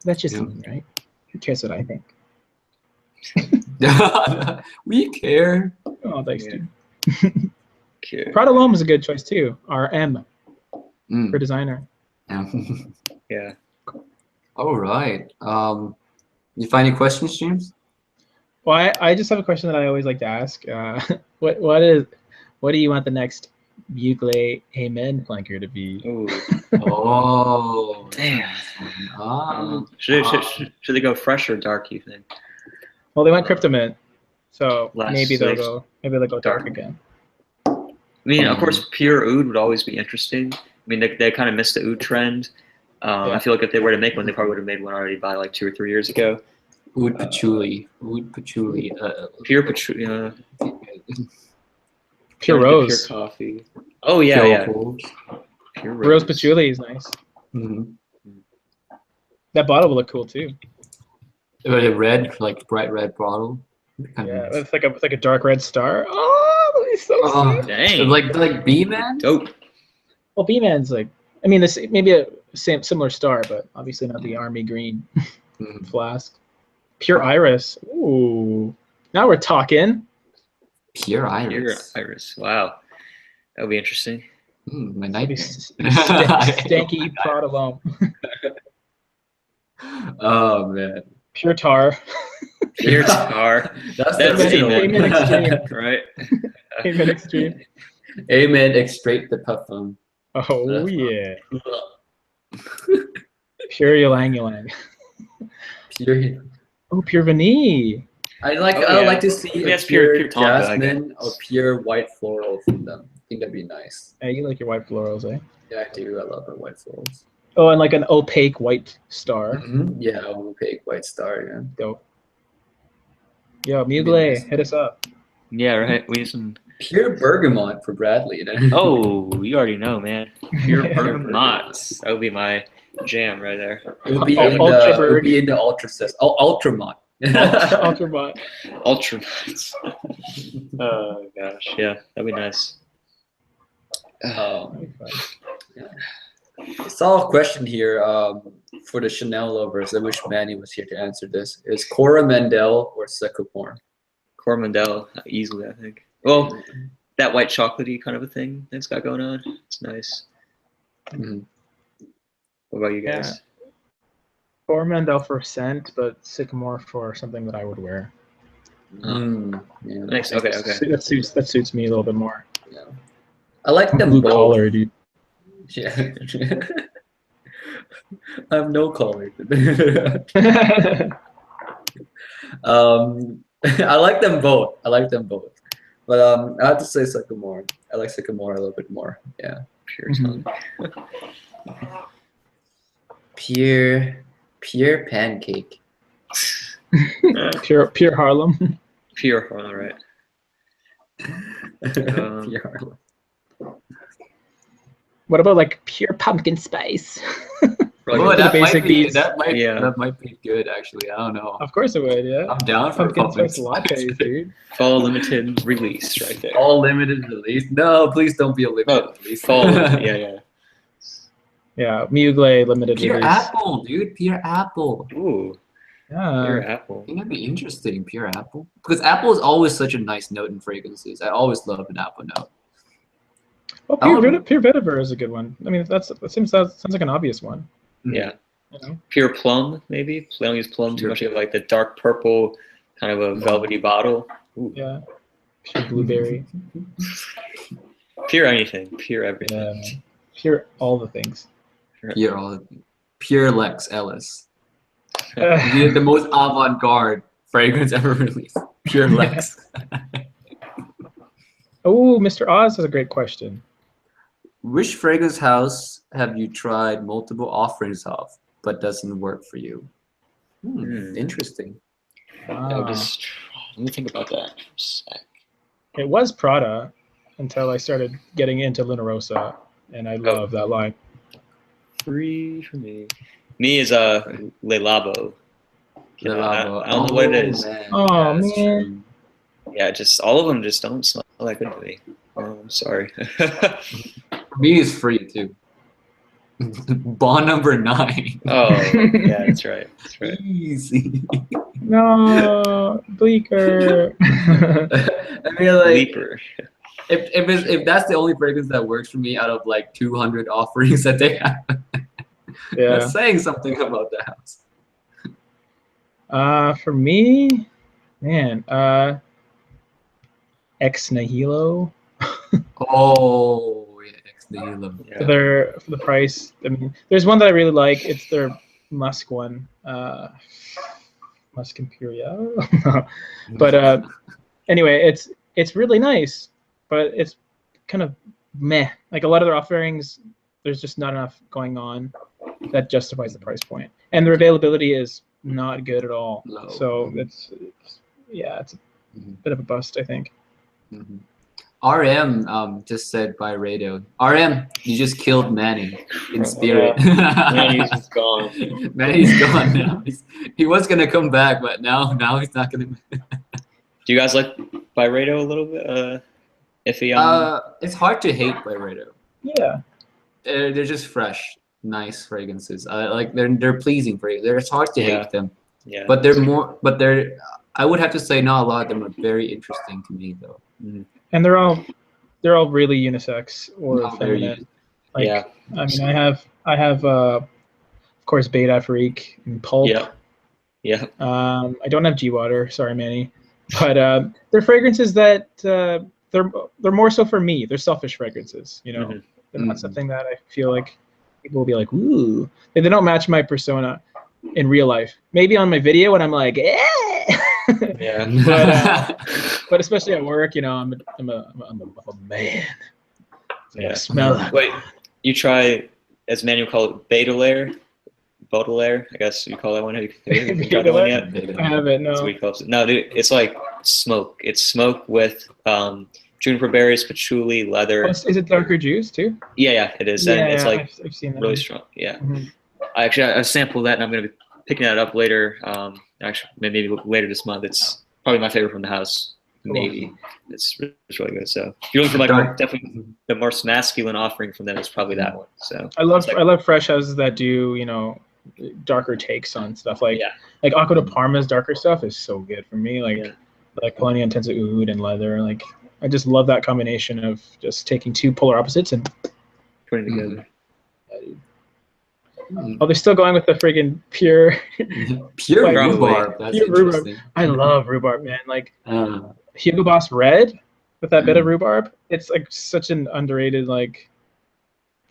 That's just me, right? Who cares what I think? We care. Oh, thanks, Yeah. dude. Cute. Prada Loam is a good choice too. RM for designer. Yeah. All right. You find any questions, James? Well, I just have a question that I always like to ask. What do you want the next Bugle Amen flanker to be? Ooh. Oh, Damn. Should they go fresh or dark, you think? Well, they went Cryptomint, so Less, maybe so they'll go dark dark. again. I mean, of course, pure oud would always be interesting. I mean, they kind of missed the oud trend. I feel like if they were to make one, they probably would have made one already by like 2 or 3 years ago. Oud patchouli. Pure patchouli. Pure rose. Pure coffee. Oh yeah, Pure Pure rose patchouli is nice. That bottle will look cool too. A red, like bright red bottle. Yeah, it's like a dark red star. Oh, that is so sweet. Dang. Like B-Man? Dope. Well, B-Man's like, I mean, this maybe a similar star, but obviously not the army green flask. Pure iris. Ooh, now we're talking. Pure iris. Pure iris. Wow, that would be interesting. My nightmare. Stanky Prada Loam. Oh man. Pure tar. Pure tar. That's Amen extreme. Right. Amen extreme. Amen extract the puffum. Oh yeah. Pure ylang ylang. Pure. Oh, pure vanille. I would like to see a pure Tonka, jasmine or pure white floral from them. I think that'd be nice. Hey, you like your white florals, eh? Yeah, I do. I love the white florals. Oh, and like an opaque white star. Yeah, opaque white star. Yeah. Dope. Yo, Mugle, hit us up. Yeah, right. We need some pure bergamot for Bradley. Oh, you already know, man. Pure bergamot. That would be my jam right there. It would be in the Ultramont. Ultramont. Ultramont. Oh gosh, yeah, that'd be nice. Yeah. I saw a question here for the Chanel lovers. I wish Manny was here to answer this. Is Coromandel or Sycamore? Coromandel, easily, I think. Well, that white chocolatey kind of a thing that's got going on. It's nice. What about you guys? Yeah. Coromandel for scent, but Sycamore for something that I would wear. Yeah. Nice. Okay. That suits me a little bit more. Yeah. I like them blue both. collar, dude. Yeah. I have no color. I like them both. But I have to say Sycamore. I like Sycamore a little bit more. Yeah. Pure tongue. Pure pancake. Pure Harlem. Pure Harlem, right? Pure Harlem. What about like pure pumpkin spice? That might be good actually. I don't know. Of course it would, yeah. I'm down for pumpkin spice lattes, dude. Fall limited release right there. All limited release. No, please don't be a limited release. Fall. Yeah. Yeah, Mugle limited Pure release. apple, dude. Pure apple. Ooh. Yeah. Pure apple. I think that'd be interesting. Pure apple, because apple is always such a nice note in fragrances. I always love an apple note. Well, pure vetiver is a good one. I mean, that sounds like an obvious one. Yeah. Pure plum, maybe. They don't use plum too much. They have like the dark purple, kind of a velvety bottle. Ooh. Yeah. Pure blueberry. Pure anything. Pure everything. Yeah, man. Pure all the things. Pure Lex Ellis. The most avant-garde fragrance ever released. Pure Lex. Oh, Mr. Oz has a great question. Which fragrance house have you tried multiple offerings of, but doesn't work for you? Interesting. Wow. Let me think about that for a sec. It was Prada until I started getting into Luna Rosa, and I love that line. Free for me. Me is Le Labo. I don't know what it is. Man. Oh, That's man. true. Yeah, just all of them just don't smell that good to me. Oh, I'm sorry. For me, it's free too. Bond number 9. Oh, yeah, that's right. That's right. Easy. No, Bleeker. I mean, like, Leaper. if that's the only fragrance that works for me out of like 200 offerings that they have, Yeah. that's saying something about the house. For me, man, Ex Nihilo. Oh, yeah, ex nihilo. Yeah. For the price. I mean, there's one that I really like. It's their musk one, Musk Imperial. But anyway, it's really nice, but it's kind of meh. Like a lot of their offerings, there's just not enough going on that justifies the price point, and their availability is not good at all. Low. So it's a bit of a bust, I think. RM just said by radio. RM, you just killed Manny in spirit. Manny's just gone. Manny's gone now. He was gonna come back, but now he's not gonna. Do you guys like Byredo a little bit? Iffy on it's hard to hate by radio. Yeah. They're just fresh, nice fragrances. Like they're pleasing for you. It's hard to hate them. Yeah. But they're more. But they're. I would have to say not a lot of them are very interesting to me though. And they're all really unisex or Not very feminine. Like, Yeah. I mean, I have of course Beta Freak and Pulp. Yeah. I don't have G Water, sorry Manny, but they're fragrances that they're more so for me. They're selfish fragrances, you know. They're not something that I feel like people will be like, ooh. They don't match my persona in real life. Maybe on my video when I'm like, eh. Yeah. But especially at work, you know, I'm a man. So I smell that. Wait, you try, as Manny would call it, Baudelaire, I guess you call that one. Have you tried that one yet? I haven't, no. That's what he calls it. No, dude, it's like smoke. It's smoke with juniper berries, patchouli, leather. Oh, is it darker juice too? Yeah, it is. Yeah, And it's like I've seen that really one. strong. Yeah. Mhm. I sampled that, and I'm going to be picking that up later. Actually, maybe later this month. It's probably my favorite from the house. Maybe it's really good. So if you're looking for like definitely the more masculine offering from them, is probably that one. So I love fresh houses that do, you know, darker takes on stuff like Acqua di Parma's darker stuff is so good for me. Like Colonia Intensa Oud and leather. Like I just love that combination of just taking two polar opposites and putting together. Oh, they're still going with the friggin' pure rhubarb. That's pure interesting. rhubarb. I love rhubarb, man. Like Hugo Boss Red with that bit of rhubarb. It's like such an underrated, like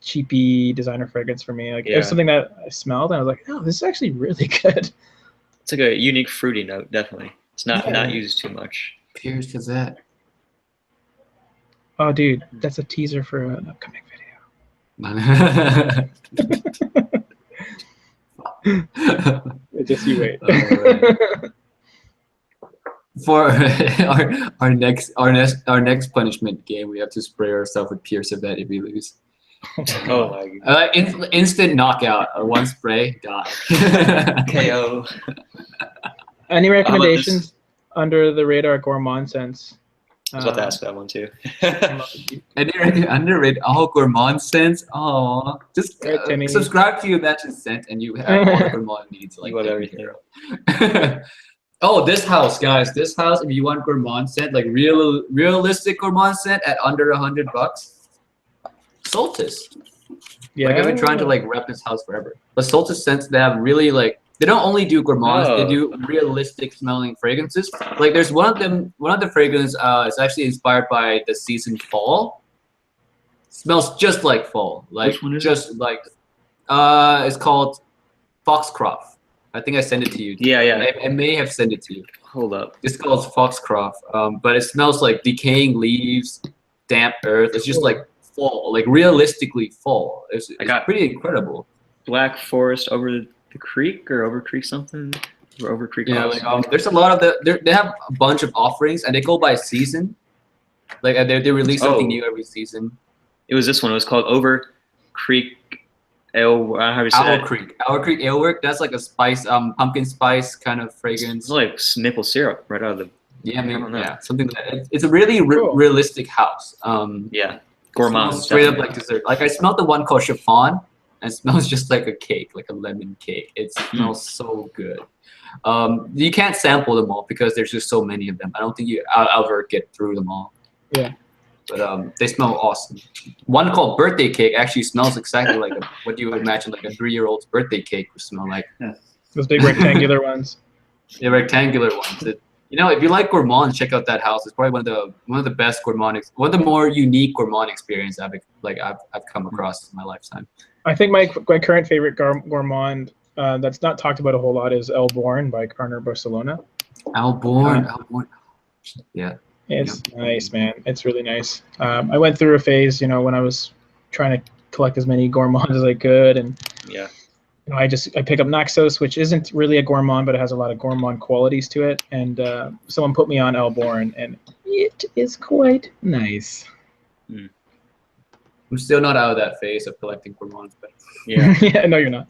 cheapy designer fragrance for me. Like it was something that I smelled and I was like, oh, this is actually really good. It's like a unique fruity note, definitely. It's not used too much. Pierce Gazette. Oh, dude, that's a teaser for an upcoming video. Just you wait. For our next punishment game, we have to spray ourselves with Pierce Gazette if we lose. Oh my god! Instant knockout. One spray, die. KO. Any recommendations under the radar gourmand scents? I was about to ask that one too. Any underrated gourmand scents? Oh, just Timmy. subscribe to your Matching Scent and you have all the gourmand needs. Like you have everything. Oh, this house, guys. This house, if you want gourmand scent, like realistic gourmand scent at under $100, Soltis. Yeah. Like I've been trying to like rep this house forever. But Solstice Scents, they have really like they don't only do gourmands, they do realistic smelling fragrances. Like there's one of them, one of the fragrance is actually inspired by the season fall. Smells just like fall. Like Which one is just like it's called Foxcroft. I think I sent it to you. Yeah. I may have sent it to you. Hold up. It's called Foxcroft. But it smells like decaying leaves, damp earth. It's just like fall, like realistically fall. It's pretty incredible. Black Forest over the creek or over creek something. Or over creek. Yeah, like there's a lot of they have a bunch of offerings and they go by season. Like they release something new every season. It was this one. It was called Over Creek Ale. How do you say Owl that? Creek. Owl Creek Alework. That's like a spice, pumpkin spice kind of fragrance. It's like maple syrup right out of the. Yeah, maybe. Yeah, something like that. It's a really realistic house. Yeah, gourmand. Straight up like dessert. Like I smelled the one called chiffon, and it smells just like a cake, like a lemon cake. It smells so good. You can't sample them all because there's just so many of them. I don't think I'll ever get through them all. Yeah. But they smell awesome. One called Birthday Cake actually smells exactly like what you would imagine like a 3-year-old's birthday cake would smell like. Those big rectangular ones. The rectangular ones. You know, if you like gourmands, check out that house. It's probably one of the best gourmand, one of the more unique gourmand experience I've come across in my lifetime. I think my current favorite gourmand that's not talked about a whole lot is El Born by Carner Barcelona. El Born. Yeah. It's nice, man. It's really nice. I went through a phase, you know, when I was trying to collect as many gourmands as I could, and yeah, you know, I pick up Naxos, which isn't really a gourmand, but it has a lot of gourmand qualities to it. And someone put me on El Born, and it is quite nice. I'm still not out of that phase of collecting gourmands, but yeah, yeah, no, you're not.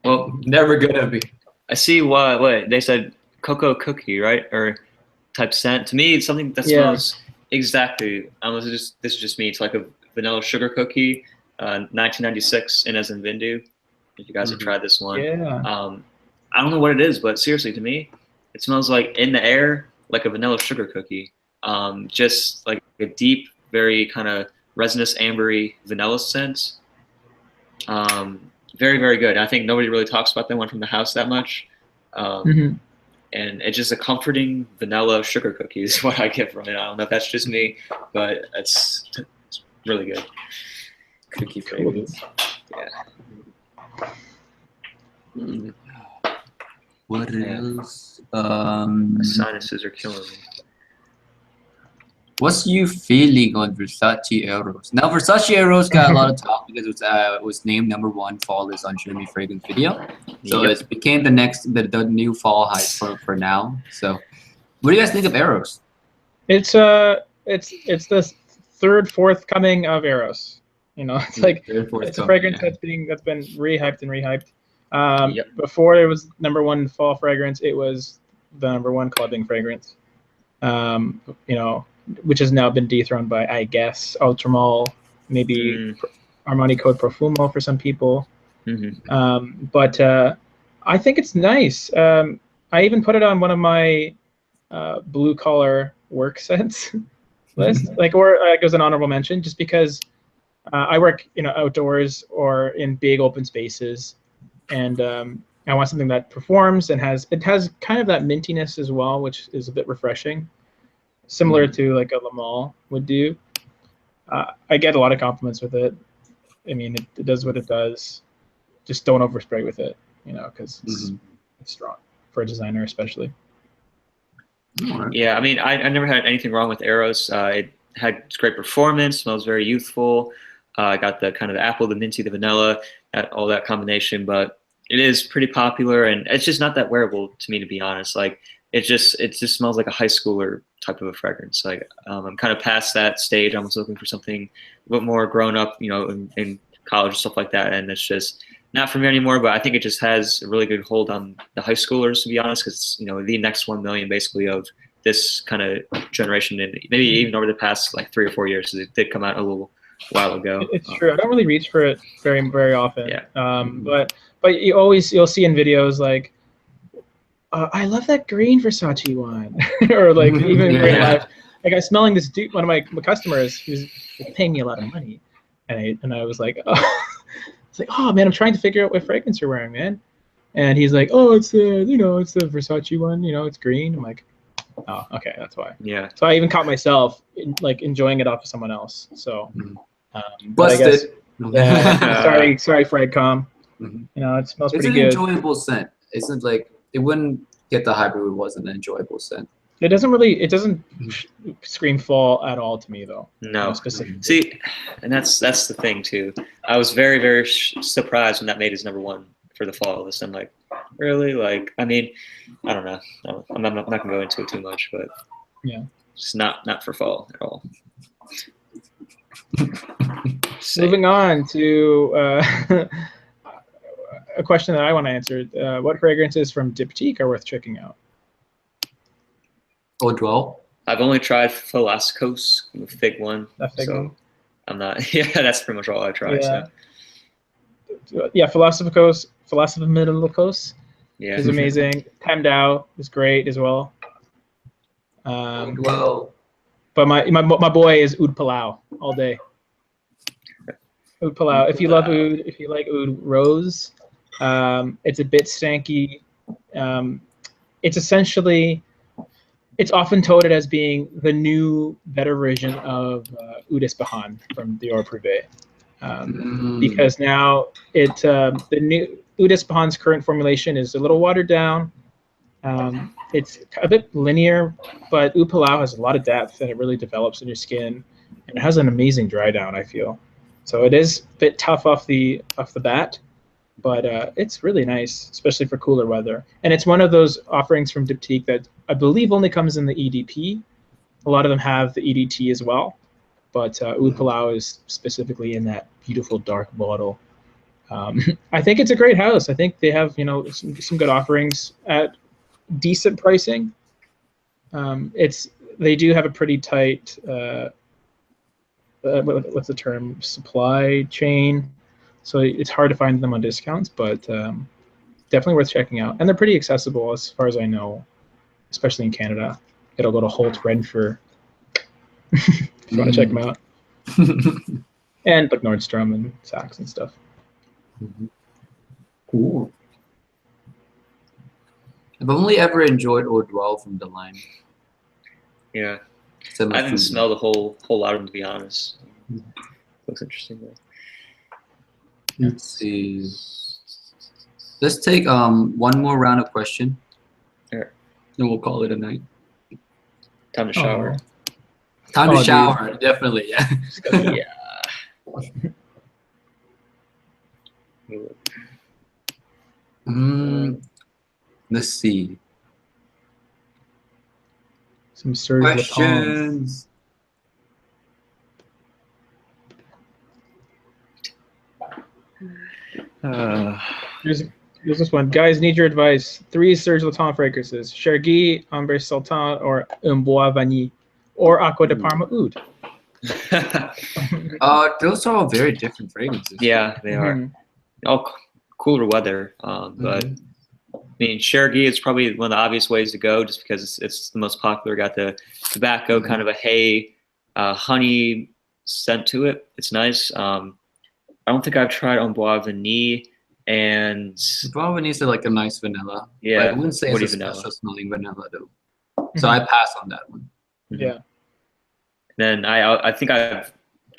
Well, never gonna be. I see what they said. Cocoa cookie, right? Or type scent. To me, it's something that smells exactly. This is just me. It's like a vanilla sugar cookie, 1996 in as in Vindu. If you guys have tried this one, I don't know what it is, but seriously, to me, it smells like in the air, like a vanilla sugar cookie. Just like a deep, very kind of resinous, ambery vanilla scent. Very, very good. I think nobody really talks about that one from the house that much. And it's just a comforting vanilla sugar cookie is what I get from it. I don't know if that's just me, but it's really good. Cookie fragrance. Yeah. What else? My sinuses are killing me. What's you feeling on Versace Eros? Now Versace Eros got a lot of talk because it was named #1 fall list on Jeremy Fragrance Video, so it became the new fall hype for now. So, what do you guys think of Eros? It's the fourth coming of Eros. You know, it's like it's a fragrance that's been rehyped and rehyped. Before it was #1 fall fragrance, it was the #1 clubbing fragrance. You know, which has now been dethroned by, I guess, Ultramol, maybe Armani Code Profumo for some people. But I think it's nice. I even put it on one of my blue collar work scents list, or it was an honorable mention, just because I work, you know, outdoors or in big open spaces, and I want something that performs and has kind of that mintiness as well, which is a bit refreshing. Similar to like a Lamal would do. I get a lot of compliments with it. I mean, it does what it does. Just don't overspray with it, you know, because it's strong for a designer, especially. Yeah, I mean, I never had anything wrong with Eros. It had great performance, smells very youthful. Got the kind of the apple, the minty, the vanilla, all that combination. But it is pretty popular, and it's just not that wearable to me, to be honest. Like, it just smells like a high schooler type of a fragrance. Like, I'm kind of past that stage. I'm just looking for something a bit more grown up, you know, in college and stuff like that. And it's just not for me anymore. But I think it just has a really good hold on the high schoolers, to be honest, because it's, you know, the next 1 million basically of this kind of generation, and maybe even over the past like 3 or 4 years, because it did come out a little while ago. It's true. I don't really reach for it very, very often. Yeah. But you'll see in videos like, I love that green Versace one, or like even in real life, like I'm smelling this dude. One of my customers who's paying me a lot of money, And I was like, oh. It's like, oh man, I'm trying to figure out what fragrance you're wearing, man. And he's like, oh, it's the it's the Versace one, it's green. I'm like, oh, okay, that's why. Yeah. So I even caught myself enjoying it off of someone else. So, but I Busted. guess, yeah. sorry, Fragcom. Mm-hmm. It smells It's pretty an good. enjoyable scent. It's like it wouldn't get the hype if it wasn't an enjoyable scent. It doesn't scream fall at all to me though. No. Specifically. See, and that's the thing too. I was very, very surprised when that made his #1 for the fall list. I'm like, really? Like, I mean, I don't know. I'm not gonna go into it too much, but yeah, it's not for fall at all. Moving on to a question that I want to answer. What fragrances from Diptyque are worth checking out? J-ROYL. I've only tried Philascos, the fig one. That fig one. I'm not. Yeah, that's pretty much all I tried. Yeah. So. Yeah, Philosophicos Yeah. is amazing. Tamdao is great as well. J-ROYL. But my boy is Oud Palau all day. Oud Palau. If you love oud, if you like oud rose, it's a bit stanky. It's essentially, it's often touted as being the new, better version of Oud Ispahan from Dior Privé. Because now the new Oud Ispahan's current formulation is a little watered down. It's a bit linear, but Oud Palau has a lot of depth and it really develops in your skin, and it has an amazing dry down, I feel. So it is a bit tough off the bat, but it's really nice, especially for cooler weather. And it's one of those offerings from Diptyque that I believe only comes in the EDP. A lot of them have the EDT as well, but Oud Palau is specifically in that beautiful dark bottle. I think it's a great house. I think they have some good offerings at decent pricing. They do have a pretty tight what's the term, supply chain, so it's hard to find them on discounts, but definitely worth checking out. And they're pretty accessible as far as I know, especially in Canada. It'll go to Holt Renfrew if you want to check them out. And like Nordstrom and Saks and stuff. Cool. I've only ever enjoyed J-ROYL from the line. Yeah. I haven't smelled a whole lot of them, to be honest. Looks interesting though. Let's see. Let's take one more round of question. Sure. Then we'll call it a night. Time to shower. Time to shower, definitely, yeah. Yeah. Let's see. Some Serge questions. Here's this one. Guys, need your advice. 3 Serge Lutens fragrances: Chergui, Ambre Sultan, or Un Bois Vanille, or Acqua di Parma Oud. Those are all very different fragrances. Yeah, they are. All cooler weather, but I mean, Chergui is probably one of the obvious ways to go, just because it's the most popular. Got the tobacco, kind of a hay, honey scent to it. It's nice. I don't think I've tried Un Bois Vanille, and Bois Vanille is like a nice vanilla. Yeah, but I wouldn't say it's a special smelling vanilla though. So I pass on that one. Yeah. Then I think can't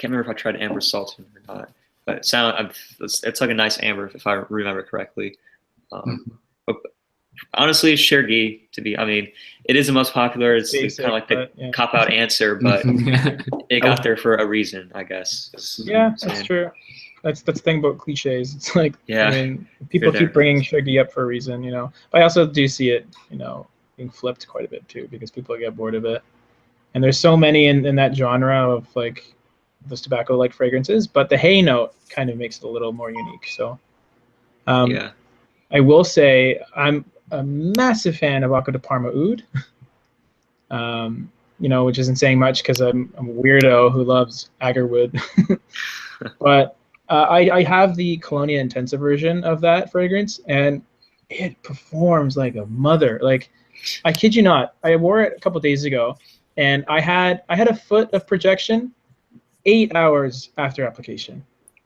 remember if I tried Amber Sultan or not, but it's like a nice amber if I remember correctly. But honestly, Chergui it is the most popular. It's kind of like the cop-out answer, but it got there for a reason, I guess. Yeah, that's true. That's the thing about cliches. It's like, I mean, people keep bringing Chergui up for a reason, But I also do see it, being flipped quite a bit too, because people get bored of it. And there's so many in that genre of like those tobacco-like fragrances, but the hay note kind of makes it a little more unique. So, I will say I'm a massive fan of Acqua di Parma Oud. Which isn't saying much because I'm a weirdo who loves agarwood. But I have the Colonia Intensa version of that fragrance, and it performs like a mother. Like, I kid you not, I wore it a couple days ago, and I had a foot of projection, 8 hours after application.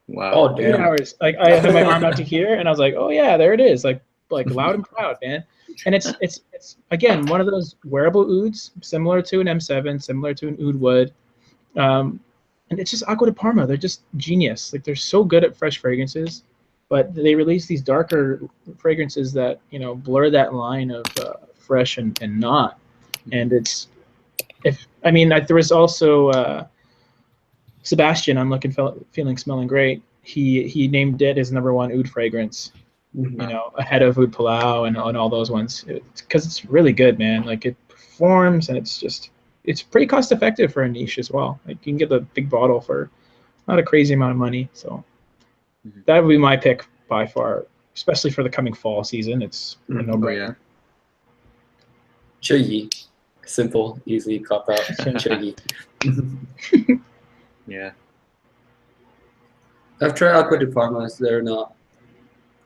Wow. Oh, 8 damn. hours. Like I had my arm out to here, and I was like, oh yeah, there it is. Like loud and proud, man. And it's again one of those wearable ouds, similar to an M7, similar to an oud wood. And it's just Acqua di Parma. They're just genius. Like they're so good at fresh fragrances, but they release these darker fragrances that blur that line of fresh and not. And it's there was also Sebastian on Looking, Feeling, Smelling Great. He named it his #1 oud fragrance. Ahead of Oud Palau and all those ones, because it's really good, man. Like it performs, and it's pretty cost effective for a niche as well. Like you can get the big bottle for not a crazy amount of money. So that would be my pick by far, especially for the coming fall season. It's a no-brainer. Chuggy. Simple, easy, cop out. Chuggy. Yeah. I've tried Acqua di Parmas. They're not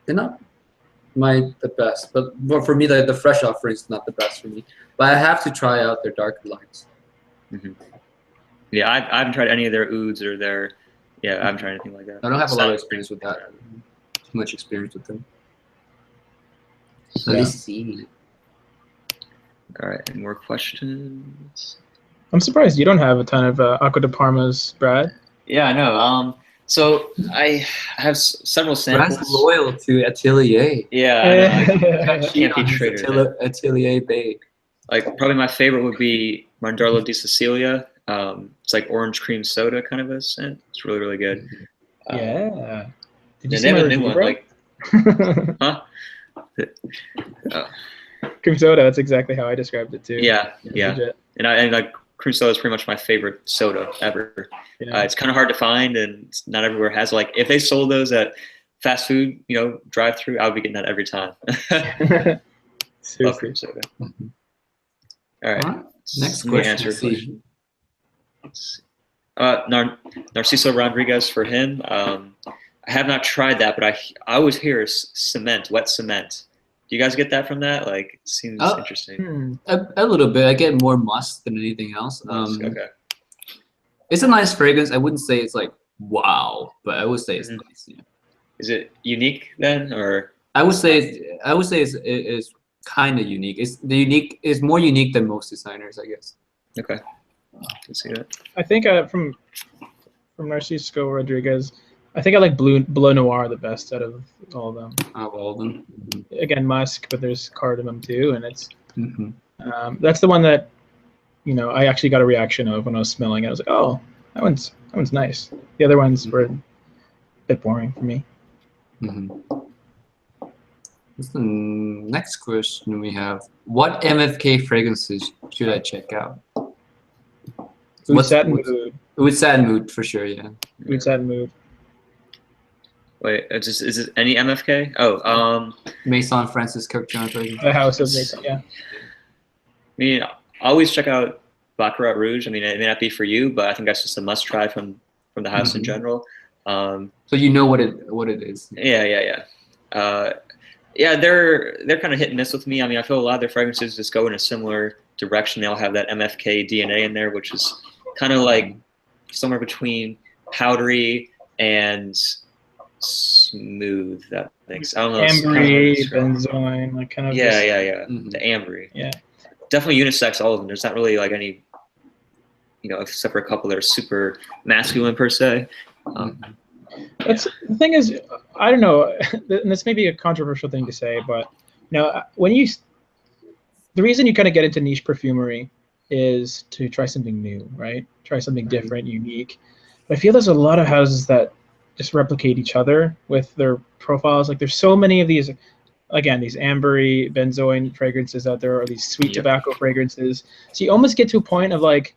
the best, but for me the fresh offering is not the best for me. But I have to try out their darker lines. Yeah, I haven't tried any of their ouds or their. Yeah, I haven't tried anything like that. I don't have a lot of experience with that. Too much experience with them. Let's see. All right, any more questions? I'm surprised you don't have a ton of Acqua di Parmas, Brad. Yeah, I know. So I have several samples. Brad's loyal to Atelier. Yeah, I know. Can't be traitor. Atelier Bay. Like probably my favorite would be Mandarlo di Sicilia. It's like orange cream soda kind of a scent. It's really, really good. Yeah. Did you and see they have my a new review, one, like, huh? Cream soda. That's exactly how I described it too. Yeah. Legit. And like cream soda is pretty much my favorite soda ever. Yeah. It's kind of hard to find, and not everywhere has. Like if they sold those at fast food, drive-through, I would be getting that every time. Love cream soda. All right. Next question. Narciso Rodriguez for him. I have not tried that, but I always hear cement, wet cement. Do you guys get that from that? Like, it seems interesting. A little bit. I get more musk than anything else. Okay. It's a nice fragrance. I wouldn't say it's like wow, but I would say it's nice. Yeah. Is it unique then, or? I would say it's kind of unique. It's more unique than most designers, I guess. Okay. Can see that. I think from Narciso Rodriguez, I think I like Bleu Noir the best out of all of them. All of them. Again, musk, but there's cardamom too, and it's that's the one that I actually got a reaction of when I was smelling it. I was like, oh, that one's nice. The other ones were a bit boring for me. What's the next question we have? What MFK fragrances should I check out? Oud Satin Mood. Oud Satin Mood for sure, yeah. Oud Satin Mood. Wait, is it any MFK? Oh, Maison Francis Kirkjohn fragrance. The House of Maison, yeah. I mean, I always check out Baccarat Rouge. I mean, it may not be for you, but I think that's just a must-try from the house in general. So you know what it is. Yeah. Yeah, they're kind of hit and miss with me. I mean, I feel a lot of their fragrances just go in a similar direction. They all have that MFK DNA in there, which is kind of like somewhere between powdery and smooth. That makes, I don't know. Ambery, benzoin, like kind of. Yeah. The ambery. Yeah. Definitely unisex, all of them. There's not really like any, except for a couple that are super masculine per se. That's the thing is, I don't know, and this may be a controversial thing to say, but the reason you kind of get into niche perfumery is to try something new, right? Try something different, unique. But I feel there's a lot of houses that just replicate each other with their profiles. Like there's so many of these, again, these ambery, benzoin fragrances out there, or these sweet tobacco fragrances. So you almost get to a point of like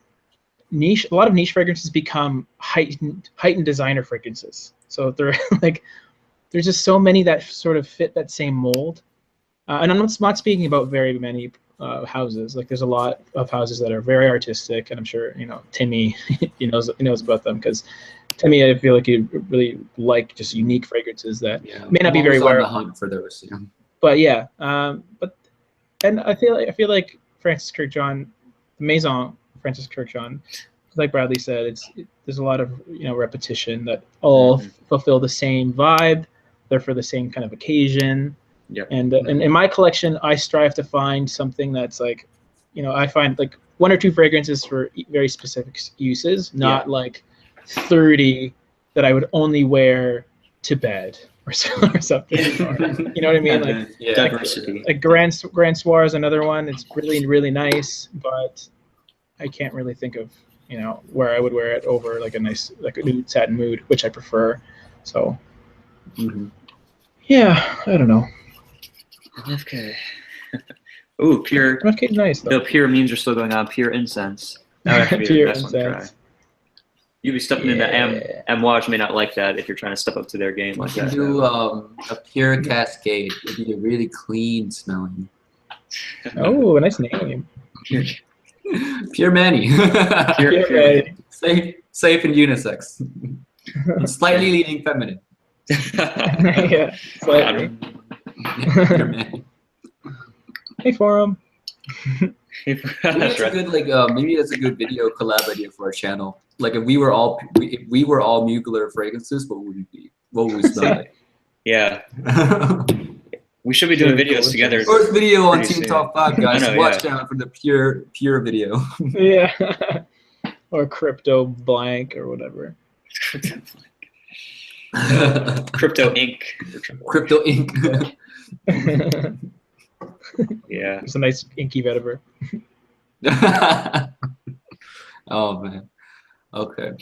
a lot of niche fragrances become heightened designer fragrances. So they're like, there's just so many that sort of fit that same mold. And I'm not speaking about very many houses. Like there's a lot of houses that are very artistic, and I'm sure Timmy he knows about them, because Timmy, I feel like you really like just unique fragrances that may not be very on the well hunt for those. Yeah. But yeah, and I feel like Francis Kirkjohn, Maison Francis Kirkjohn, like Bradley said, there's a lot of repetition that all fulfill the same vibe. They're for the same kind of occasion. Yep. And in my collection, I strive to find something that's like, I find like 1 or 2 fragrances for very specific uses, not like 30 that I would only wear to bed or something. You know what I mean? Like diversity. Like Grand Soir is another one. It's really, really nice, but I can't really think of where I would wear it over like a nice like a nude satin mood, which I prefer. So yeah, I don't know. MFK. Ooh, pure. MFK is nice though. The pure memes are still going on. Pure incense. That would be Pure the best one to try. incense. You'd be stepping into M-Watch may not like that if you're trying to step up to their game like You that. do a pure Cascade. It'd be really clean smelling. Oh, a nice name. Pure Manny. Pure Manny. Safe and unisex. And slightly leaning feminine. Yeah, slightly. Pure Manny. Hey, Forum. Maybe that's a good maybe that's a good video collab idea for our channel. Like if we were all Mugler fragrances, what would we be? What would we smell like? Yeah. We should be doing videos together. First video on pretty Team soon. Top 5, guys. I know, Watch out for the pure video. Yeah. Or Crypto Blank or whatever. Crypto Inc. Crypto Inc. Yeah. It's a nice inky vetiver. Oh man. Okay.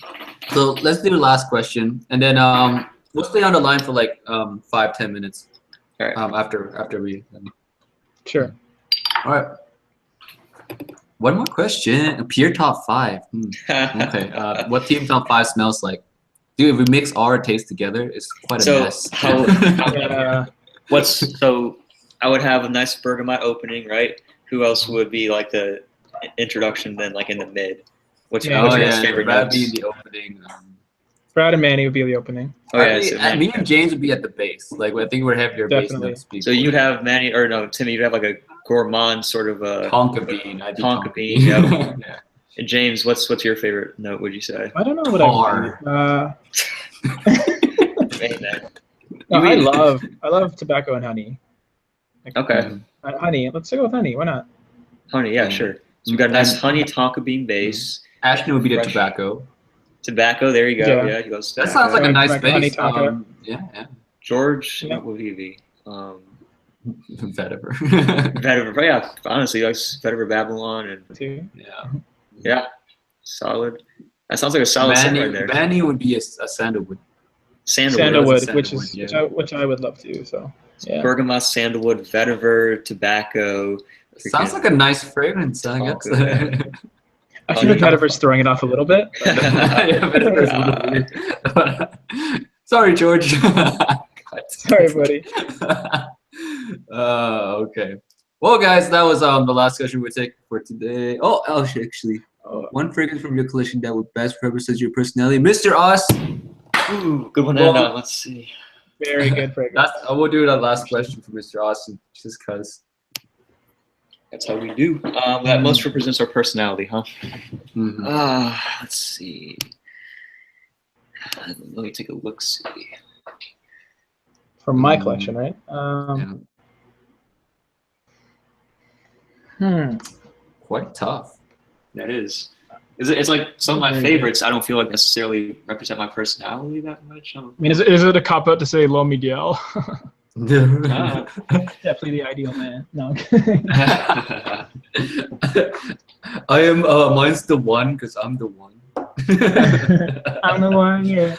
So let's do the last question, and then we'll stay on the line for like 5-10 minutes. All right. After we. Sure. All right. One more question. A pure top 5. Okay. What Team Top 5 smells like? Dude, if we mix all our tastes together, it's quite a mess. So I would have a nice bergamot opening, right? Who else would be like the introduction then, like in the mid? What's your guys' favorite Brad notes? be the opening. Brad and Manny would be the opening. Oh yeah, me and James would be at the base. Like I think we're heavier base Definitely. notes. So you'd have Manny, or no, Timmy, you'd have like a gourmand sort of a Tonka bean. I do Tonka bean. Yeah. And James, what's your favorite note? Would you say? I don't know what I I love tobacco and honey. Like, Okay. Honey. Let's go with honey. Why not? Honey, yeah, sure. So we got a nice honey Tonka bean base. Ashton would be the Fresh. tobacco. Tobacco, there you go. Yeah. Yeah, he goes. That sounds like a nice Like honey base. Tonka. Yeah. George, Yeah. what would he be? Vetiver. Vetiver, yeah, honestly, like Vetiver Babylon and Too. yeah, solid. That sounds like a solid set right there. Manny would be a sandalwood. Sandalwood, which I would love to. So yeah. Bergamot, sandalwood, vetiver, tobacco. Sounds like a nice fragrance, I guess. I feel like Vetiver's throwing it off a little bit. Yeah, Vetiver's a little weird. Sorry, George. Sorry, buddy. Okay. Well, guys, that was the last question we take for today. Actually, one fragrance from your collection that would best represent your personality, Mr. Us. Ooh, good one. Well, let's see. Very good fragrance. I will do that last question for Mr. Austin, just because. That's how we do. That most represents our personality, huh? Mm-hmm. Let's see. Let me take a look. See. From my collection, right? Quite tough. That is. It's like some of my favorites. I don't feel like necessarily represent my personality that much. I mean, is it a cop out to say Lo Miguel? Ah. Definitely the ideal man. No. I am. Mine's the one because I'm the one. I'm the one. Yeah.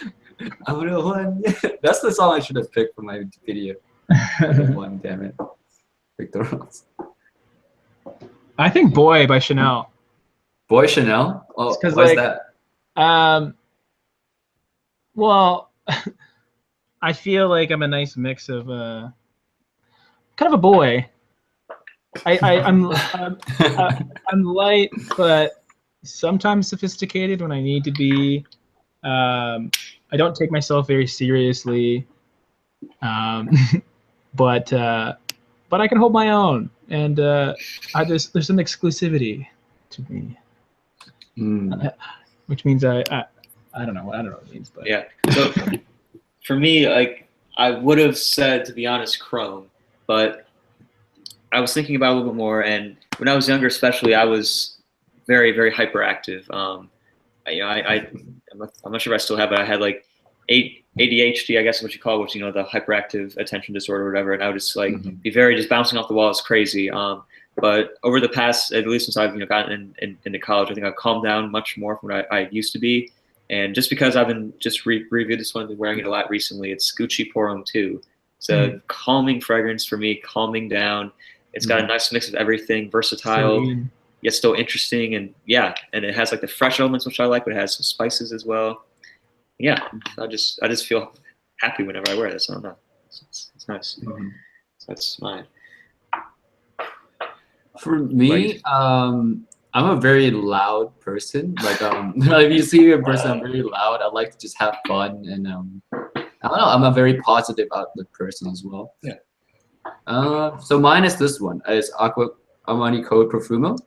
I'm the one. That's the song I should have picked for my video. The one, damn it. Victor Ross. I think "Boy" by Chanel. Boy Chanel? Oh, why's like, that? Well, I feel like I'm a nice mix of kind of a boy. I'm light, but sometimes sophisticated when I need to be. I don't take myself very seriously, but I can hold my own, and there's some exclusivity to me. which means I don't know. I don't know what it means, but Yeah. So for me, like I would have said, to be honest, Chrome, but I was thinking about it a little bit more. And when I was younger, especially, I was very, very hyperactive. I'm not sure if I still have it. I had like ADHD, I guess is what you call it, which, you know, the hyperactive attention disorder or whatever. And I would just like be very just bouncing off the wall. It's crazy. But over the past, at least since I've gotten into college, I think I've calmed down much more from what I used to be. And just because I've been just reviewed this one, I've been wearing it a lot recently. It's Gucci Pour Homme 2. It's a calming fragrance for me, calming down. It's got a nice mix of everything, versatile, yet still interesting, and yeah, and it has like the fresh elements, which I like, but it has some spices as well. Yeah, I just feel happy whenever I wear this. I don't know, it's nice. So that's mine. For me, I'm a very loud person. Like if you see me in person, I'm very loud. I like to just have fun, and I don't know. I'm a very positive outlook person as well. Yeah. So mine is this one. It's Aqua Armani Code Profumo.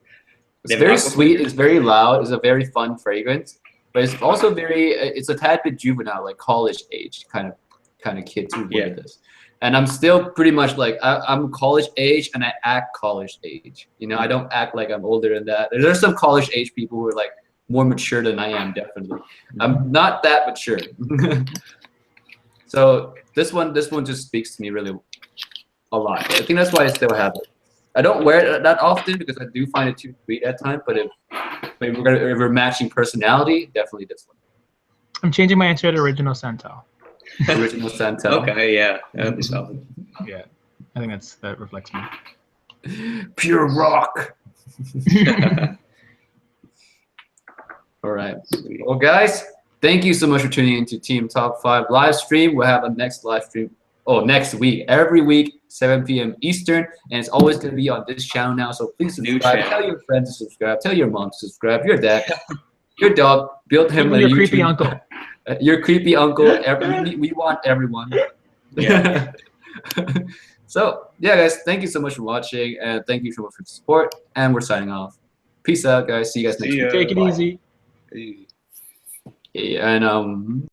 It's They have very aqua sweet. flavor? It's very loud. It's a very fun fragrance, but it's also very. It's a tad bit juvenile, like college age kind of kid to wear this. And I'm still pretty much like I'm college age, and I act college age. You know, I don't act like I'm older than that. There's some college age people who are like more mature than I am. Definitely, I'm not that mature. So this one just speaks to me really a lot. I think that's why I still have it. I don't wear it that often because I do find it too sweet at times. But if we're matching personality, definitely this one. I'm changing my answer to Original Santal. Original Santal. Okay, yeah, that'd be solid. Yeah, I think that reflects me. Pure rock. All right. Well, guys, thank you so much for tuning into Team Top 5 live stream. We'll have a next live stream next week. Every week, 7 p.m. Eastern, and it's always going to be on this channel now. So please subscribe. Tell your friends to subscribe. Tell your mom to subscribe. Your dad, your dog. Build him a your YouTube. Creepy uncle. Your creepy uncle. We want everyone. Yeah. So yeah, guys, thank you so much for watching, and thank you so much for the support. And we're signing off. Peace out, guys. See you guys next week. Take it easy. Hey. Yeah, and